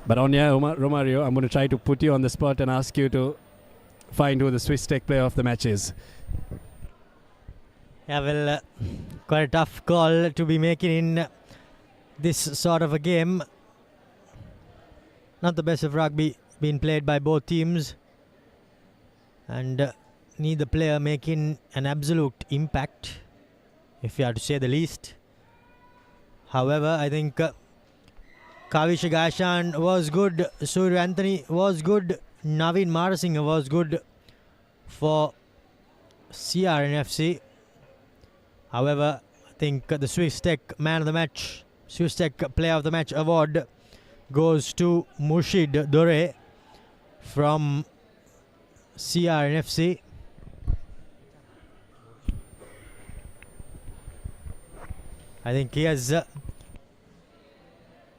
But Onya Romario, I'm going to try to put you on the spot and ask you to find who the Swiss Tech player of the match is. Yeah, well, quite a tough call to be making in this sort of a game. Not the best of rugby being played by both teams, and neither player making an absolute impact, if you have to say the least. However, I think Kavisha Gashan was good, Surya Anthony was good, Naveen Marasinghe was good for CRNFC. However, I think the Swiss Tech Man of the Match, Swiss Tech Player of the Match award goes to Murshid Dore from CRNFC. I think he has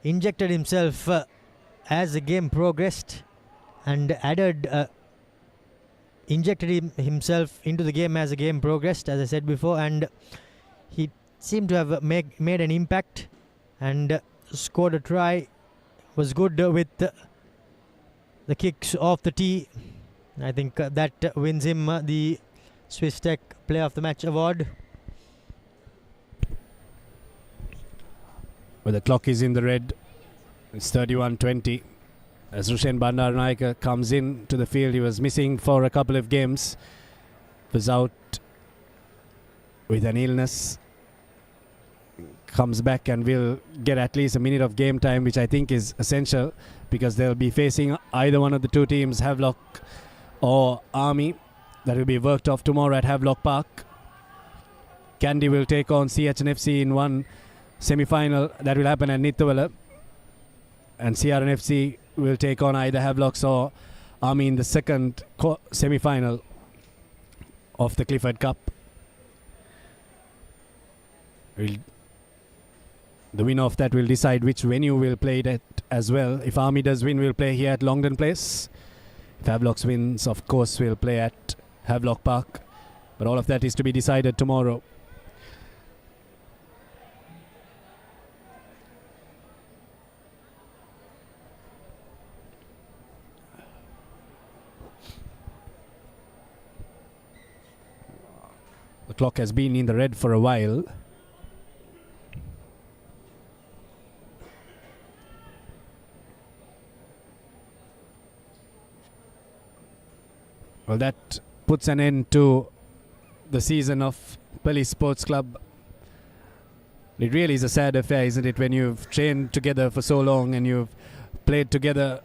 injected himself as the game progressed, and injected himself into the game as the game progressed, as I said before, and he seemed to have made an impact and scored a try. Was good with the kicks off the tee. I think that wins him the Swiss Tech Player of the Match award. Well, the clock is in the red. It's 31-20. As Rushen Bandaranaike comes in to the field, he was missing for a couple of games. Was out with an illness. Comes back and will get at least a minute of game time, which I think is essential, because they'll be facing either one of the two teams, Havelock or Army. That will be worked off tomorrow at Havelock Park. Kandy will take on CHNFC in one semi-final. That will happen at Nithawala. And CRNFC will take on either Havelocks or Army in the second semi-final of the Clifford Cup. The winner of that will decide which venue we'll play it at as well. If Army does win, we'll play here at Longdon Place. If Havelocks wins, of course, we'll play at Havelock Park. But all of that is to be decided tomorrow. The clock has been in the red for a while. Well, that puts an end to the season of Police Sports Club. It really is a sad affair, isn't it, when you've trained together for so long and you've played together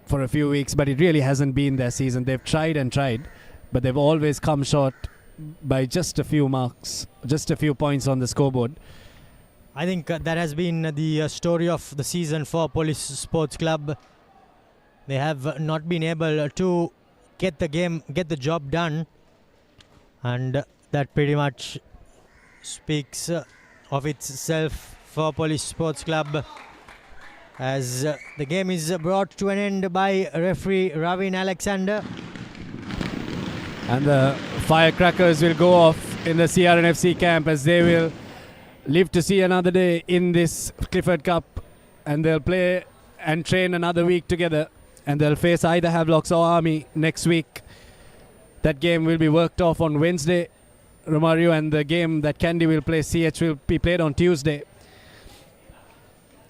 for a few weeks, but it really hasn't been their season. They've tried and tried, but they've always come short by just a few marks, just a few points on the scoreboard. I think that has been the story of the season for Police Sports Club. They have not been able to get the job done, and that pretty much speaks of itself for Police Sports Club. as the game is brought to an end by referee Ravin Alexander. And the firecrackers will go off in the CRNFC camp as they will live to see another day in this Clifford Cup, and they'll play and train another week together, and they'll face either Havelocks or Army next week. That game will be worked off on Wednesday, Romario, and the game that Candy will play, CH, will be played on Tuesday.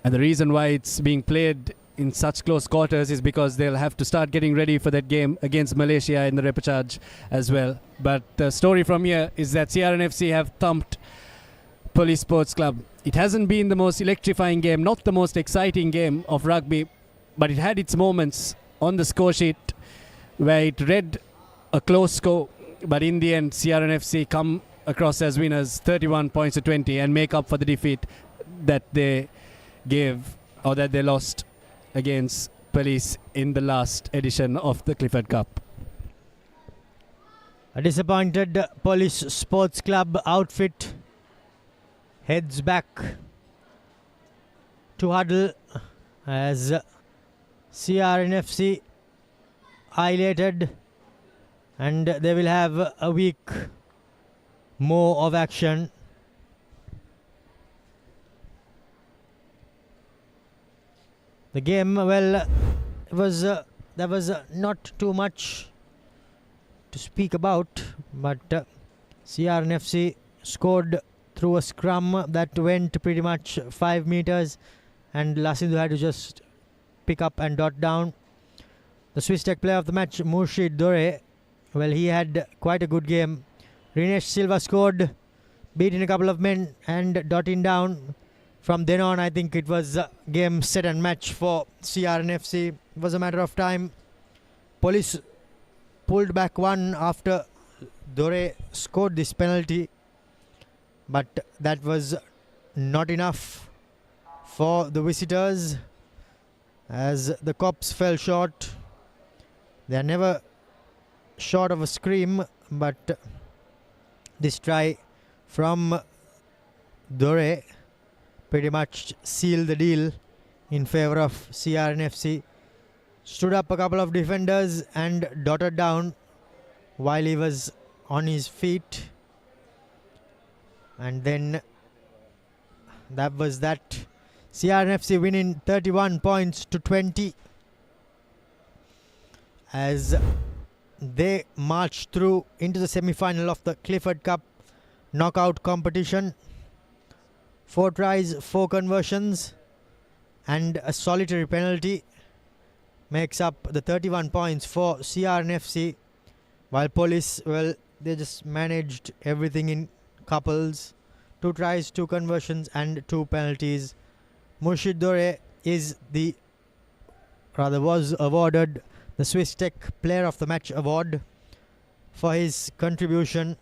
And the reason why it's being played in such close quarters is because they'll have to start getting ready for that game against Malaysia in the repechage as well. But the story from here is that CRNFC have thumped Police Sports Club. It hasn't been the most electrifying game, not the most exciting game of rugby, but it had its moments on the score sheet where it read a close score, but in the end CRNFC come across as winners 31 points to 20 and make up for the defeat that they gave, or that they lost against Police in the last edition of the Clifford Cup. A disappointed Police Sports Club outfit heads back to huddle as CRNFC annihilated, and they will have a week more of action. The game, well, there was not too much to speak about, but CRNFC scored through a scrum that went pretty much 5 meters, and Lasindu had to just pick up and dot down. The Swiss Tech player of the match, Murshid Dore, well, he had quite a good game. Rinesh Silva scored, beating a couple of men and dotting down. From then on, I think it was game, set and match for CRNFC. It was a matter of time. Police pulled back one after Dore scored this penalty, but that was not enough for the visitors as the cops fell short. They are never short of a scream, but this try from Dore pretty much sealed the deal in favor of CRNFC. Stood up a couple of defenders and dotted down while he was on his feet, and then that was that. CRNFC winning 31 points to 20 as they marched through into the semi-final of the Clifford Cup knockout competition. 4 tries, 4 conversions and a solitary penalty makes up the 31 points for CRNFC, while Police, well, they just managed everything in couples. 2 tries, 2 conversions and 2 penalties. Murshid Dore was awarded the Swiss Tech Player of the Match award for his contribution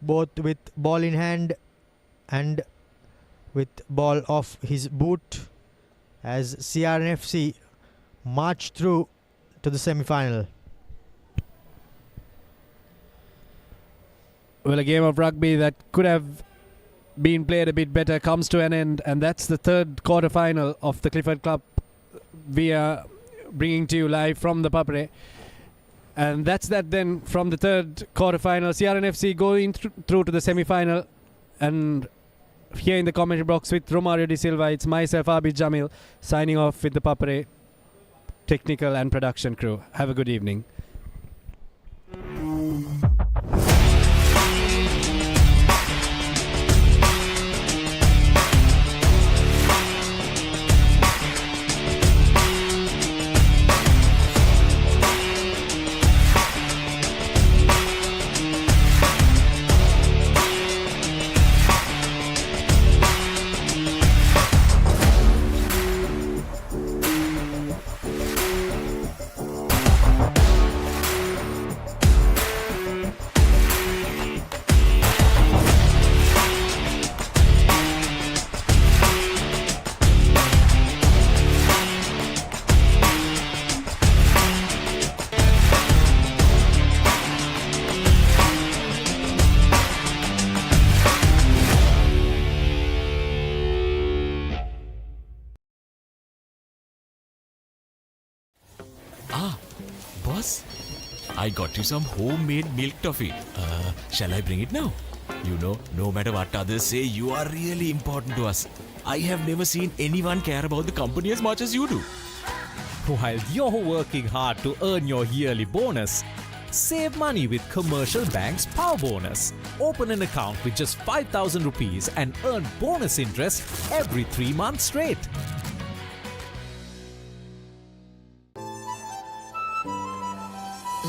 both with ball in hand and with ball off his boot as CRNFC marched through to the semi-final. Well, a game of rugby that could have been played a bit better comes to an end, and that's the third quarter-final of the Clifford Cup we are bringing to you live from the Papare. And that's that then from the third quarter-final. CRNFC going through to the semi-final, and here in the commentary box with Romario De Silva, it's myself, Abid Jamil, signing off with the Papare technical and production crew. Have a good evening. Boss, I got you some homemade milk toffee. Shall I bring it now? You know, no matter what others say, you are really important to us. I have never seen anyone care about the company as much as you do. While you're working hard to earn your yearly bonus, save money with Commercial Bank's Power Bonus. Open an account with just 5,000 rupees and earn bonus interest every 3 months straight.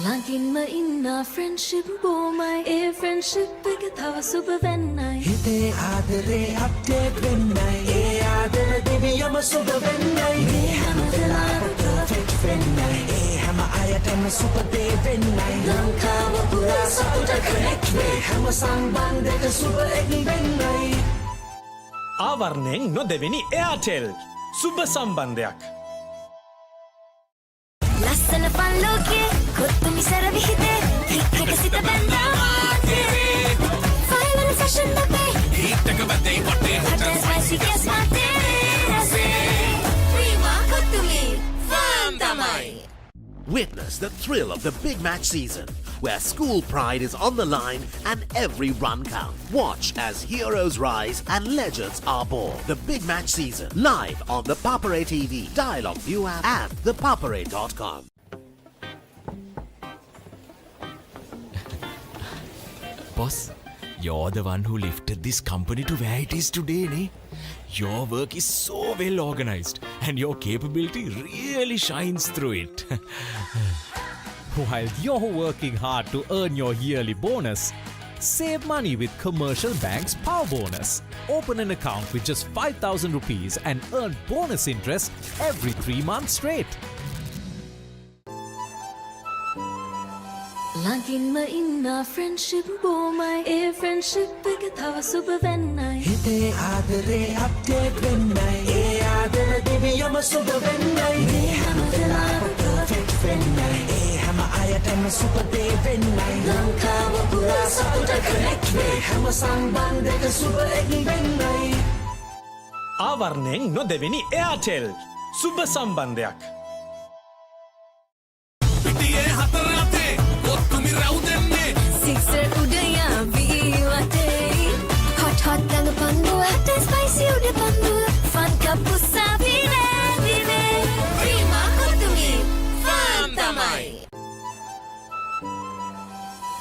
ළඟින්ම ඉන්න friendship බොමයි ඒ friendship එක තව සුබ වෙන්නයි හිතේ ආදරේ update වෙන්නයි ඒ ආදර දෙවියම සුබ වෙන්නයි මේ හැම වෙලාවෙම perfect වෙන්නයි ඒ හැම අයටම සුබ දේ වෙන්නයි ලංකාව පුරා සතුට connect වේ හැම සම්බන්ධයක සුබ එක් වෙන්නයි ආවරණයෙන් නොදෙවෙනි එයාටෙල් සුබ සම්බන්ධයක් ලස්සන පන් ලෝකේ කොත්තුමි සර විහිදේ හික්කට සිත බැඳා ෆයිනල් ෆැෂන් අපේ හිටක බදේ වටේ හොටල් ස්පයිසි ගෑස් මාතේ රසේ ප්‍රීමා කොත්තුමි ෆාම් තමයි Witness the thrill of the Big Match season, where school pride is on the line and every run counts. Watch as heroes rise and legends are born. The Big Match season, live on the Papare TV, Dialog ViU App and ThePapare.com. Boss, you're the one who lifted this company to where it is today, ne? Your work is so well organized and your capability really shines through it. While you're working hard to earn your yearly bonus, save money with Commercial Bank's Power Bonus. Open an account with just 5,000 rupees and earn bonus interest every 3 months straight. ළඟින්ම ඉන්න friendship බොමයි ඒ friendship එක තව සුබ වෙන්නයි හිතේ ආදරේ update වෙන්නයි ඒ ආදර දෙවියම සුබ වෙන්නයි මේ හැම වෙලාවෙම perfect වෙන්නයි ඒ හැම අයටම සුබ දේ වෙන්නයි ලංකාව පුරා සතුට connect වේ හැම සම්බන්ධයක සුබ එක් වෙන්නයි ආවරණයෙන් නොදෙවෙනි එයාටෙල් සුබ සම්බන්ධයක් Sixer udaya ViU App hot hot dang pandu hot and spicy uda pandu fun kapu savire vive prima kotumi fam tamai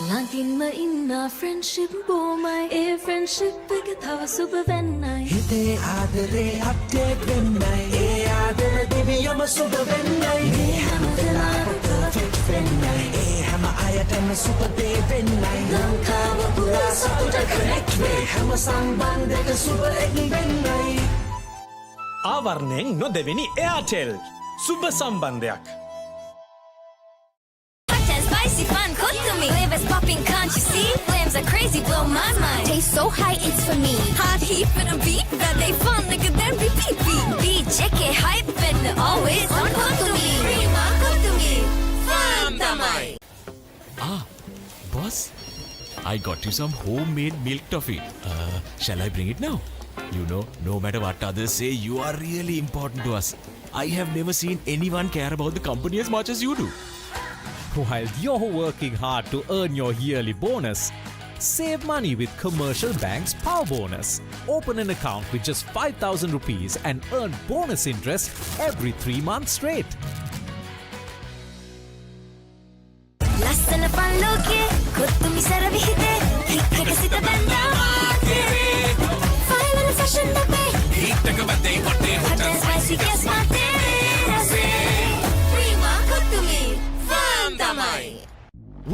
ළඟින්ම ඉන්න friendship බොමයි ඒ friendship එක තව සුබ වෙන්නයි හිතේ ආදරේ අප්ඩේට් වෙන්නයි ඒ ආදර දෙවියම සුබ වෙන්නයි මේ හැම වෙලාවෙම perfect වෙන්නයි ඒ හැම අයටම සුබ දේ වෙන්නයි ලංකාව පුරා සතුට connect වේ හැම සම්බන්ධයක සුබ එක් වෙන්නයි ආවරණයෙන් නොදෙවෙනි එයාටෙල් සුබ සම්බන්ධයක් Spicy fun, cook to me. Flavors popping, can't you see? Flames are crazy, blow my mind. Taste so high, it's for me. Hot heat for the beat, that they fun, nigga, then repeat beat. Beat, check it, hype, and always on cook to me. Prima, cook to me. Fam tamai. Boss, I got you some homemade milk toffee. Shall I bring it now? You know, no matter what others say, you are really important to us. I have never seen anyone care about the company as much as you do. While you're working hard to earn your yearly bonus, save money with Commercial Bank's Power Bonus. Open an account with just 5,000 rupees and earn bonus interest every 3 months straight. ලස්සන පන් ලෝකේ කොත්තුමි සර විහිදේ හික්කට සිත බැඳා final fashion අපේ හිටක බදේ වටේ හොටල් spicy ගෑස් මාතේ රසේ ප්‍රීමා කොත්තුමි ෆාම් තමයි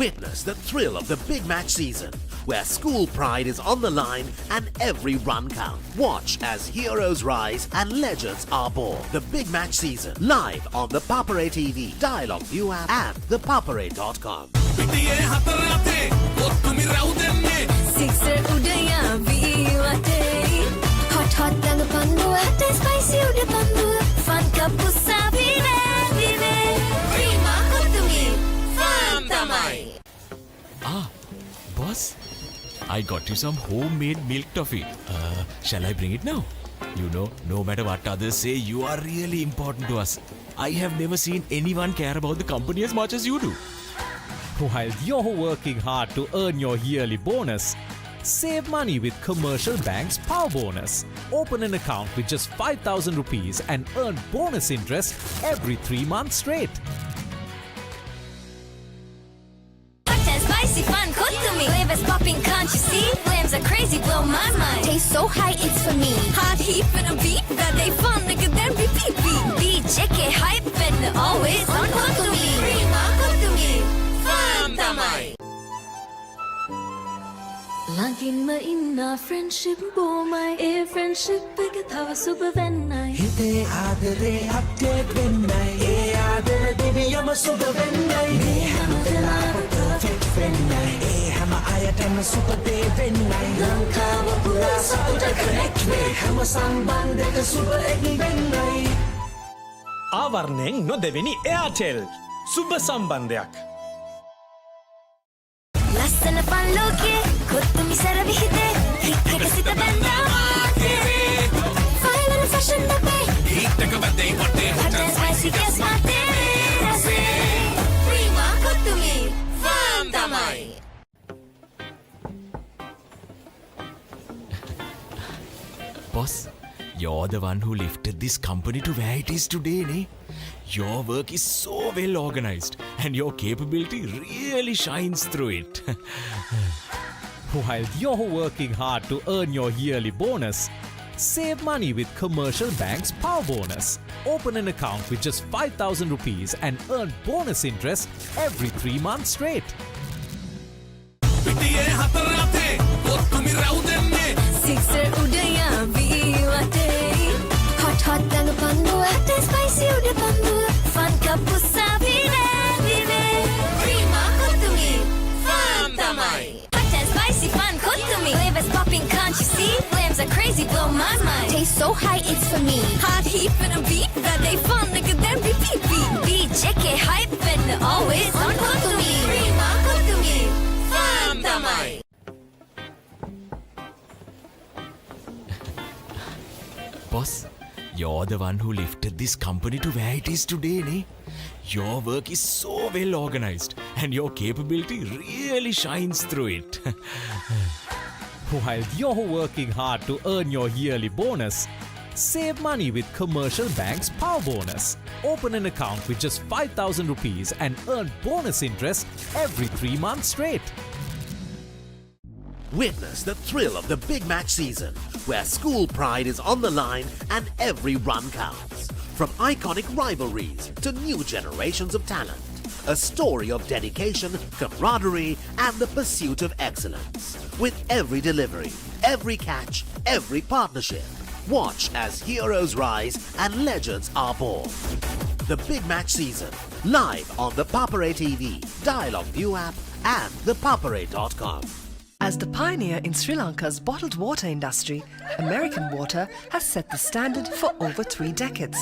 Witness the thrill of the Big Match season, where school pride is on the line and every run counts. Watch as heroes rise and legends are born. The Big Match season, live on the Papare TV, Dialog ViU App and ThePapare.com. Sixer udaya ViU App hot hot dang pandu hot and spicy uda pandu fun kapu savire vive prima kotumi fam tamai Boss, I got you some homemade milk toffee. Shall I bring it now? You know, no matter what others say, you are really important to us. I have never seen anyone care about the company as much as you do. While you're working hard to earn your yearly bonus, save money with Commercial Bank's Power Bonus. Open an account with just 5,000 rupees and earn bonus interest every 3 months straight. Hot and spicy fun, cook to me. Flavors popping, can't you see? Flames are crazy, blow my mind. Taste so high, it's for me. Hot heat for the beat, that they fun, nigga, then repeat. DTV hype and always on cook to me. Prima cook to me. Fun tamai. ළඟින්ම ඉන්න friendship බොමයි ඒ friendship එක තව සුබ වෙන්නයි හිතේ ආදරේ update වෙන්නයි ඒ ආදර දෙවියම සුබ වෙන්නයි මේ හැම වෙලාවෙම perfect වෙන්නයි ඒ හැම අයටම සුබ දේ වෙන්නයි ලංකාව පුරා සතුට connect වේ හැම සම්බන්ධයක සුබ එක් වෙන්නයි ආවරණයෙන් නොදෙවෙනි එයාටෙල් සුබ සම්බන්ධයක් ලස්සන පන් ලෝකේ කොත්තුමි සර විහිදේ ක්ලික් එක සිත බැඳා ෆයිනල් ෆැෂන් අපේ හීට් එක වැදේ වටේ hot and spicy guess මාතේ රසේ ප්‍රීමා කොත්තුමි ෆාම් තමයි Boss, you're the one who lifted this company to where it is today, ne? Your work is so well organized and your capability really shines through it. While you're working hard to earn your yearly bonus, save money with Commercial Bank's Power Bonus. Open an account with just 5,000 rupees and earn bonus interest every 3 months straight. Sixer udaya ViU App. Hot hot dang panduwa, hot and spicy uda panduwa. Fun cup usavire vive. Prima kottumi, fun tamai. Hot and spicy fun kottumi. Flavors popping, can't you see? Flames are crazy, blow my mind. Taste so high, it's for me. Hot heat for the beat, that they fun, nigga, then repeat. DTV hype and always on kottumi. Prima kottumi, fun tamai. Boss, you're the one who lifted this company to where it is today, ne? Your work is so well organized and your capability really shines through it. While you're working hard to earn your yearly bonus, save money with Commercial Bank's Power Bonus. Open an account with just 5,000 rupees and earn bonus interest every 3 months straight. Witness the thrill of the big match season, where school pride is on the line and every run counts. From iconic rivalries to new generations of talent, a story of dedication, camaraderie, and the pursuit of excellence. With every delivery, every catch, every partnership, watch as heroes rise and legends are born. The big match season, live on the Papare TV, Dialog ViU App, and ThePapare.com. As the pioneer in Sri Lanka's bottled water industry, American Water has set the standard for over 3 decades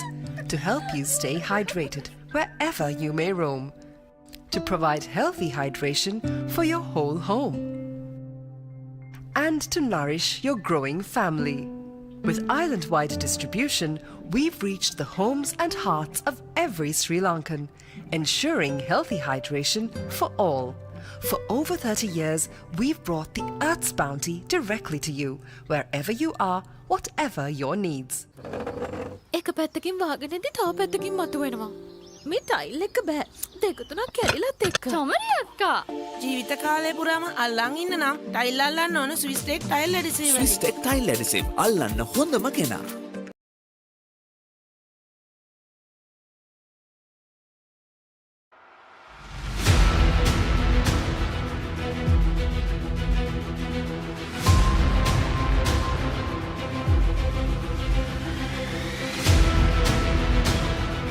to help you stay hydrated wherever you may roam, to provide healthy hydration for your whole home, and to nourish your growing family. With island-wide distribution, we've reached the homes and hearts of every Sri Lankan, ensuring healthy hydration for all. For over 30 years, we've brought the Earth's bounty directly to you, wherever you are, whatever your needs. එක පැත්තකින් වාගෙනදී තව පැත්තකින් මතුවෙනවා. මේ tile එක බෑ. දෙක තුනක් කැඩිලත් එක්ක. තමරි අක්කා. ජීවිත කාලය පුරාම අල්ලන් ඉන්න නම් ටයිල් අල්ලන්න ඕන Swiss tech tile adhesive. Swiss tech tile adhesive අල්ලන්න හොඳම කෙනා.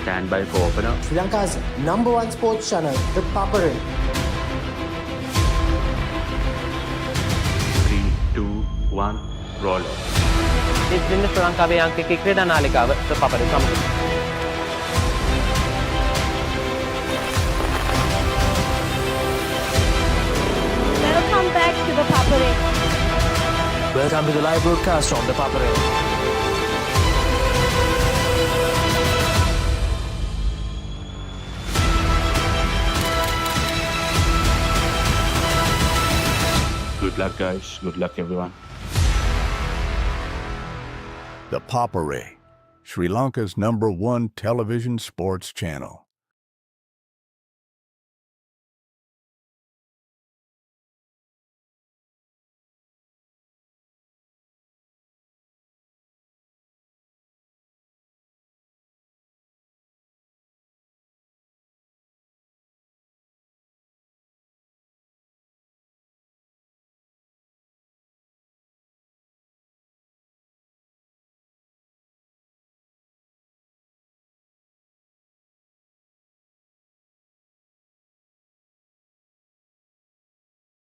Stand by for opener. Sri Lanka's #1 sports channel, ThePapare. 3, 2, 1, roll. ඉතින් ශ්‍රී ලංකාවේ අංකික ක්‍රීඩා නාලිකාව ThePapare සමග. Welcome back to ThePapare. Welcome to the live broadcast from the Papare. Good luck, guys. Good luck, everyone. The Papare, Sri Lanka's #1 television sports channel.